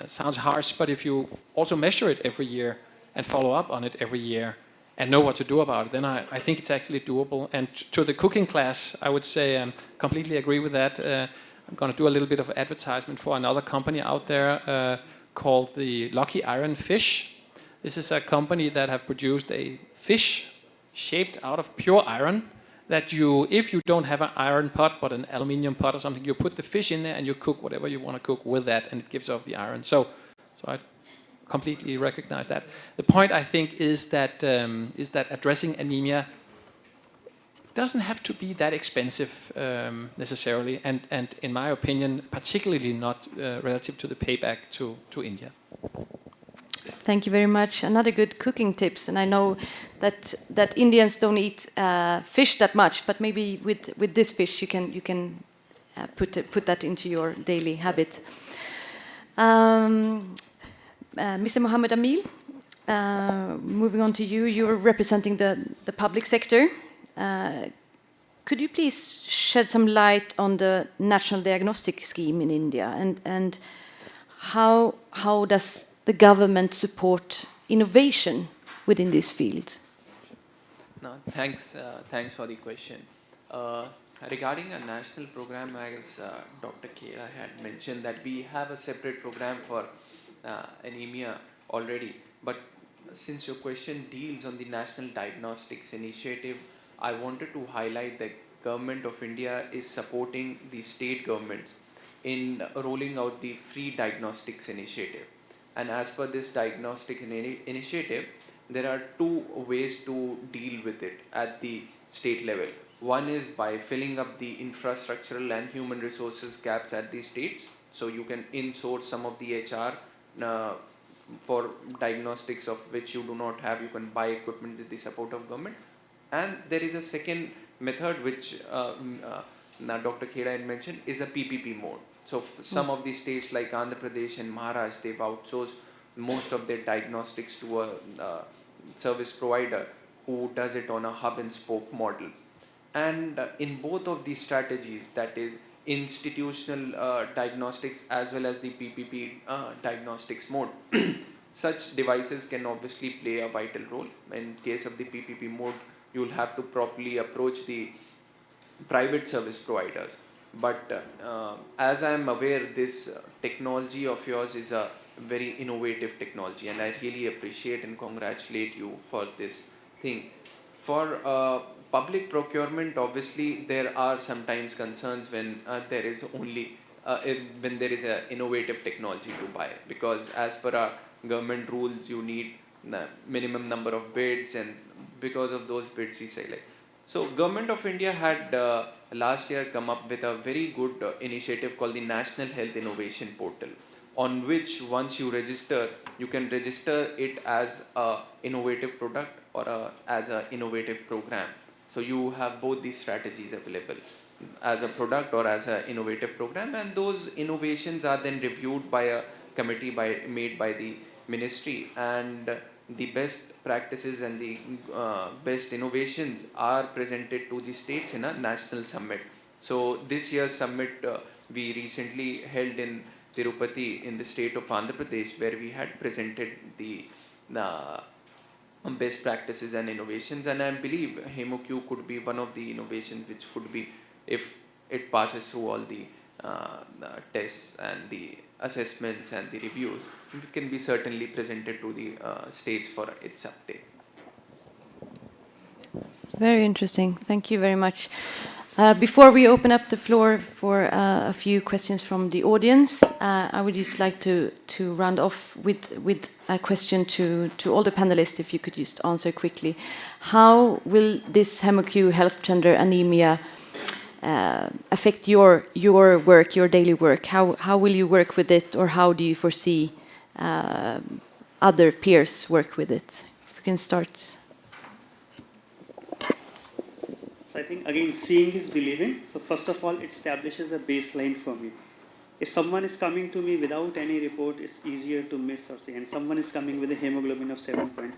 sounds harsh, but if you also measure it every year and follow up on it every year and know what to do about it, then I think it's actually doable. And to the cooking class, I would say I completely agree with that. I'm going to do a little bit of advertisement for another company out there called the Lucky Iron Fish. This is a company that have produced a fish shaped out of pure iron that if you don't have an iron pot but an aluminium pot or something, you put the fish in there and you cook whatever you want to cook with that, and it gives off the iron. So I completely recognize that. The point, I think, is that addressing anemia doesn't have to be that expensive necessarily, and in my opinion, particularly not relative to the payback to India. Thank you very much. Another good cooking tips, and I know that Indians don't eat fish that much, but maybe with this fish you can put that into your daily habit. Mr. Mohammed Amil, moving on to you. You're representing the public sector. Could you please shed some light on the National Diagnostic Scheme in India, and how does the government support innovation within this field? No, thanks for the question. Regarding a national program, as Dr. Khera had mentioned, that we have a separate program for anemia already. But since your question deals on the National Diagnostics Initiative, I wanted to highlight that Government of India is supporting the state governments in rolling out the free diagnostics initiative. And as per this diagnostic initiative, there are 2 ways to deal with it at the state level. One is by filling up the infrastructural and human resources gaps at the states. So you can in-source some of the HR for diagnostics of which you do not have. You can buy equipment with the support of government. And there is a second method which Dr. Khera had mentioned, is a PPP mode. So some of the states like Andhra Pradesh and Maharashtra, they've outsourced most of their diagnostics to a service provider who does it on a hub and spoke model. And in both of these strategies, that is institutional diagnostics as well as the PPP diagnostics mode, such devices can obviously play a vital role. In case of the PPP mode, you will have to properly approach the private service providers. But as I am aware, this technology of yours is a very innovative technology, and I really appreciate and congratulate you for this thing. For public procurement, obviously there are sometimes concerns when there is only when there is an innovative technology to buy, because as per our government rules, you need minimum number of bids, and because of those bids, we say like. So Government of India had last year come up with a very good initiative called the National Health Innovation Portal, on which once you register, you can register it as a innovative product or as an innovative program. So you have both these strategies available, as a product or as an innovative program, and those innovations are then reviewed by a committee made by the ministry, and the best practices and the best innovations are presented to the states in a national summit. So this year's summit we recently held in Tirupati in the state of Andhra Pradesh, where we had presented the best practices and innovations, and I believe HemoCue could be one of the innovations which could be, if it passes through all the tests and the assessments and the reviews, it can be certainly presented to the states for its uptake. Very interesting. Thank you very much. Before we open up the floor for a few questions from the audience, I would just like to round off with a question to all the panelists, if you could just answer quickly. How will this HemoCue Healthtrender Anemia affect your work, your daily work? How will you work with it, or how do you foresee other peers work with it? If we can start. So I think, again, seeing is believing. So first of all, it establishes a baseline for me. If someone is coming to me without any report, it's easier to miss or see. And someone is coming with a hemoglobin of 7.4.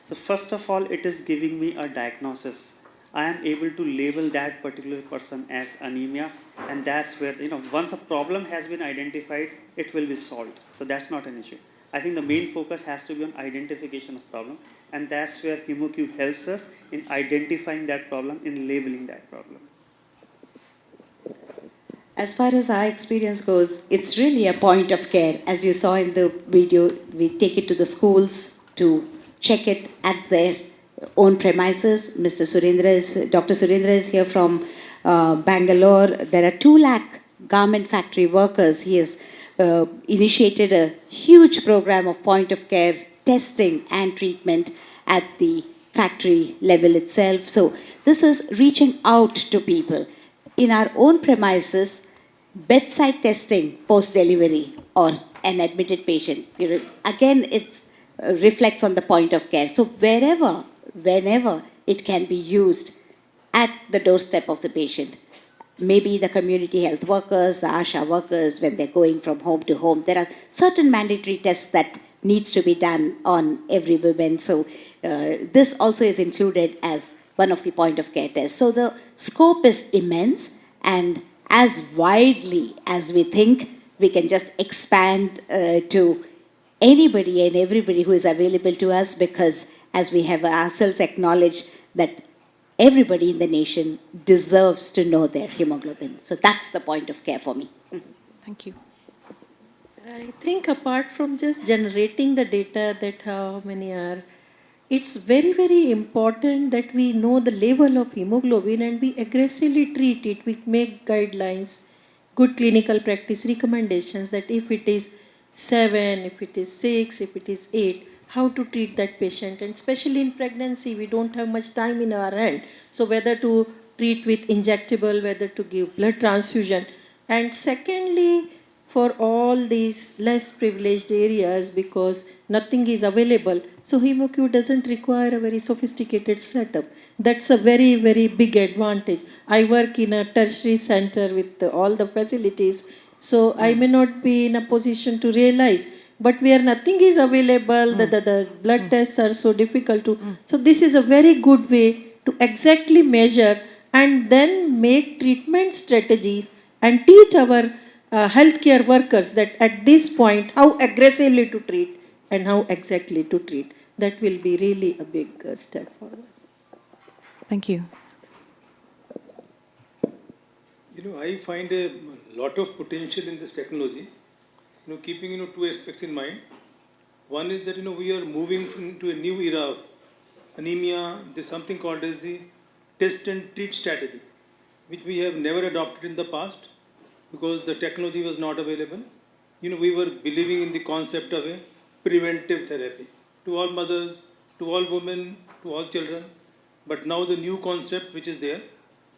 So first of all, it is giving me a diagnosis. I am able to label that particular person as anemia, and that's where, once a problem has been identified, it will be solved. So that's not an issue. I think the main focus has to be on identification of problem, and that's where HemoCue helps us in identifying that problem, in labeling that problem. As far as our experience goes, it's really a point of care. As you saw in the video, we take it to the schools to check it at their own premises. Dr. Surendra is here from Bangalore. There are 2 lakh garment factory workers. He has initiated a huge program of point of care testing and treatment at the factory level itself. So this is reaching out to people. In our own premises, bedside testing post-delivery or an admitted patient, again, it reflects on the point of care. So wherever, whenever it can be used at the doorstep of the patient. Maybe the community health workers, the ASHA workers, when they're going from home to home, there are certain mandatory tests that needs to be done on every woman. So this also is included as one of the point of care tests. So the scope is immense, and as widely as we think, we can just expand to anybody and everybody who is available to us, because as we have ourselves acknowledged that everybody in the nation deserves to know their hemoglobin. So that's the point of care for me. Thank you. I think apart from just generating the data that how many are, it's very, very important that we know the level of hemoglobin and we aggressively treat it. We make guidelines, good clinical practice recommendations that if it is 7, if it is 6, if it is 8, how to treat that patient. And especially in pregnancy, we don't have much time in our hand. So whether to treat with injectable, whether to give blood transfusion. And secondly, for all these less privileged areas, because nothing is available, so HemoCue doesn't require a very sophisticated setup. That's a very, very big advantage. I work in a tertiary center with all the facilities, so I may not be in a position to realize. but where nothing is available, the blood tests are so difficult to. So this is a very good way to exactly measure and then make treatment strategies and teach our healthcare workers that at this point how aggressively to treat and how exactly to treat. That will be really a big step forward. Thank you. I find a lot of potential in this technology. Keeping two aspects in mind. One is that we are moving into a new era of anemia. There's something called as the test and treat strategy, which we have never adopted in the past because the technology was not available. We were believing in the concept of a preventive therapy to all mothers, to all women, to all children. But now the new concept which is there,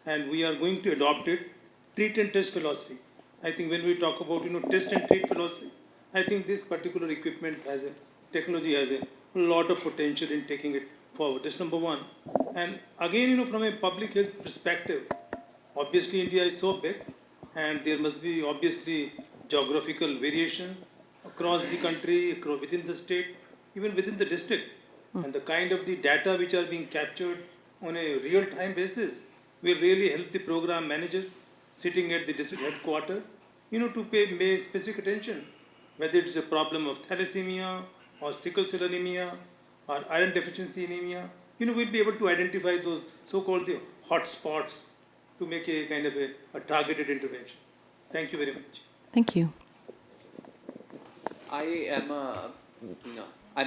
and we are going to adopt it, treat and test philosophy. I think when we talk about test and treat philosophy, I think this particular equipment has a technology has a lot of potential in taking it forward. That's number one. And again, from a public health perspective, obviously India is so big, and there must be obviously geographical variations across the country, within the state, even within the district. And the kind of the data which are being captured on a real-time basis will really help the program managers sitting at the district headquarters, to pay specific attention, whether it's a problem of thalassemia or sickle cell anemia or iron deficiency anemia. We'll be able to identify those so-called the hot spots to make a kind of a targeted intervention. Thank you very much. Thank you. I'm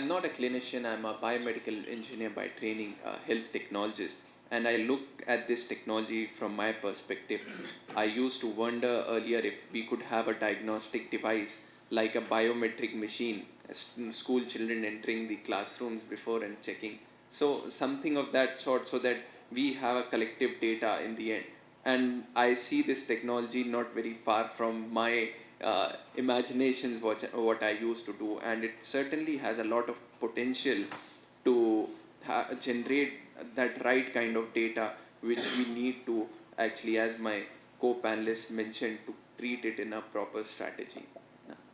not a clinician, I'm a biomedical engineer by training, health technologist. And I look at this technology from my perspective. I used to wonder earlier if we could have a diagnostic device like a biometric machine, school children entering the classrooms before and checking. So something of that sort, so that we have a collective data in the end. And I see this technology not very far from my imaginations, what I used to do. And it certainly has a lot of potential to generate that right kind of data which we need to actually, as my co-panelists mentioned, to treat it in a proper strategy.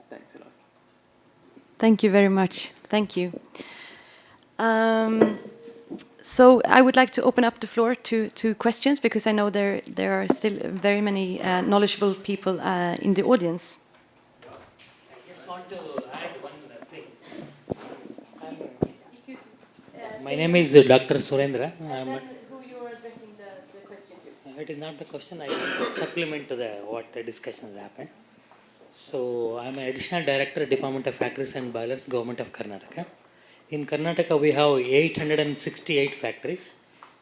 Thanks a lot. Thank you very much. Thank you. So I would like to open up the floor to questions, because I know there are still very many knowledgeable people in the audience. I just want to add one thing. My name is Dr. Surendra. Who you are addressing the question to? It is not the question. I want to supplement to what the discussions happened. So I am an additional director, Department of Factories and Boilers, Government of Karnataka. In Karnataka, we have 868 factories,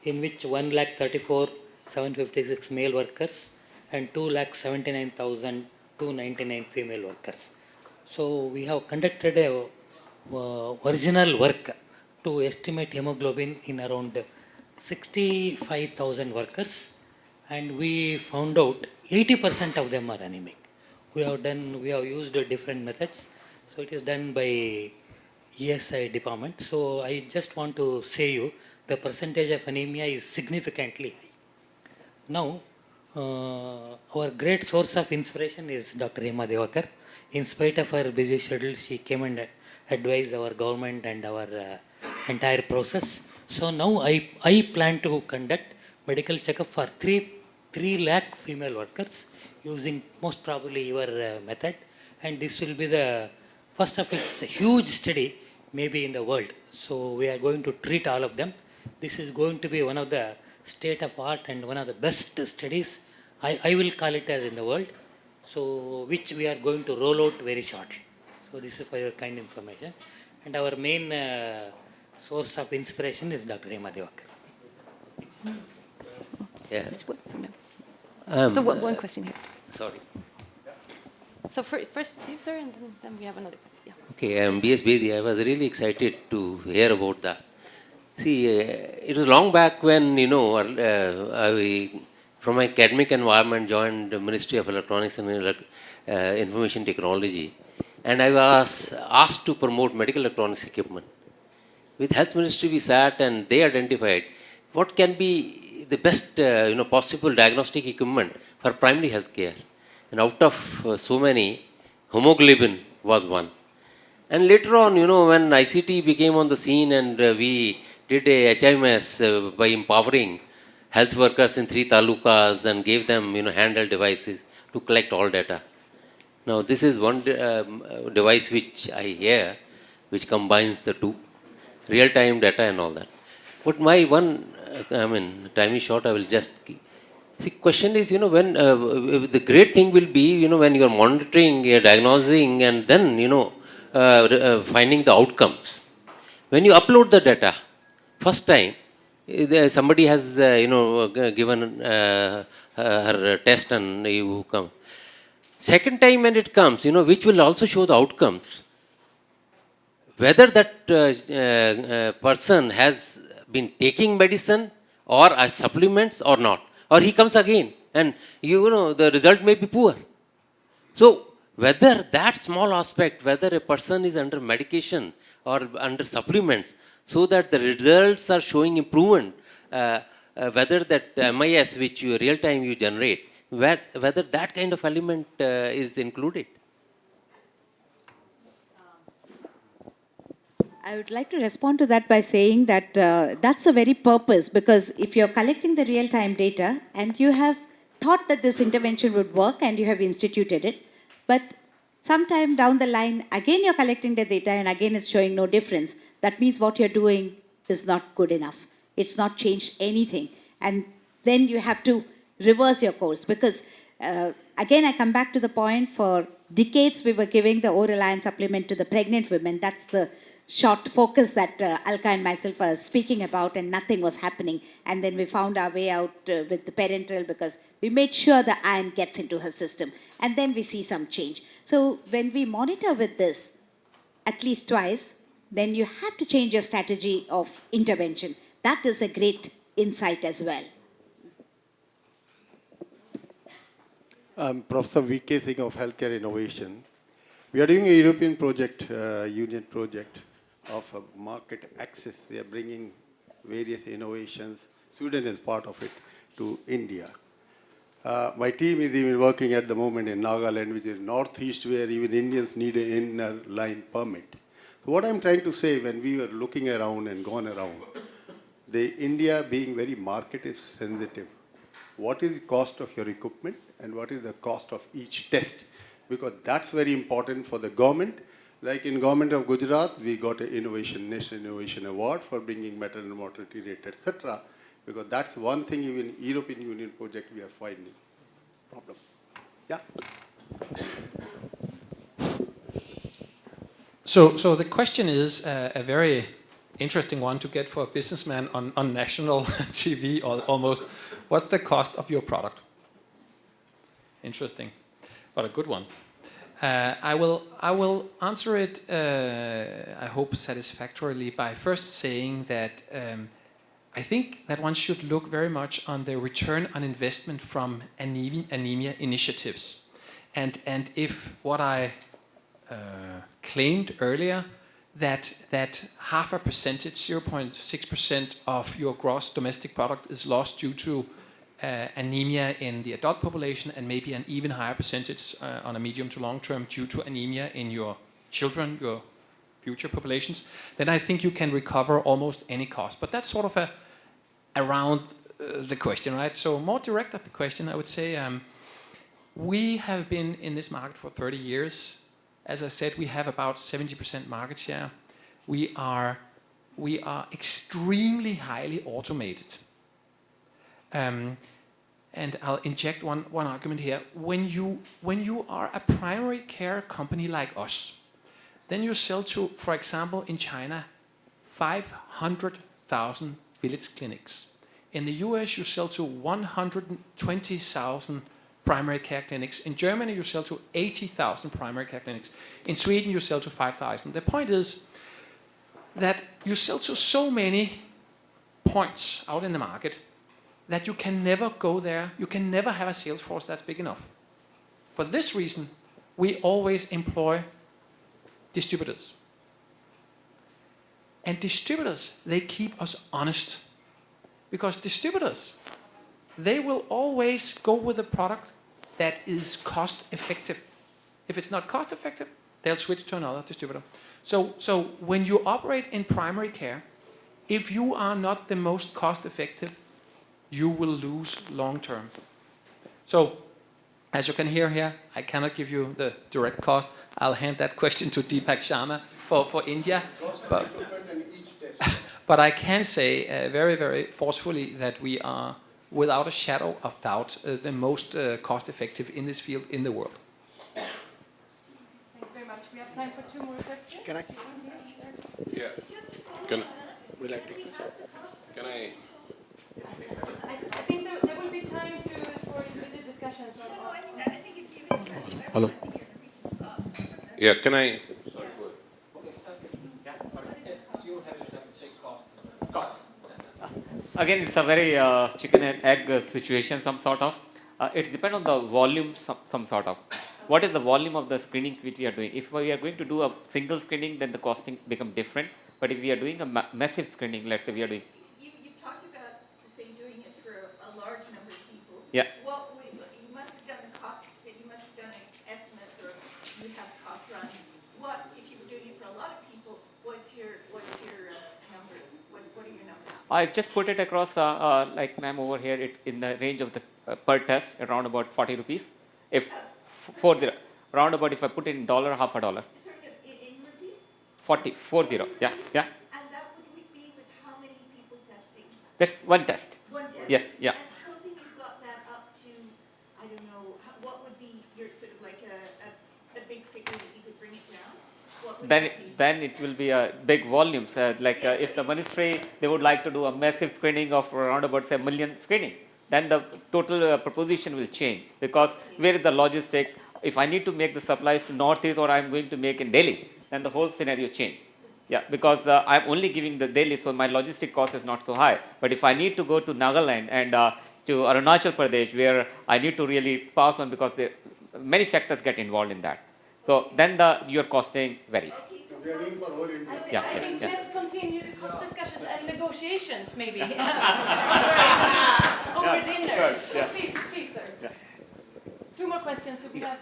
in which 1,34,756 male workers and 2,79,299 female workers. So we have conducted a original work to estimate hemoglobin in around 65,000 workers, and we found out 80% of them are anemic. We have used different methods. So it is done by ESI department. So I just want to say you, the percentage of anemia is significantly high. Now, our great source of inspiration is Dr. Hema Devakar. In spite of her busy schedule, she came and advised our government and our entire process. So now I plan to conduct medical checkup for 3 lakh female workers using most probably your method, and this will be the first of its huge study maybe in the world. So we are going to treat all of them. This is going to be one of the state of art and one of the best studies, I will call it as in the world, so which we are going to roll out very shortly. So this is for your kind information. And our main source of inspiration is Dr. Hema Devakar. Yes. So one question here. Sorry. So first you, sir, and then we have another question. Yeah. Okay, I am B.S. Bedi. I was really excited to hear about that. See, it was long back when, I, from my academic environment, joined the Ministry of Electronics and Information Technology, and I was asked to promote medical electronics equipment. With Health Ministry, we sat and they identified what can be the best, possible diagnostic equipment for primary health care. And out of so many, hemoglobin was one. And later on, when ICT became on the scene and we did a HIMS by empowering health workers in 3 talukas and gave them, handheld devices to collect all data. Now, this is one device which I hear, which combines the two, real-time data and all that. But my one, time is short, I will just... See, question is, when the great thing will be, when you are monitoring, you're diagnosing, and then, finding the outcomes. When you upload the data, first time, somebody has, given her test and you come. Second time when it comes, which will also show the outcomes. Whether that person has been taking medicine or supplements or not. Or he comes again and the result may be poor. So whether that small aspect, whether a person is under medication or under supplements, so that the results are showing improvement, whether that MIS which you real time you generate, whether that kind of element is included. I would like to respond to that by saying that that's the very purpose, because if you're collecting the real-time data and you have thought that this intervention would work and you have instituted it, but sometime down the line, again you're collecting the data and again it's showing no difference, that means what you're doing is not good enough. It's not changed anything. And then you have to reverse your course, because again I come back to the point, for decades we were giving the oral iron supplement to the pregnant women. That's the short focus that Alka and myself are speaking about, and nothing was happening. And then we found our way out with the parenteral, because we made sure the iron gets into her system. And then we see some change. So when we monitor with this at least twice, then you have to change your strategy of intervention. That is a great insight as well. I'm Professor V.K. Singh of Healthcare Innovation. We are doing a European project, union project of market access. We are bringing various innovations, Sweden is part of it, to India. My team is even working at the moment in Nagaland, which is northeast, where even Indians need an inner line permit. So what I'm trying to say, when we were looking around and gone around, the India being very market is sensitive. What is the cost of your equipment and what is the cost of each test? Because that's very important for the government. Like in government of Gujarat, we got an National Innovation Award for bringing maternal mortality rate, etc. Because that's one thing even European Union project we are finding problem. Yeah. So the question is a very interesting one to get for a businessman on national TV almost. What's the cost of your product? Interesting, but a good one. I will answer it, I hope satisfactorily, by first saying that I think that one should look very much on the return on investment from anemia initiatives. And if what I claimed earlier, that 0.5%, 0.6% of your gross domestic product is lost due to anemia in the adult population, and maybe an even higher percentage on a medium to long term due to anemia in your children, your future populations, then I think you can recover almost any cost. But that's sort of around the question, right? So more direct at the question, I would say we have been in this market for 30 years. As I said, we have about 70% market share. We are extremely highly automated. And I'll inject one argument here. When you are a primary care company like us, then you sell to, for example, in China, 500,000 village clinics. In the US, you sell to 120,000 primary care clinics. In Germany, you sell to 80,000 primary care clinics. In Sweden, you sell to 5,000. The point is that you sell to so many points out in the market that you can never go there. You can never have a sales force that's big enough. For this reason, we always employ distributors. And distributors, they keep us honest. Because distributors, they will always go with a product that is cost effective. If it's not cost effective, they'll switch to another distributor. So when you operate in primary care, if you are not the most cost effective, you will lose long term. So as you can hear here, I cannot give you the direct cost. I'll hand that question to Deepak Sharma for India. But I can say very, very forcefully that we are, without a shadow of doubt, the most cost-effective in this field in the world. Thank you very much. We have time for 2 more questions. Can I? Yeah. Can I? I think there will be time for individual discussions. Hello. Yeah, can I? Again, it's a very chicken and egg situation, some sort of. It depends on the volume, some sort of. What is the volume of the screening which we are doing? If we are going to do a single screening, then the costing become different. But if we are doing a massive screening, let's say we are doing. You talked about, say, doing it for a large number of people. Yeah. Well, you must have done the cost, you must have done estimates, or you have cost runs. What, if you were doing it for a lot of people, what's your number? What are your numbers? I just put it across, like ma'am over here, it in the range of the per test, around about 40 rupees. If round about, if I put it in dollar, half a dollar. Sorry, in rupees? 40, yeah. And that would be with how many people testing? That's one test. One test? Yes, yeah. And supposing you've got that up to, I don't know, what would be your sort of like a big figure that you could bring it down? What would that be? Then it will be a big volumes. If the ministry, they would like to do a massive screening of around about, say, 1 million screening, then the total proposition will change, because where is the logistic? If I need to make the supplies to Northeast, or I'm going to make in Delhi, then the whole scenario change. Yeah, because I'm only giving the Delhi, so my logistic cost is not so high. But if I need to go to Nagaland and to Arunachal Pradesh, where I need to really pass on, because many factors get involved in that. So then your costing varies. I think let's continue the cost discussions and negotiations, maybe. Over dinner. Good, So yeah. please, sir. Yeah. 2 more questions. So we have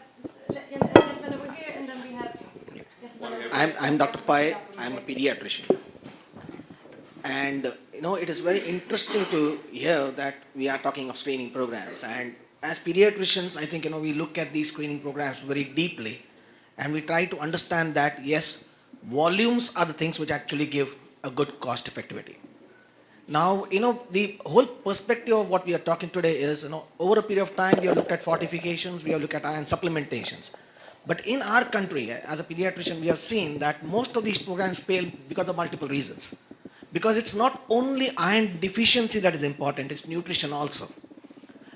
a gentleman over here, and then we have. I'm Dr. Pai. I'm a pediatrician. And it is very interesting to hear that we are talking of screening programs. And as pediatricians, I think we look at these screening programs very deeply, and we try to understand that yes, volumes are the things which actually give a good cost effectivity. Now, the whole perspective of what we are talking today is, over a period of time, we have looked at fortifications, we have looked at iron supplementations. But in our country, as a pediatrician, we have seen that most of these programs fail because of multiple reasons. Because it's not only iron deficiency that is important, it's nutrition also.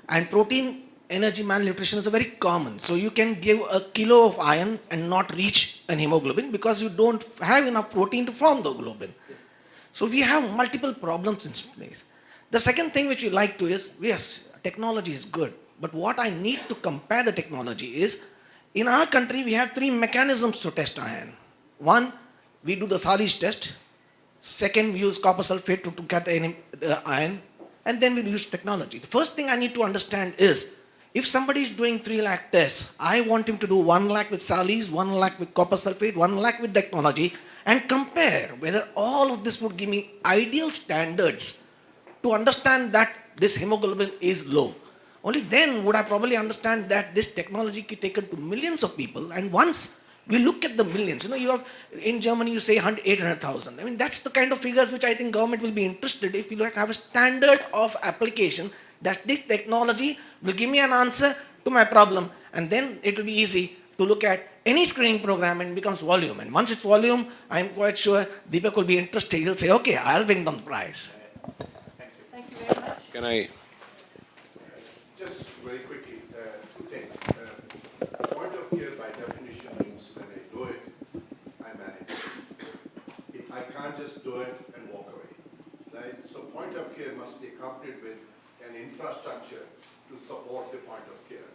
And protein energy malnutrition is very common. So you can give a kilo of iron and not reach an hemoglobin because you don't have enough protein to form the globin. So we have multiple problems in place. The second thing which we like to is, yes, technology is good, but what I need to compare the technology is, in our country we have 3 mechanisms to test iron. One, we do the Salis test. Second, we use copper sulfate to get the iron, and then we use technology. The first thing I need to understand is, if somebody is doing 3 lakh tests, I want him to do 1 lakh with Salis, 1 lakh with copper sulfate, 1 lakh with technology, and compare whether all of this would give me ideal standards to understand that this hemoglobin is low. Only then would I probably understand that this technology can be taken to millions of people, and once we look at the millions, you have, in Germany you say 800,000. I mean, that's the kind of figures which I think government will be interested if you have a standard of application that this technology will give me an answer to my problem, and then it will be easy to look at any screening program and it becomes volume. And once it's volume, I'm quite sure Deepak will be interested. He'll say, okay, I'll bring them the prize. Thank you very much. Can I? Just very quickly, 2 things. Point of care by definition means when I do it, I manage it. I can't just do it and walk away. Right? So point of care must be accompanied with an infrastructure to support the point of care.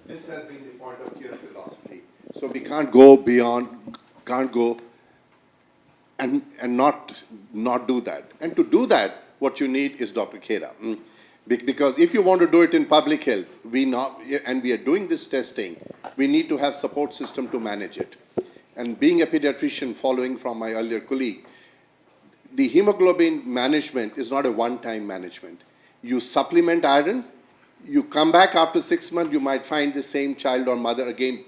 This has been the point of care philosophy. So we can't go beyond, can't go and not do that. And to do that, what you need is Dr. Khera. Because if you want to do it in public health, and we are doing this testing, we need to have support system to manage it. and being a pediatrician following from my earlier colleague, the hemoglobin management is not a one-time management. You supplement iron, you come back after 6 months, you might find the same child or mother again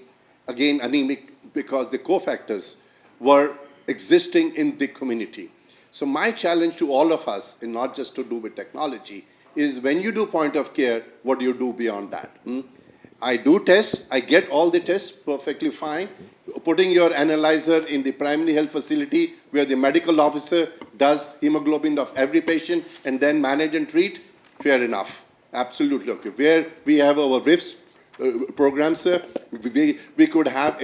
anemic because the cofactors were existing in the community. So my challenge to all of us, and not just to do with technology, is when you do point of care, what do you do beyond that? I do tests, I get all the tests perfectly fine. Putting your analyzer in the primary health facility where the medical officer does hemoglobin of every patient and then manage and treat, fair enough. Absolutely okay. Where we have our RIFs programs, sir, we could have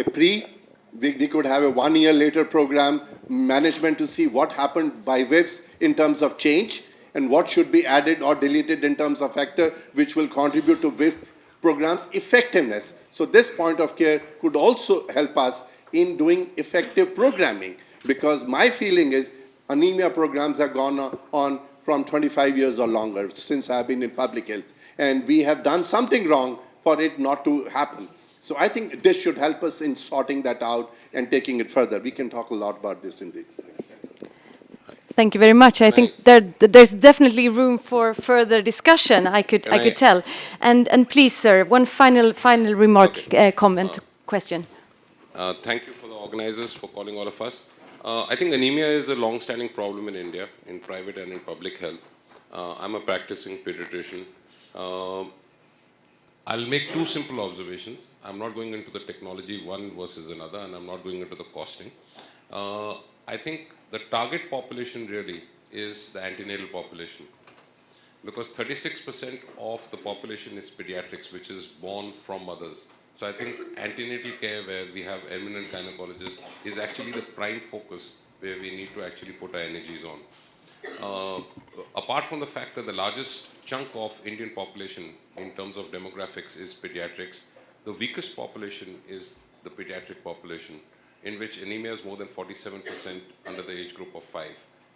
we could have a 1 year later program management to see what happened by WIPs in terms of change and what should be added or deleted in terms of factor which will contribute to WIP programs effectiveness. So this point of care could also help us in doing effective programming, because my feeling is anemia programs have gone on from 25 years or longer since I've been in public health, and we have done something wrong for it not to happen. So I think this should help us in sorting that out and taking it further. We can talk a lot about this indeed. Thank you very much. I think there's definitely room for further discussion. I could tell. And please, sir, one final remark, comment, question. Thank you for the organizers for calling all of us. I think anemia is a long-standing problem in India, in private and in public health. I'm a practicing pediatrician. I'll make two simple observations. I'm not going into the technology one versus another, and I'm not going into the costing. I think the target population really is the antenatal population, because 36% of the population is pediatrics, which is born from mothers. So I think antenatal care, where we have eminent gynecologists, is actually the prime focus where we need to actually put our energies on. Apart from the fact that the largest chunk of Indian population in terms of demographics is pediatrics, the weakest population is the pediatric population, in which anemia is more than 47% under the age group of 5.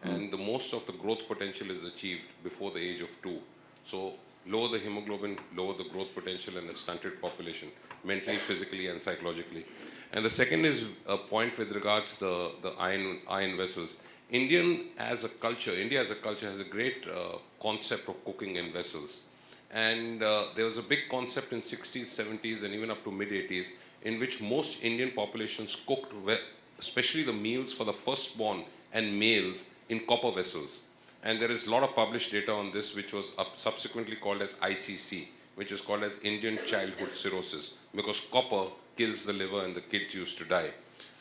And the most of the growth potential is achieved before the age of 2. So lower the hemoglobin, lower the growth potential in a stunted population, mentally, physically, and psychologically. And the second is a point with regards to the iron vessels. India as a culture has a great concept of cooking in vessels. And there was a big concept in 60s, 70s, and even up to mid-80s, in which most Indian populations cooked, especially the meals for the firstborn and males, in copper vessels. And there is a lot of published data on this, which was subsequently called as ICC, which is called as Indian childhood cirrhosis, because copper kills the liver and the kids used to die.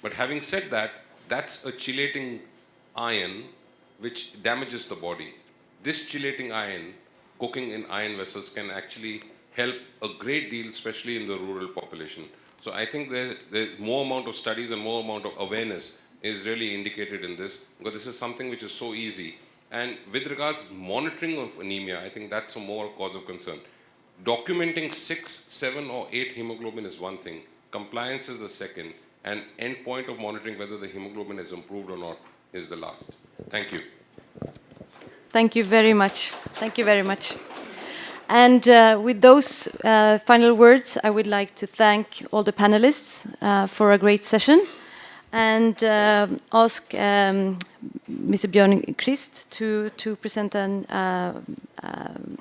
But having said that, that's a chelating iron which damages the body. This chelating iron, cooking in iron vessels, can actually help a great deal, especially in the rural population. So I think there's more amount of studies and more amount of awareness is really indicated in this, because this is something which is so easy. And with regards to monitoring of anemia, I think that's a more cause of concern. Documenting 6, 7, or 8 hemoglobin is one thing. Compliance is the second. And endpoint of monitoring whether the hemoglobin is improved or not is the last. Thank you. Thank you very much. Thank you very much. And with those final words, I would like to thank all the panelists for a great session, and ask Mr. Björn Christ to present a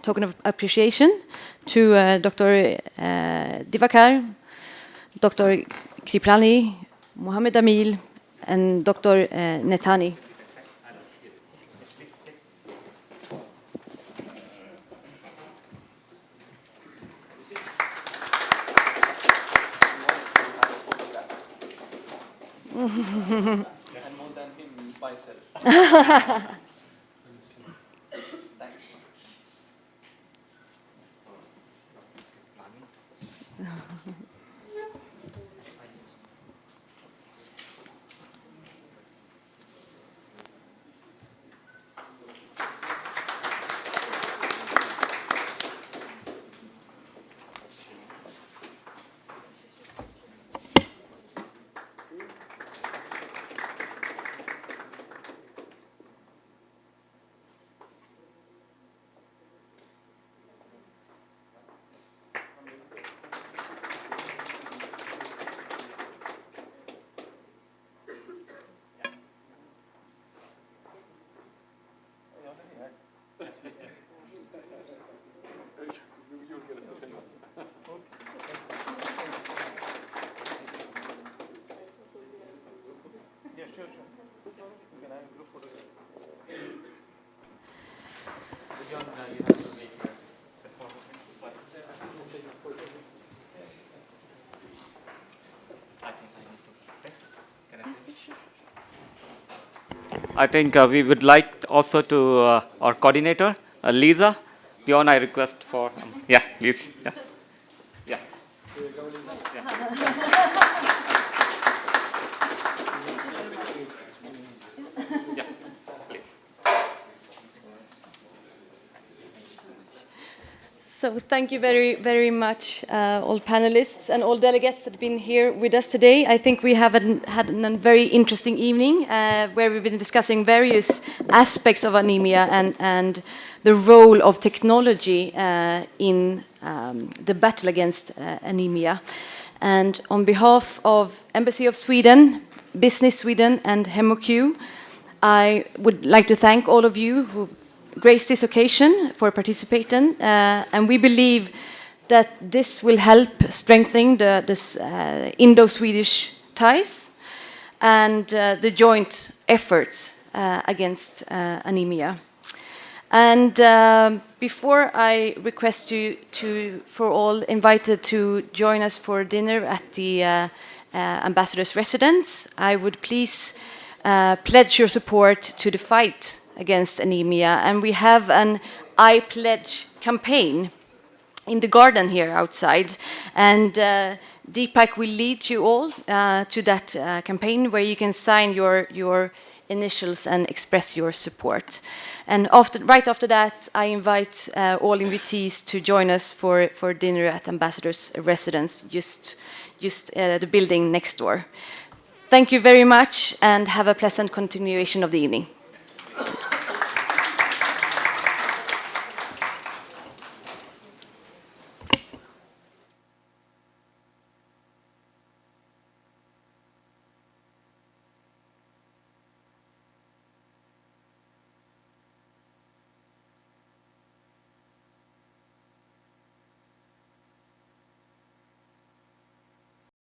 token of appreciation to Dr. Divakar, Dr. Kriplani, Mohammed Amil, and Dr. Netani. And more than him myself. Thanks. Bjorn, you have to make your response. I think we would like also to our coordinator, Lisa. Bjorn, I request for, yeah, please. Yeah. Yeah. Yeah, please. So thank you very, very much, all panelists and all delegates that have been here with us today. I think we have had a very interesting evening where we've been discussing various aspects of anemia and the role of technology in the battle against anemia. And on behalf of Embassy of Sweden, Business Sweden and HemoCue, I would like to thank all of you who graced this occasion for participating, and we believe that this will help strengthen the Indo-Swedish ties and the joint efforts against anemia. And before I request you for all invited to join us for dinner at the ambassador's residence, I would please pledge your support to the fight against anemia. And we have an I Pledge campaign in the garden here outside. And Deepak will lead you all to that campaign where you can sign your initials and express your support. And right after that, I invite all invitees to join us for dinner at Ambassador's Residence, just the building next door. Thank you very much and have a pleasant continuation of the evening.